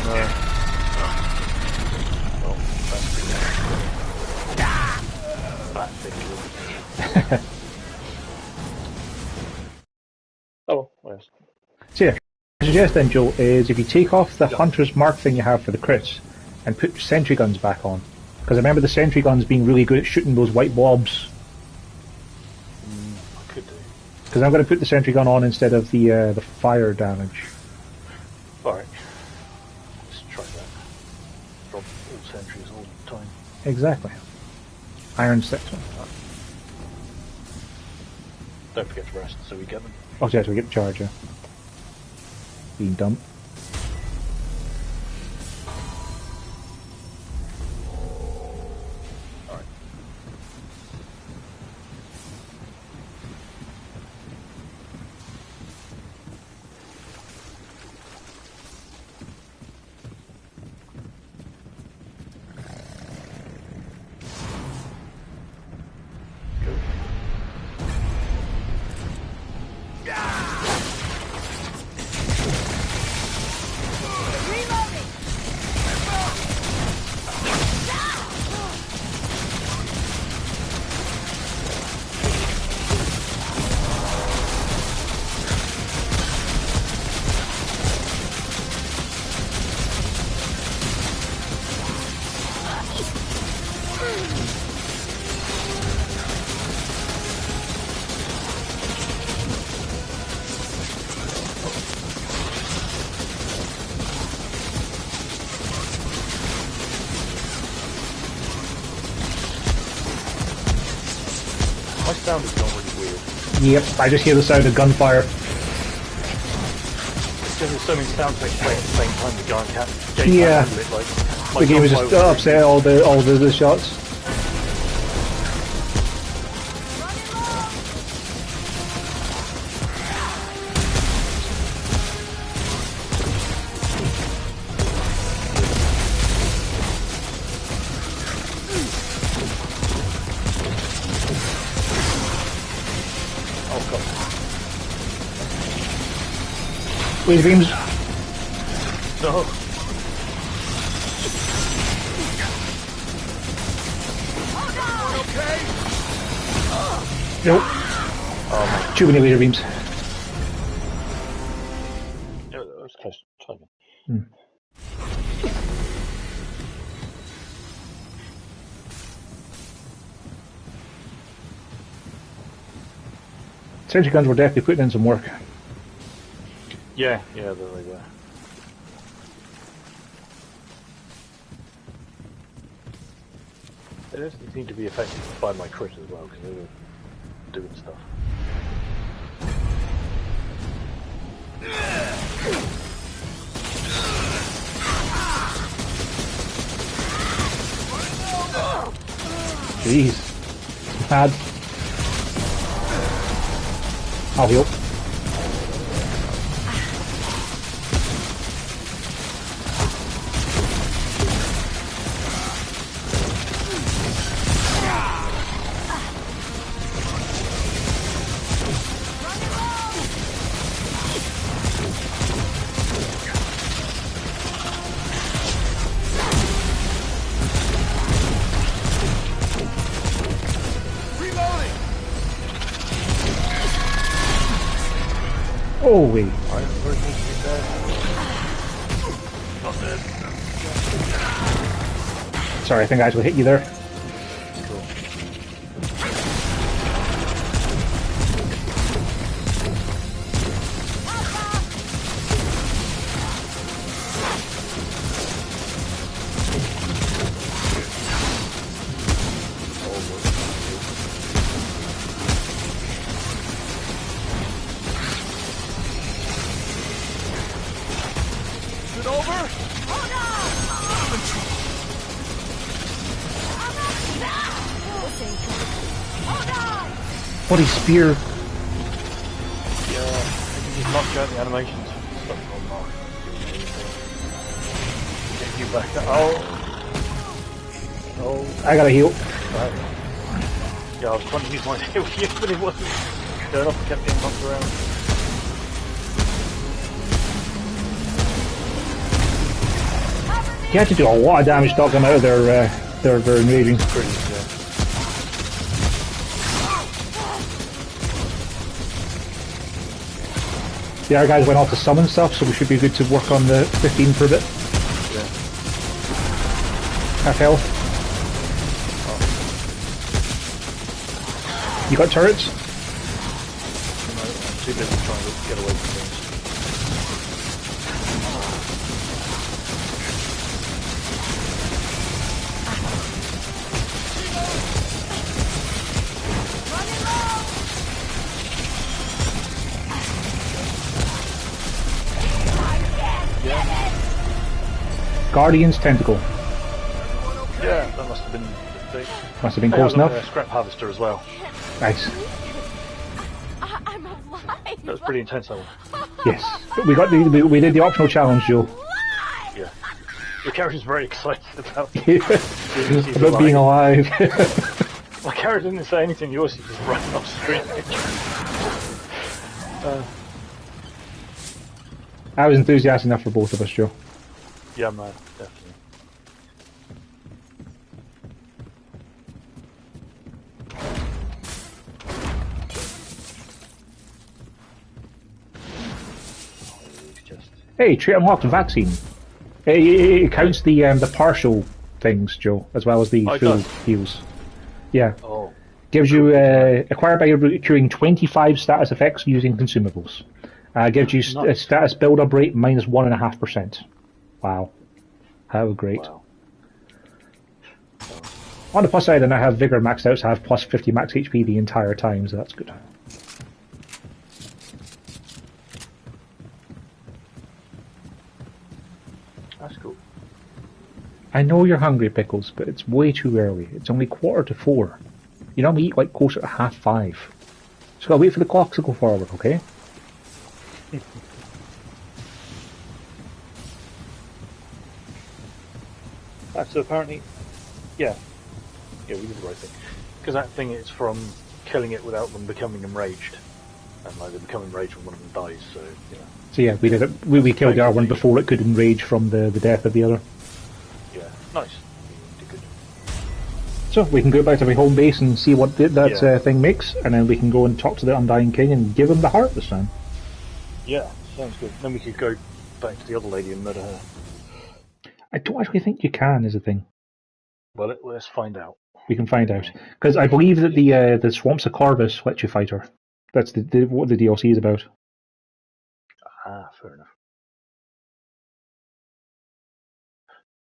No. Well, that's pretty Oh, well, yes. So yeah, I suggest then, Joe, is if you take off the hunter's mark thing you have for the crits and put sentry guns back on. Because I remember the sentry guns being really good at shooting those white blobs. I could do. Because I'm going to put the sentry gun on instead of the fire damage. Alright. Let's try that. Drop all sentries all the time. Exactly. Iron 6. Don't forget to rest so we get them. Oh, yeah, so we get the charger. Being dumped. Alright. My sound is not really weird. Yep, I just hear the sound of gunfire. It's because there's so many sound effects playing at the same time. The game can't Yeah. handle it. Like The game is just upset all the shots. Oh god. Laser beams. No. Nope. Oh my. Too many laser beams. Yeah, that was close. Try again. Sentry guns were definitely putting in some work. Yeah, they were. They definitely seem to be affected by my crit as well, because they were doing stuff. Jeez. Bad. I'll heal. Oh wait. Sorry, I think I actually hit you there. Bloody spear. Yeah, maybe he's knocked out the animations. Stuff going on. Get you back up. Oh. I gotta heal. Right. Yeah, I was trying to use my heal here, but it wasn't going off and kept getting knocked around. You had to do a lot of damage to knock them out of their invading. Brilliant, yeah. The other guys went off to summon stuff, so we should be good to work on the 15 for a bit. Yeah. Half health. Oh. You got turrets? No, I'm too busy trying to get away from things. Guardian's Tentacle. Yeah, that must have been the Must have been close enough. Scrap Harvester as well. Nice. I'm alive. That was pretty intense, that one. Yes. We did the optional challenge, Joe. Yeah. The character's very excited about About being alive. My character didn't say anything, yours is just running off screen. I was enthusiastic enough for both of us, Joe. Yeah, man, definitely. Hey, trait unlocked vaccine. It counts the partial things, Joe, as well as the full heals. Yeah. Oh. Gives you acquired by curing 25 status effects using consumables. Gives you status build-up rate minus 1.5%. Wow. How great. Wow. On the plus side, and I have Vigor maxed out, so I have plus 50 max HP the entire time, so that's good. That's cool. I know you're hungry, Pickles, but it's way too early. It's only 4:45. You normally eat like closer to 5:30. So gotta wait for the clocks to go forward, okay? So apparently, yeah, we did the right thing. Because that thing is from killing it without them becoming enraged. And like they become enraged when one of them dies, so, you know. So yeah, we did it. We killed the other one before it could enrage from the death of the other. Yeah, nice. You did good. So we can go back to my home base and see what that thing makes, and then we can go and talk to the Undying King and give him the heart this time. Yeah, sounds good. Then we could go back to the other lady and murder her. I don't actually think you can, is the thing. Well, let's find out. We can find out. Because I believe that the Swamps of Corvus lets you fight her. That's what the DLC is about. Ah, fair enough.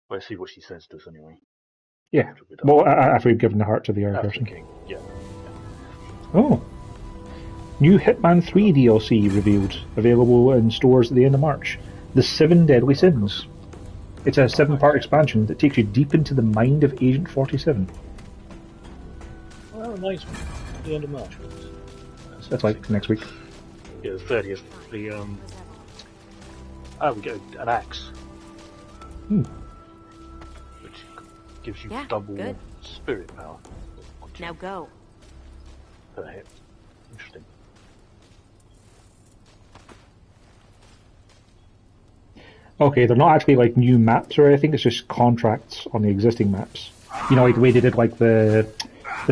Let's see what she says to us anyway. Yeah. Well, after we've given the heart to the other person. Yeah. Oh. New Hitman 3 DLC revealed. Available in stores at the end of March. The 7 Deadly Sins. It's a 7-part expansion that takes you deep into the mind of Agent 47. Well, nice one. At the end of March. That's like next week. Yeah, the 30th. We get an axe. Which gives you double spirit power. Now go. Per hit. Interesting. Okay, they're not actually like new maps or anything, it's just contracts on the existing maps. You know, like the way they did like the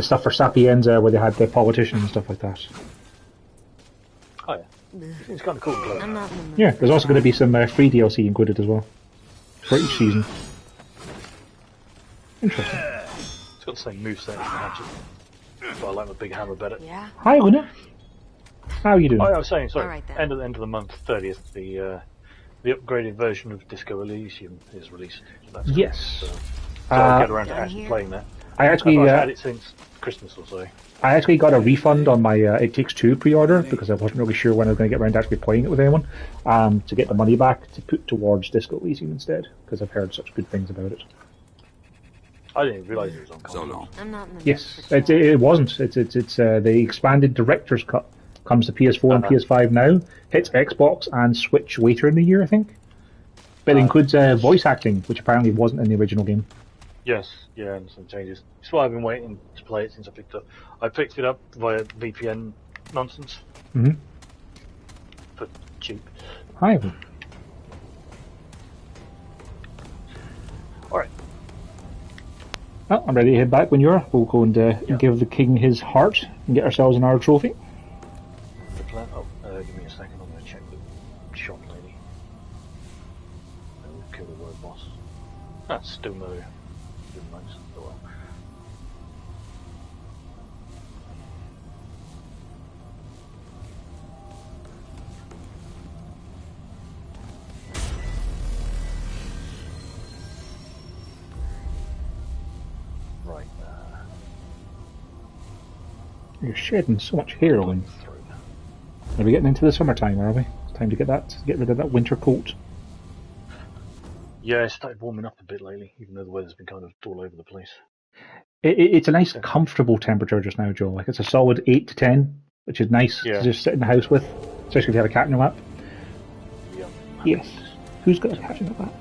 stuff for Sapienza where they had the politicians and stuff like that. Oh yeah. It's kind of cool. Yeah, there's also going to be some free DLC included as well. For each season. Interesting. It's got the same moveset as the hatchet. But I like my big hammer better. Yeah. Hi, Luna. How are you doing? Oh, I was saying, sorry. Right, end of the month, 30th, the upgraded version of Disco Elysium is released. So that's yes. cool. So I'll get around to actually playing that. I've had it since Christmas or so. I actually got a refund on my It Takes Two pre-order because I wasn't really sure when I was going to get around to actually playing it with anyone. To get the money back to put towards Disco Elysium instead because I've heard such good things about it. I didn't even realise it was on console. So long. I'm not in the Yes, it wasn't. It's the expanded director's cut. Comes to PS4 and PS5 now. Hits Xbox and Switch later in the year, I think. But it includes voice acting, which apparently wasn't in the original game. Yes, yeah, and some changes. That's why I've been waiting to play it since I picked it up. I picked it up via VPN nonsense. Mm-hmm. For cheap. Hi. Alright. Well, I'm ready to head back when you are. We'll go and give the king his heart and get ourselves another trophy. The plan. Oh, give me a second. I'm going to check the shop lady. And we'll kill the word boss. That's still no. Didn't nice. Oh well. Right. You're shedding so much hair, Owen. Are we getting into the summertime, are we? It's time to get rid of that winter coat. Yeah, it started warming up a bit lately, even though the weather's been kind of all over the place. It's a nice, comfortable temperature just now, Joe. Like it's a solid 8 to 10, which is nice to just sit in the house with, especially if you have a cat in your lap. Yeah. Yes. Who's got a cat in their lap?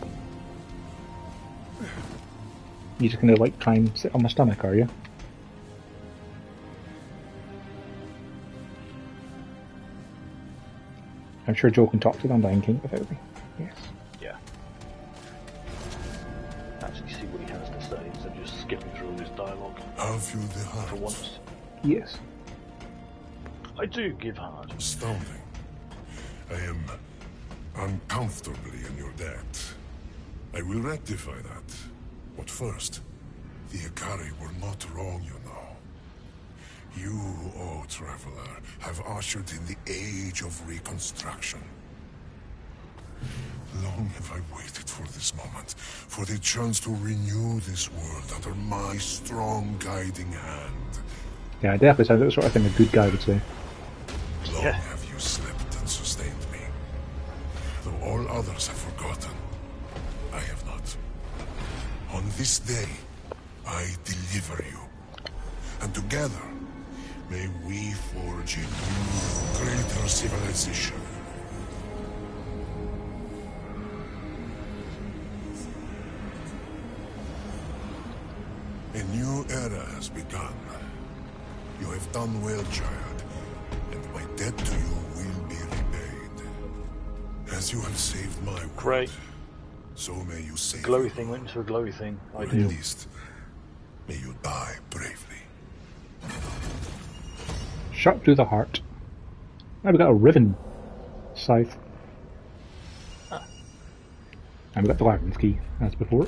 You're just gonna like try and sit on my stomach, are you? I'm sure Joe can talk to the Undying King without me. Yes. Yeah. Actually see what he has to say instead of just skipping through all this dialogue. Have you the heart? For once. Yes. I do give heart. Astounding. I am uncomfortably in your debt. I will rectify that. But first, the Ikari were not wrong, you know. You, oh traveler, have ushered in the age of reconstruction. Long have I waited for this moment, for the chance to renew this world under my strong guiding hand. Yeah, it definitely sounds like the sort of thing a good guy would say. Long have you slept and sustained me. Though all others have forgotten, I have not. On this day, I deliver you. And together, may we forge a new, greater civilization. A new era has begun. You have done well, child, and my debt to you will be repaid. As you have saved my world, Great. So may you save Glowy your thing world. went into a glowy thing. Or at Ideal. least, may you die bravely. Sharp through the heart. Now we've got a riven scythe. And we've got the labyrinth key, as before.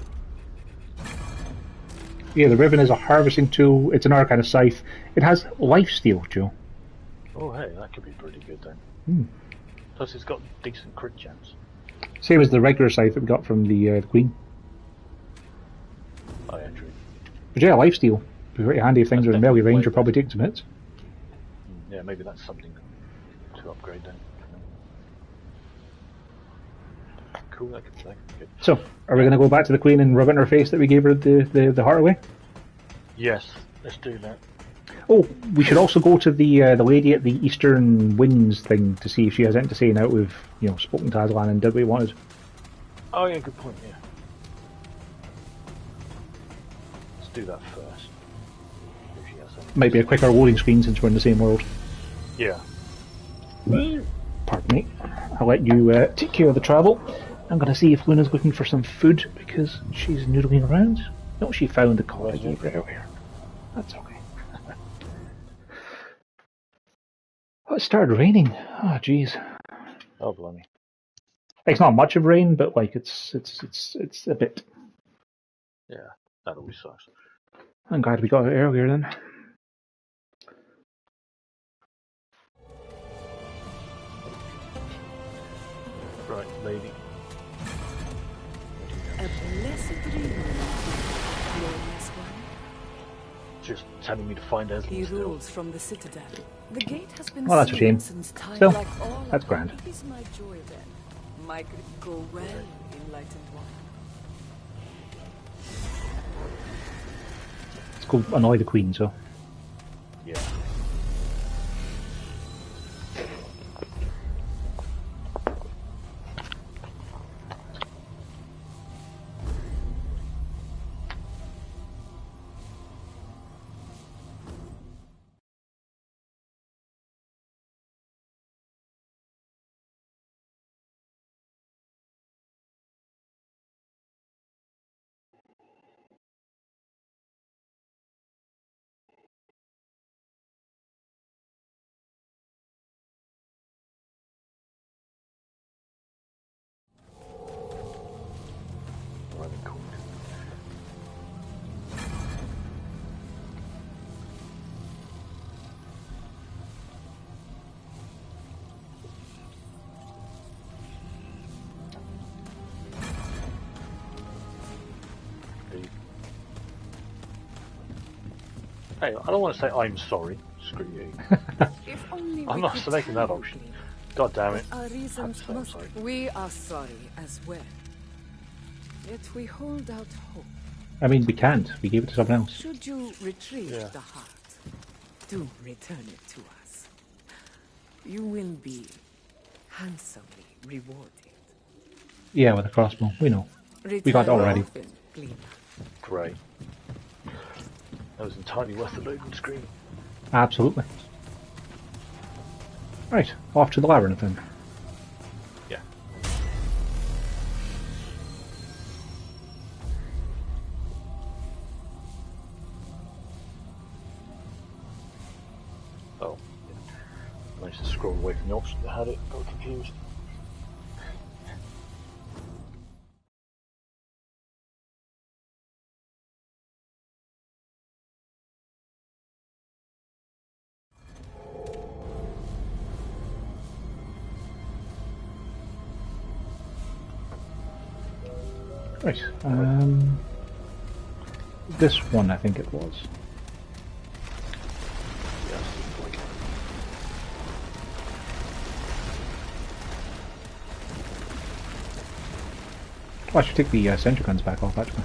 Yeah, the riven is a harvesting tool. It's another kind of scythe. It has lifesteal, Joe. Oh, hey, that could be pretty good then. Plus, it's got decent crit chance. Same as the regular scythe that we got from the Queen. Oh, yeah, true. But yeah, lifesteal. Be pretty handy if things are in melee range. You're probably taking some hits. Yeah, maybe that's something to upgrade then. Cool, that could be good. So, are we going to go back to the Queen and rub it in her face that we gave her the heart away? Yes, let's do that. Oh, we should also go to the lady at the Eastern Winds thing to see if she has anything to say now we've, spoken to Aslan and did what we wanted. Oh yeah, good point, yeah. Let's do that first. If she has something. Might be a quicker loading screen since we're in the same world. Yeah. Pardon me. I'll let you take care of the travel. I'm going to see if Luna's looking for some food because she's noodling around. No, she found the call I gave her earlier. That's okay. Oh, it started raining. Oh, jeez. Oh, blimey. It's not much of rain, but like it's a bit. Yeah, that always sucks. I'm glad we got it earlier then. Right, lady. A blessed dream, glorious one. Just telling me to find Aslan He still. rules from the citadel. The gate has been Well, that's a sealed shame. since time, Still, like all that's of grand. It is my joy then. My go well, enlightened one. Let's go annoy the Queen, so. Yeah. Right, cool. Hey, I don't want to say I'm sorry. Screw you. If only I'm we not could selecting that tell option. you. God damn it. Our reasons I'm must. sorry. We are sorry as well. Yet we hold out hope. I mean, we can't. We gave it to someone else. Should you retrieve Yeah. the heart, do return it to us. You will be handsomely rewarded. Yeah, with a crossbow. We know. We got it already. Often, Gleaner. Great. That was entirely worth the loading screen. Absolutely. Right, off to the labyrinth then. Yeah. Oh, yeah. I managed to scroll away from the option that had it, got confused. Right, this one I think it was. Yeah, seems like it. Oh, I should take the sentry guns back off actually.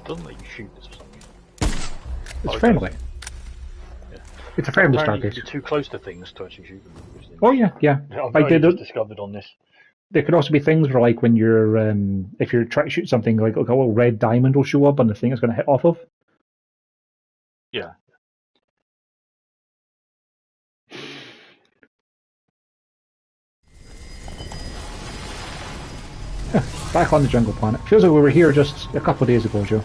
Doesn't let you shoot this or something. It's friendly. Yeah. It's a friendly Apparently Stargate. you can be too close to things to actually shoot them. which is Oh yeah, yeah. I've I only did just it. discovered on this. There could also be things where, like, when you're, if you're trying to shoot something, like a little red diamond will show up on the thing it's going to hit off of. Yeah. Back on the jungle planet. Feels like we were here just a couple of days ago, Joe.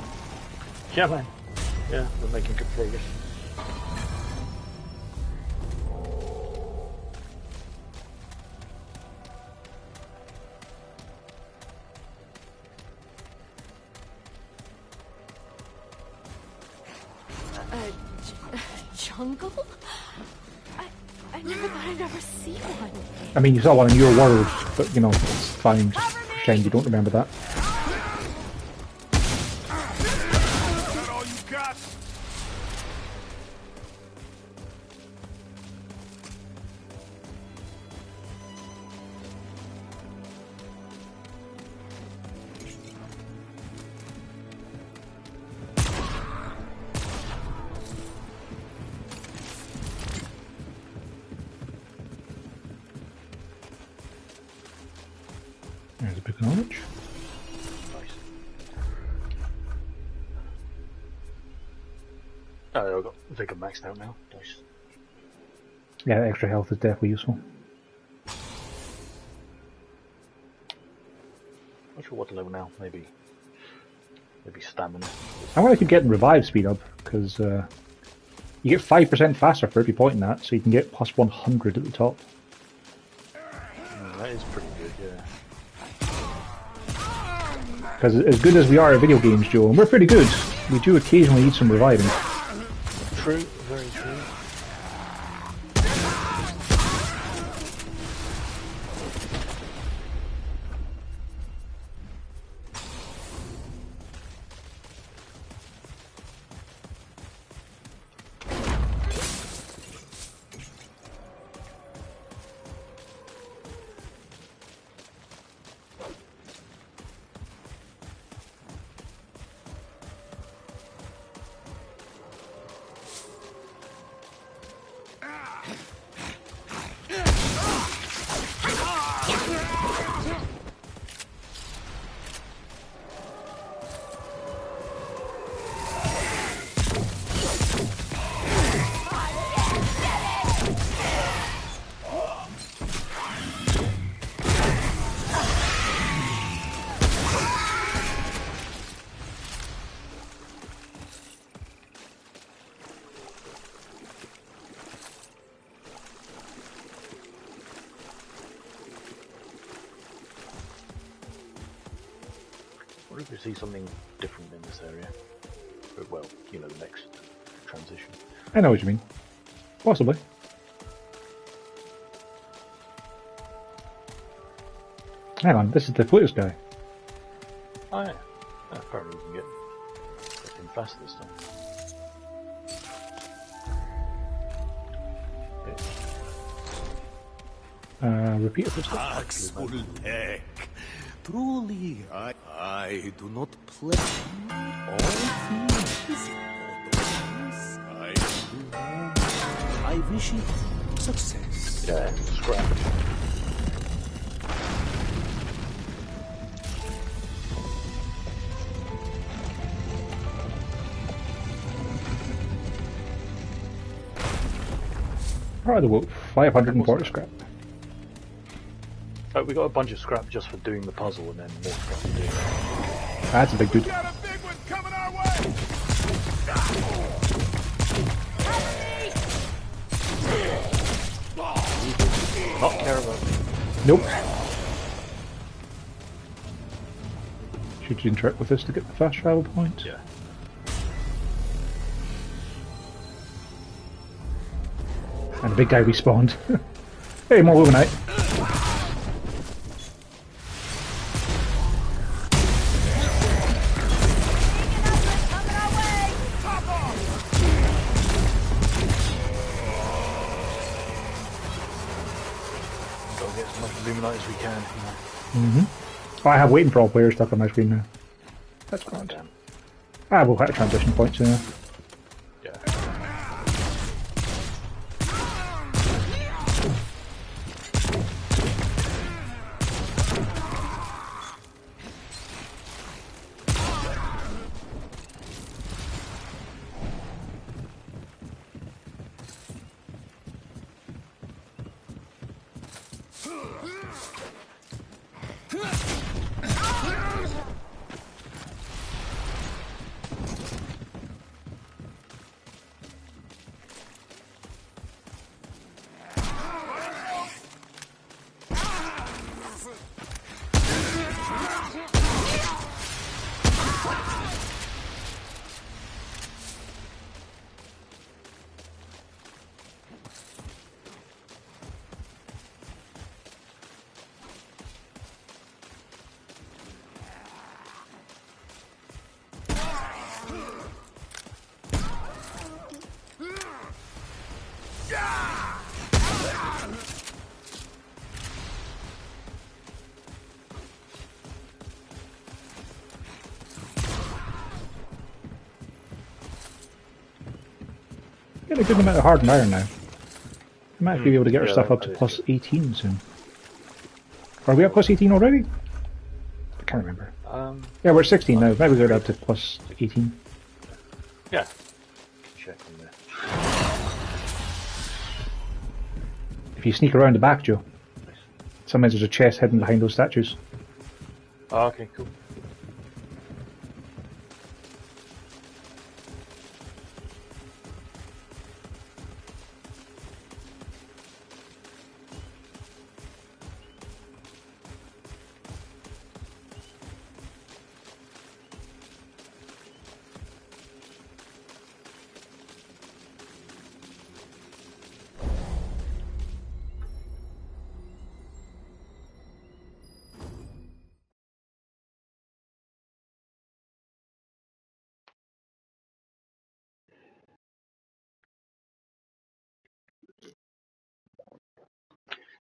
Yeah, man. Yeah, we're making good progress. Jungle? I never thought I'd ever see one. I mean, you saw one in your world, but, you know, it's fine. Just shame you don't remember that. Is that all you got? There's a big knowledge. Nice. Oh, I've got Vigor maxed out now. Nice. Yeah, extra health is definitely useful. Not sure what to level now. Maybe stamina. I wonder if I could get revive speed up, because you get 5% faster for every point in that, so you can get plus 100 at the top. That is pretty good, yeah. Because as good as we are at video games, Joe, and we're pretty good, we do occasionally need some reviving. True, very true. wonder if we see something different in this area. But, well, you know, the next transition. I know what you mean. Possibly. Hang on, this is the Plutus guy. Oh yeah. Apparently we can get him faster this time. Repeat it. Axultek. Truly, I do not play. All things I wish it success. Yeah, scrap. Alright, the 540 scrap. We got a bunch of scrap just for doing the puzzle, and then more scrap for doing it. That's a big dude. Got a big one coming our way! Not care about it. Nope. Should you interact with this to get the fast travel points? Yeah. And the big guy respawned. Hey, more Luminite. Gotta get as much Luminite as we can. Oh, I have waiting for all players stuck on my screen now. That's grand. Damn. Ah, we'll hit a transition point soon. Yeah. Get a good amount of hardened iron now. We might be able to get our Yeah, stuff up to plus 18 soon. Are we at plus 18 already? I can't remember. Yeah, we're at 16 now. Maybe we'll get up to plus 18. Yeah. Check on there. If you sneak around the back, Joe, sometimes there's a chest hidden behind those statues. Oh, okay, cool.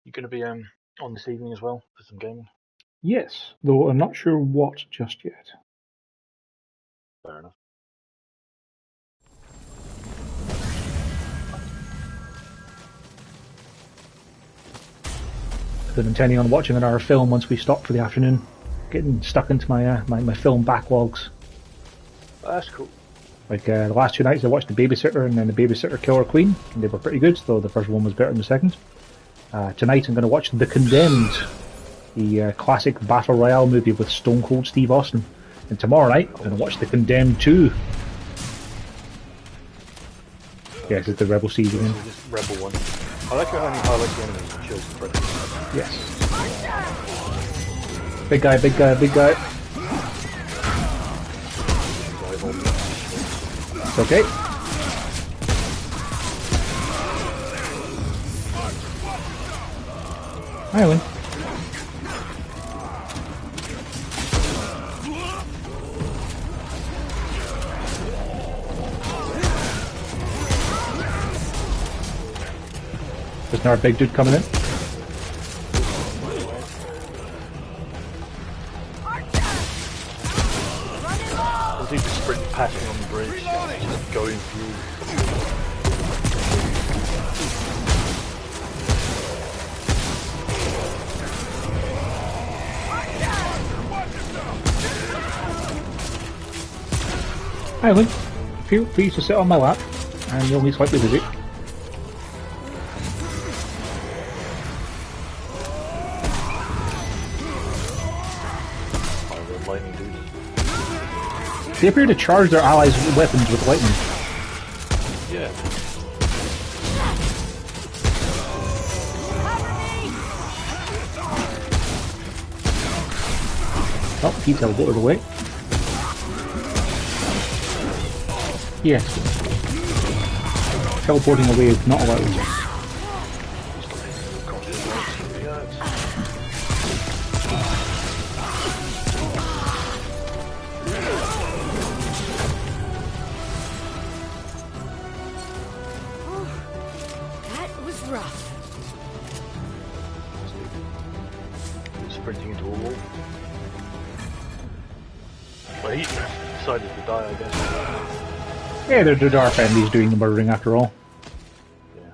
You going to be on this evening as well for some gaming? Yes, though I'm not sure what just yet. Fair enough. I've been intending on watching an hour film once we stop for the afternoon. Getting stuck into my my film backlogs. That's cool. Like the last 2 nights I watched The Babysitter and then The Babysitter Killer Queen, and they were pretty good, though the first one was better than the second. Tonight I'm going to watch The Condemned, the classic Battle Royale movie with Stone Cold Steve Austin. And tomorrow night I'm going to watch The Condemned 2. Yes, it's the Rebel Siege again. This Rebel one. I like how only highlights the enemies and shows the predators. Yes. Big guy, big guy, big guy. It's okay. I win. There's another big dude coming in. I think the sprint passing on the bridge, just going through. Hi, Lynn. Feel free to sit on my lap, and you'll be slightly busy. They appear to charge their allies' weapons with lightning. Yeah. Oh, he teleported away. Yes. Teleporting away is not allowed. Sprinting into a wall. Well, he decided to die, I guess. Yeah, they're our friendlies doing the murdering after all. Yeah.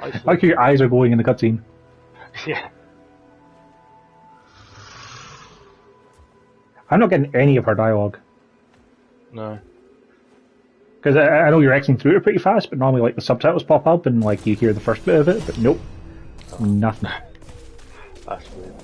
I like how your eyes are glowing in the cutscene. Yeah. I'm not getting any of her dialogue. No. Because I know you're Xing through it pretty fast, but normally like the subtitles pop up and like you hear the first bit of it, but nope. Nothing. That's weird.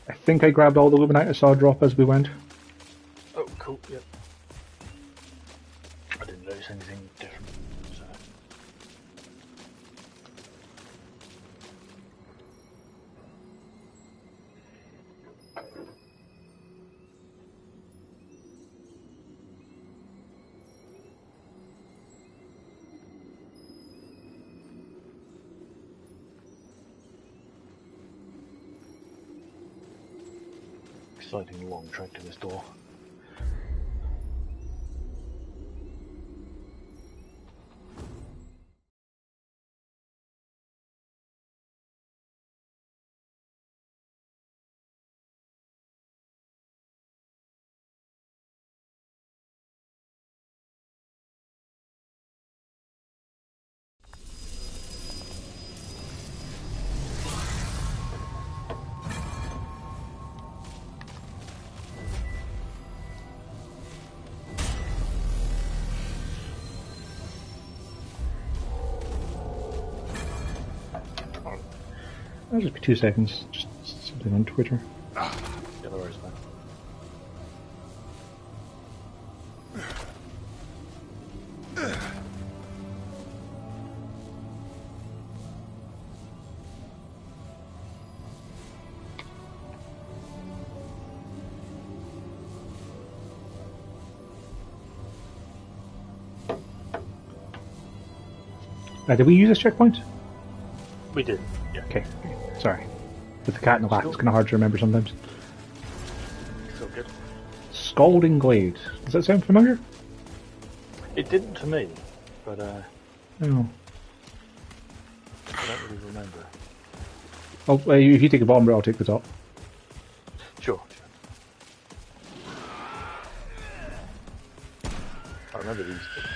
I think I grabbed all the Luminite I saw drop as we went. Oh, cool, yep. I didn't notice anything different, so... Exciting long trek to this door. That'll just be 2 seconds. Just something on Twitter. Yeah, no worries, man. Did we use this checkpoint? We did, yeah. Okay, sorry. With the cat in the lap, it's kind of hard to remember sometimes. So good. Scalding Glade. Does that sound familiar? It didn't to me, but No. I don't really remember. Oh, if you take the bottom bit, I'll take the top. Sure. I remember these things.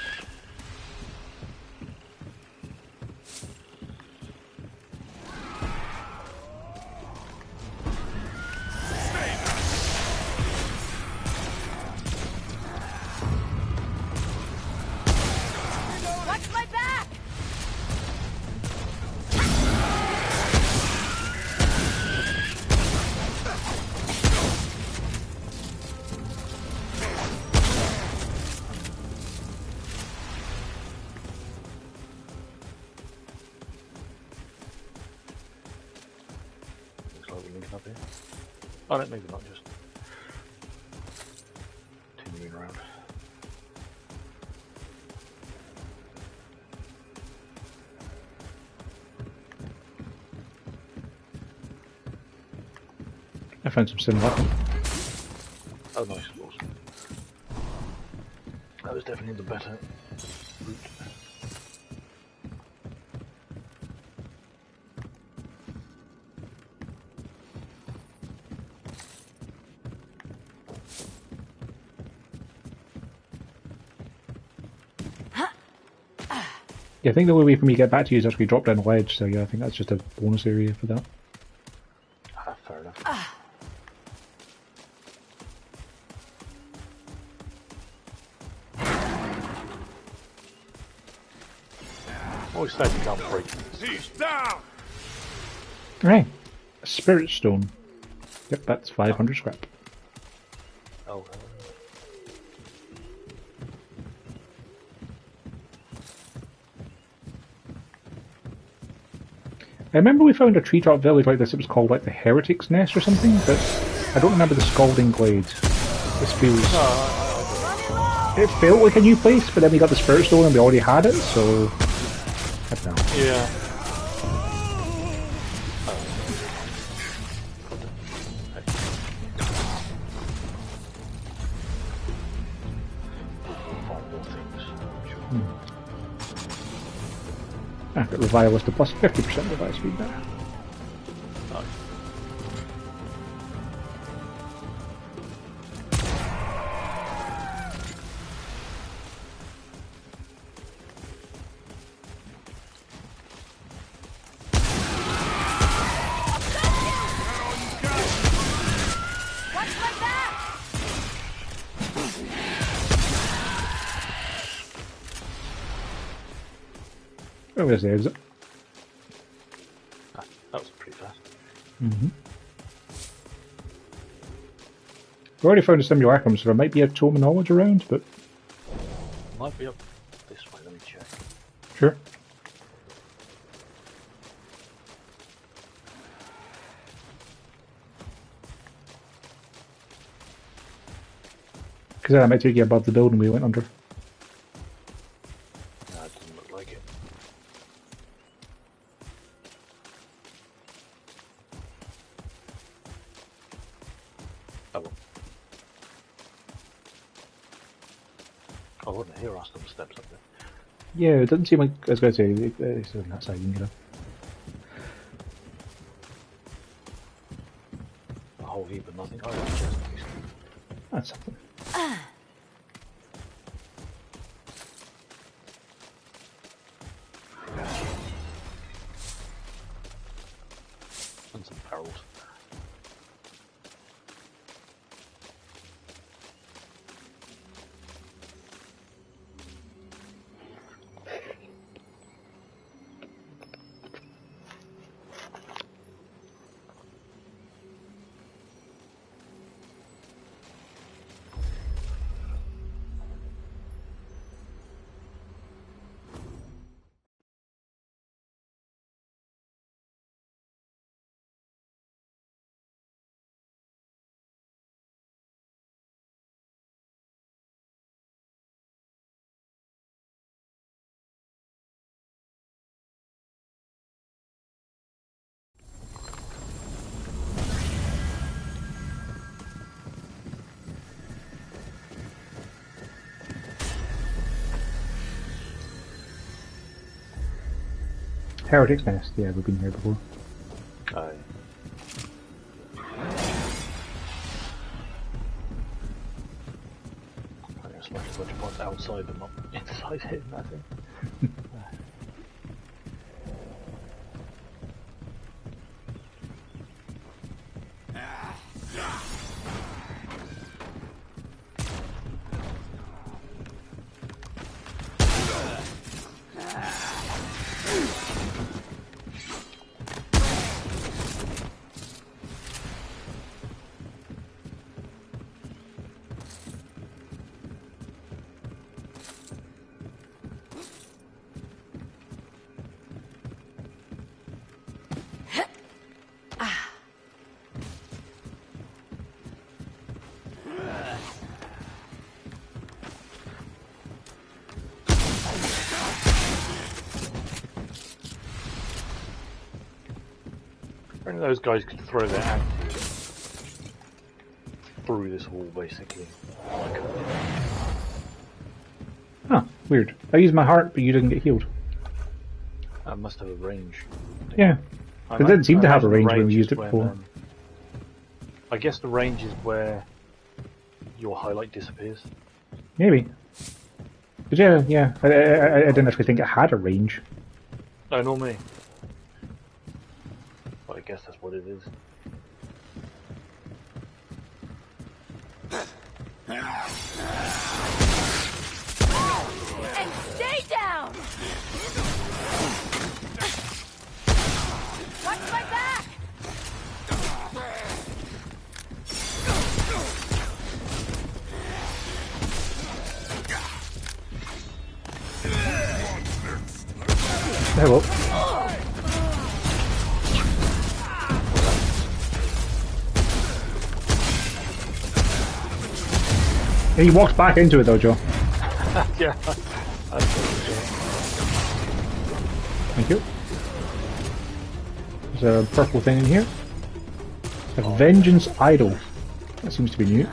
linking up here. Oh no, maybe not, just continuing around. I found some sim weapon. Oh nice, awesome. That was definitely the better route. Yeah, I think the only way for me to get back to you is actually drop down a ledge, so yeah, I think that's just a bonus area for that. Ah, fair enough. Always say you can't break. He's down! Right. A spirit stone. Yep, that's 500 scrap. Oh, I remember we found a treetop village like this, it was called like the Heretic's Nest or something, but I don't remember the Scalding Glade. This feels... It felt like a new place, but then we got the Spirit Stone and we already had it, so... I don't know. yeah. I've got Revivalist to plus 50% revive speed there. Nice. Oh, there's the exit. Ah, that was pretty fast. Mm-hmm. We already found a simulacrum, so there might be a tome of knowledge around, but... Might be up this way, let me check. Sure. Because that might take you above the building we went under. No, it doesn't look like it. Oh well. I wouldn't hear us on the steps up there. Yeah, it doesn't seem like... I was going to say, it's on that side, you can get up. A whole heap of nothing. Oh, that's just nice. That's something. And some barrels. Heretic's Nest, yeah, we've been here before. Aye. I think I smashed a bunch of points outside but not inside it, I think. those guys could throw their axes through this wall, basically. Huh, weird. I used my heart, but you didn't get healed. I must have a range. Yeah. It didn't seem to have a range when we used it before. I guess the range is where your highlight disappears. Maybe. But yeah. I didn't actually think it had a range. No, nor me. But I guess that's what it is. And stay down! Watch my back! Hello. He walks back into it though, Joe. Yeah. Thank you. There's a purple thing in here. A Vengeance Idol. That seems to be new.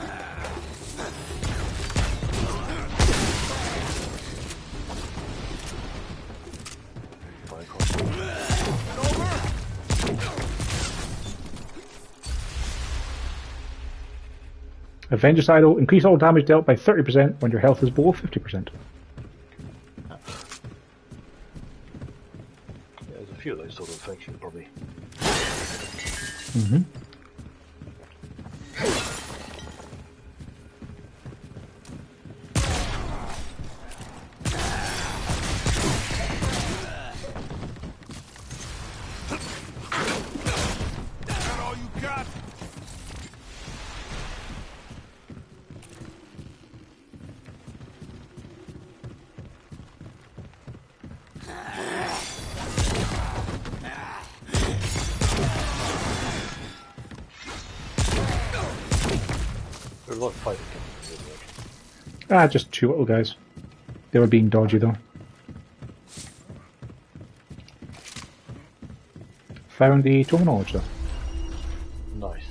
A Vengeance Idol. Increase all damage dealt by 30% when your health is below 50%. There's a few of those sort of effects you probably. Mm-hmm. That all you got? There's a lot of fighting. Ah, just two little guys. They were being dodgy though. Found the Tome of Knowledge though. Nice.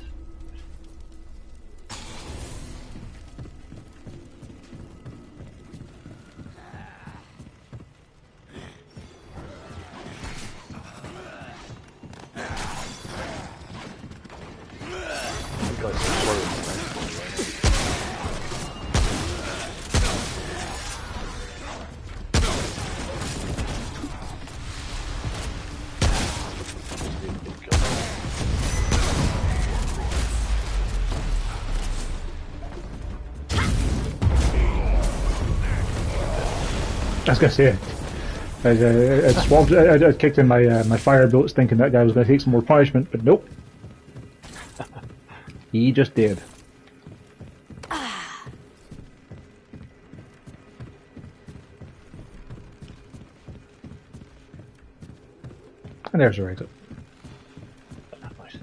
You guys are slow. I was gonna say, I kicked in my fire bolts thinking that guy was gonna take some more punishment, but nope. He just did. And there's your exit. Nice.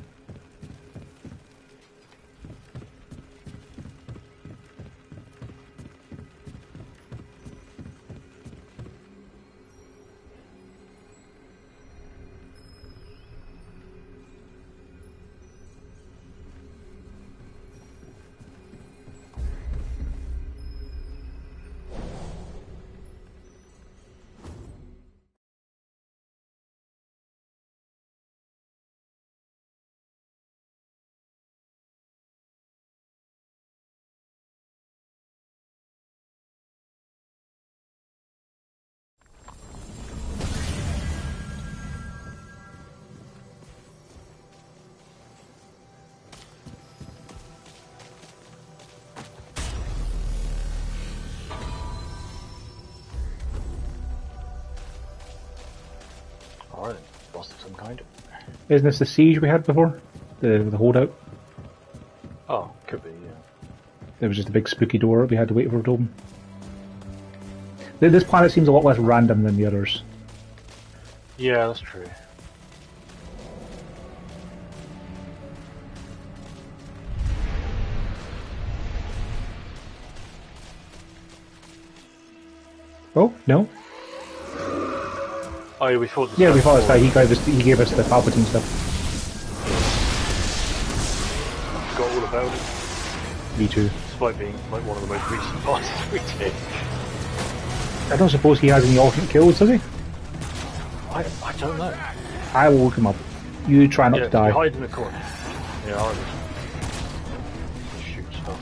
Alright, boss of some kind. Isn't this the siege we had before? The holdout? Oh, could be, yeah. There was just a big spooky door we had to wait for it to open. This planet seems a lot less random than the others. Yeah, that's true. Oh, no? Oh yeah, we fought this Yeah, guy we fought this before. guy. He gave us the Palpatine stuff. forgot all about it. Me too. Despite being like one of the most recent bosses we did. I don't suppose he has any alternate kills, does he? I don't know. I will look him up. You try not to die. Hide in the corner. Yeah, I'll just shoot stuff.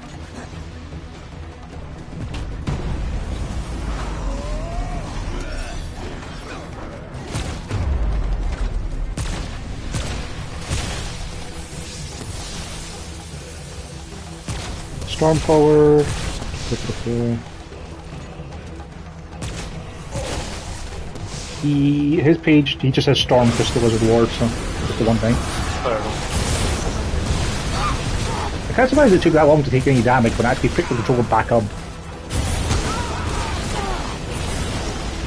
Stormpower. His page, he just says Storm Crystal Wizard Ward, so that's the one thing. I can't surprise it took that long to take any damage when I actually picked the controller back up.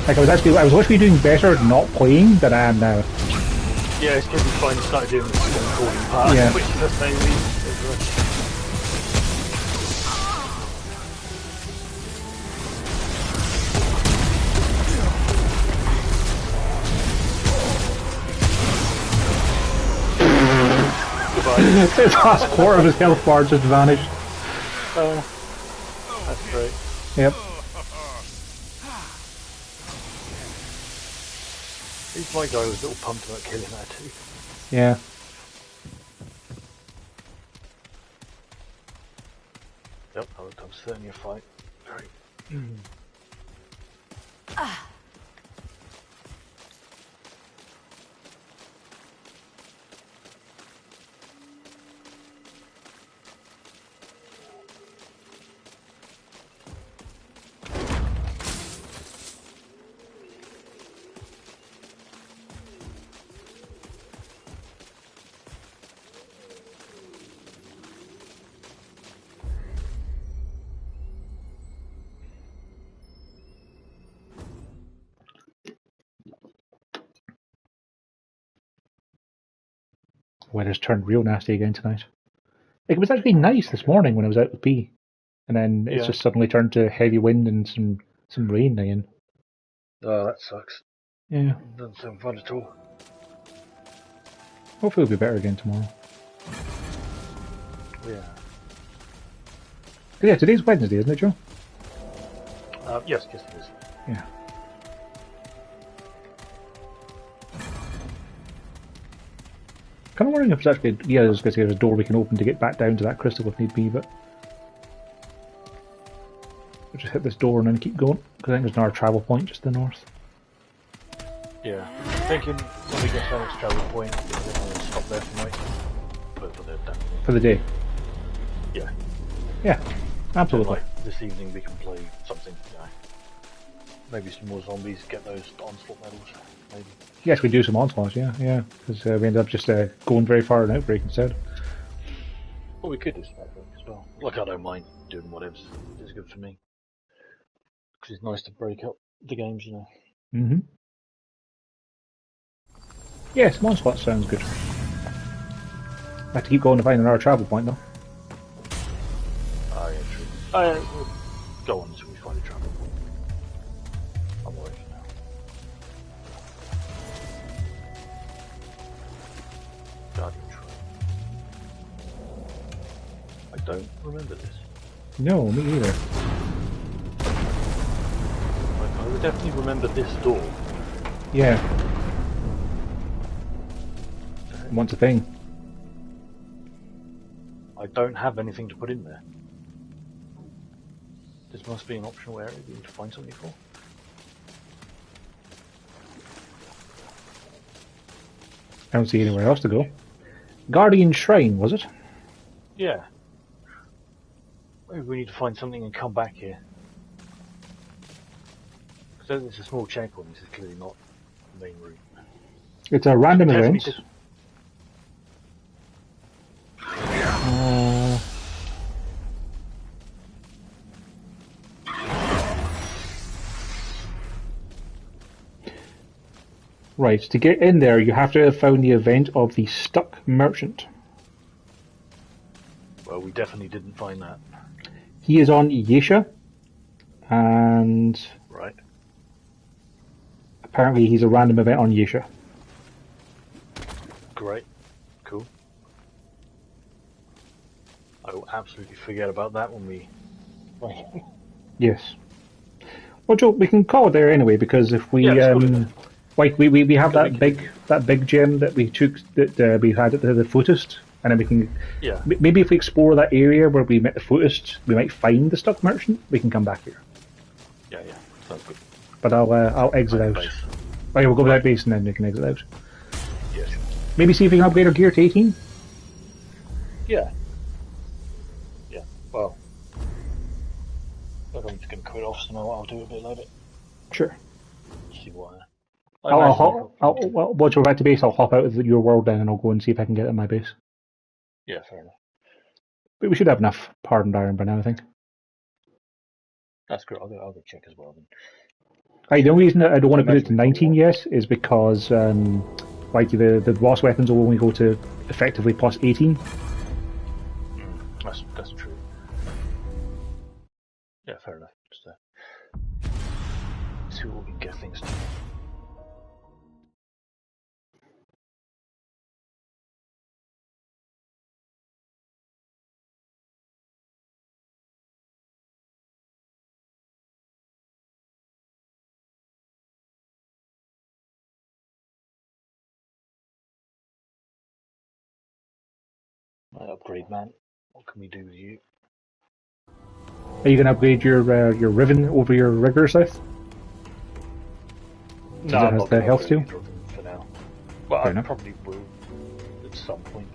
Like I was literally doing better not playing than I am now. Yeah, it's because we finally started doing this recording part, Yeah. which is the same reason. His last quarter of his health bar just vanished. That's great. Yep. He's my guy was a little pumped about killing that too. Yeah. Yep, that was certainly a fight. Right. Weather's turned real nasty again tonight. Like, it was actually nice this morning when I was out with P, and then it's just suddenly turned to heavy wind and some rain again. Oh, that sucks. Yeah. Doesn't sound fun at all. Hopefully it'll be better again tomorrow. Yeah. Yeah, today's Wednesday, isn't it, Joe? Yes, it is. Yeah. Kind of wondering if it's actually, yeah, I was going to say there's a door we can open to get back down to that crystal if need be, but we'll just hit this door and then keep going, because I think there's another travel point just to the north. Yeah. Thinking when we get to the next travel point, we're going to stop there for night. But for the day. For the day? Yeah. Yeah, absolutely. Like, this evening we can play something, you know, maybe some more zombies, get those onslaught medals, maybe. Yes, we do some onslaughts, yeah, because we ended up just going very far in Outbreak instead. Well, we could do some Outbreak as well. Like, I don't mind doing whatever's is good for me. Because it's nice to break up the games, you know. Mm-hmm. Yeah, some onslaught sounds good. I have to keep going to find another travel point, though. Oh, yeah, true. We'll go on until we find a travel point. I'm worried for now. Guardian Trail. I don't remember this. No, me either. I would definitely remember this door. Yeah. What's the thing? I don't have anything to put in there. This must be an optional area we need to find something for. I don't see anywhere else to go. Guardian Shrine, was it? Yeah. Maybe we need to find something and come back here. Because it's a small checkpoint, this is clearly not the main route. It's a random Definitely event. Right, to get in there, you have to have found the event of the Stuck Merchant. Well, we definitely didn't find that. He is on Yesha, and Right. apparently he's a random event on Yesha. Great. Cool. I will absolutely forget about that when we... Yes. Well, Joe, we can call it there anyway, because if we, like, we have that big gem that we took, that we had at the Footist, and then we can... Yeah. Maybe if we explore that area where we met the Footist, we might find the Stuck Merchant, we can come back here. Yeah, sounds good. But I'll exit out. Base. Okay, we'll go to that base and then we can exit out. Yeah, sure. Maybe see if we can upgrade our gear to 18? Yeah. Yeah, well... I'm just going to quit off, so now I'll do it a bit later. Sure. See what... Well, once we're back to base, I'll hop out of your world then and I'll go and see if I can get at my base. Yeah, fair enough. But we should have enough hardened iron by now, I think. That's great. I'll go check as well then. The only reason that I don't want to put it to 19 yet is because like the boss weapons will only go to effectively plus 18. That's true. Yeah, fair enough. Just see what we can get things to. Upgrade, man. What can we do with you? Are you going to upgrade your Riven over your Rigger South? No, I'm not the health steal for now. Well, I probably will at some point.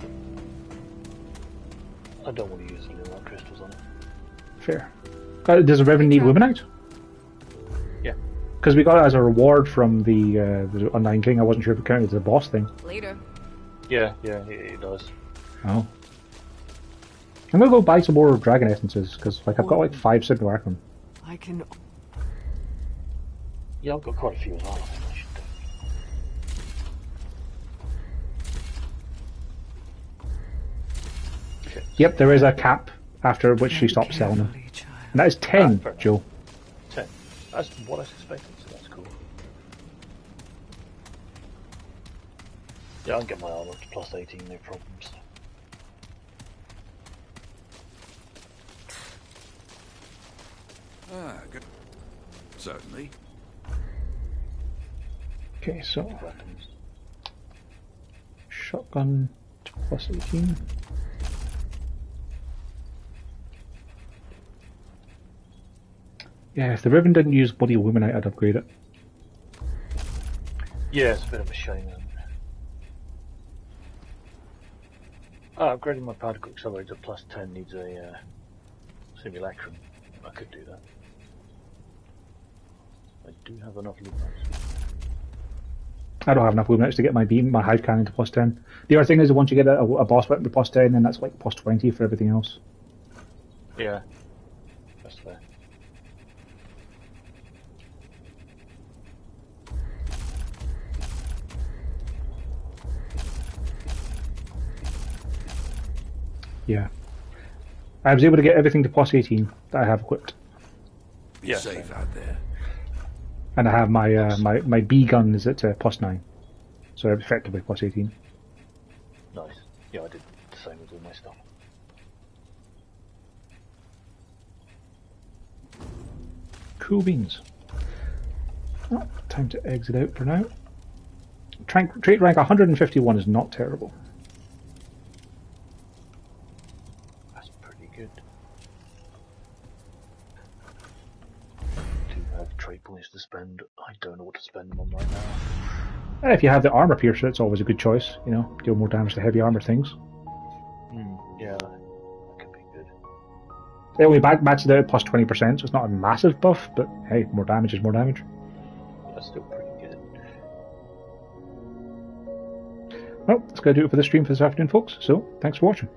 But I don't want to use the little crystals on it. Fair. Does a Riven need Luminite? Yeah. Because we got it as a reward from the Undying King. I wasn't sure if it counted as a boss thing. Later. Yeah, it does. Oh. I'm gonna go buy some more dragon essences because I've got like 5 Signal Archon. I can. Yeah, I've got quite a few as well. I think I should do. Yep, there is a cap after which she stops selling them. And that is 10, Joe. 10. That's what I suspected, so that's cool. Yeah, I can get my armor to plus 18, no problems. Good. Certainly. Okay, so shotgun to plus 18. Yeah, if the Riven didn't use bloody Illuminate, I'd upgrade it. Yeah, it's a bit of a shame. Upgrading my particle accelerator plus 10 needs a simulacrum. I could do that. I do have enough Luminites. I don't have enough Luminites to get my beam, my hive cannon to plus 10. The other thing is, once you get a boss weapon with plus 10, then that's like plus 20 for everything else. Yeah, that's fair. Yeah. I was able to get everything to plus 18 that I have equipped. Be safe out there. And I have my B gun is at plus 9. So effectively plus 18. Nice. Yeah, I did the same with all my stuff. Cool beans. Oh, time to exit out for now. Trait rank 151 is not terrible. That's pretty good. Do you have trait points to spend? I don't know what to spend them on right now. If you have the armor piercer, it's always a good choice. You know, deal more damage to heavy armor things. Yeah, that could be good. It only matches it out at plus 20%, so it's not a massive buff, but hey, more damage is more damage. That's still pretty good. Well, that's going to do it for the stream for this afternoon, folks. So, thanks for watching.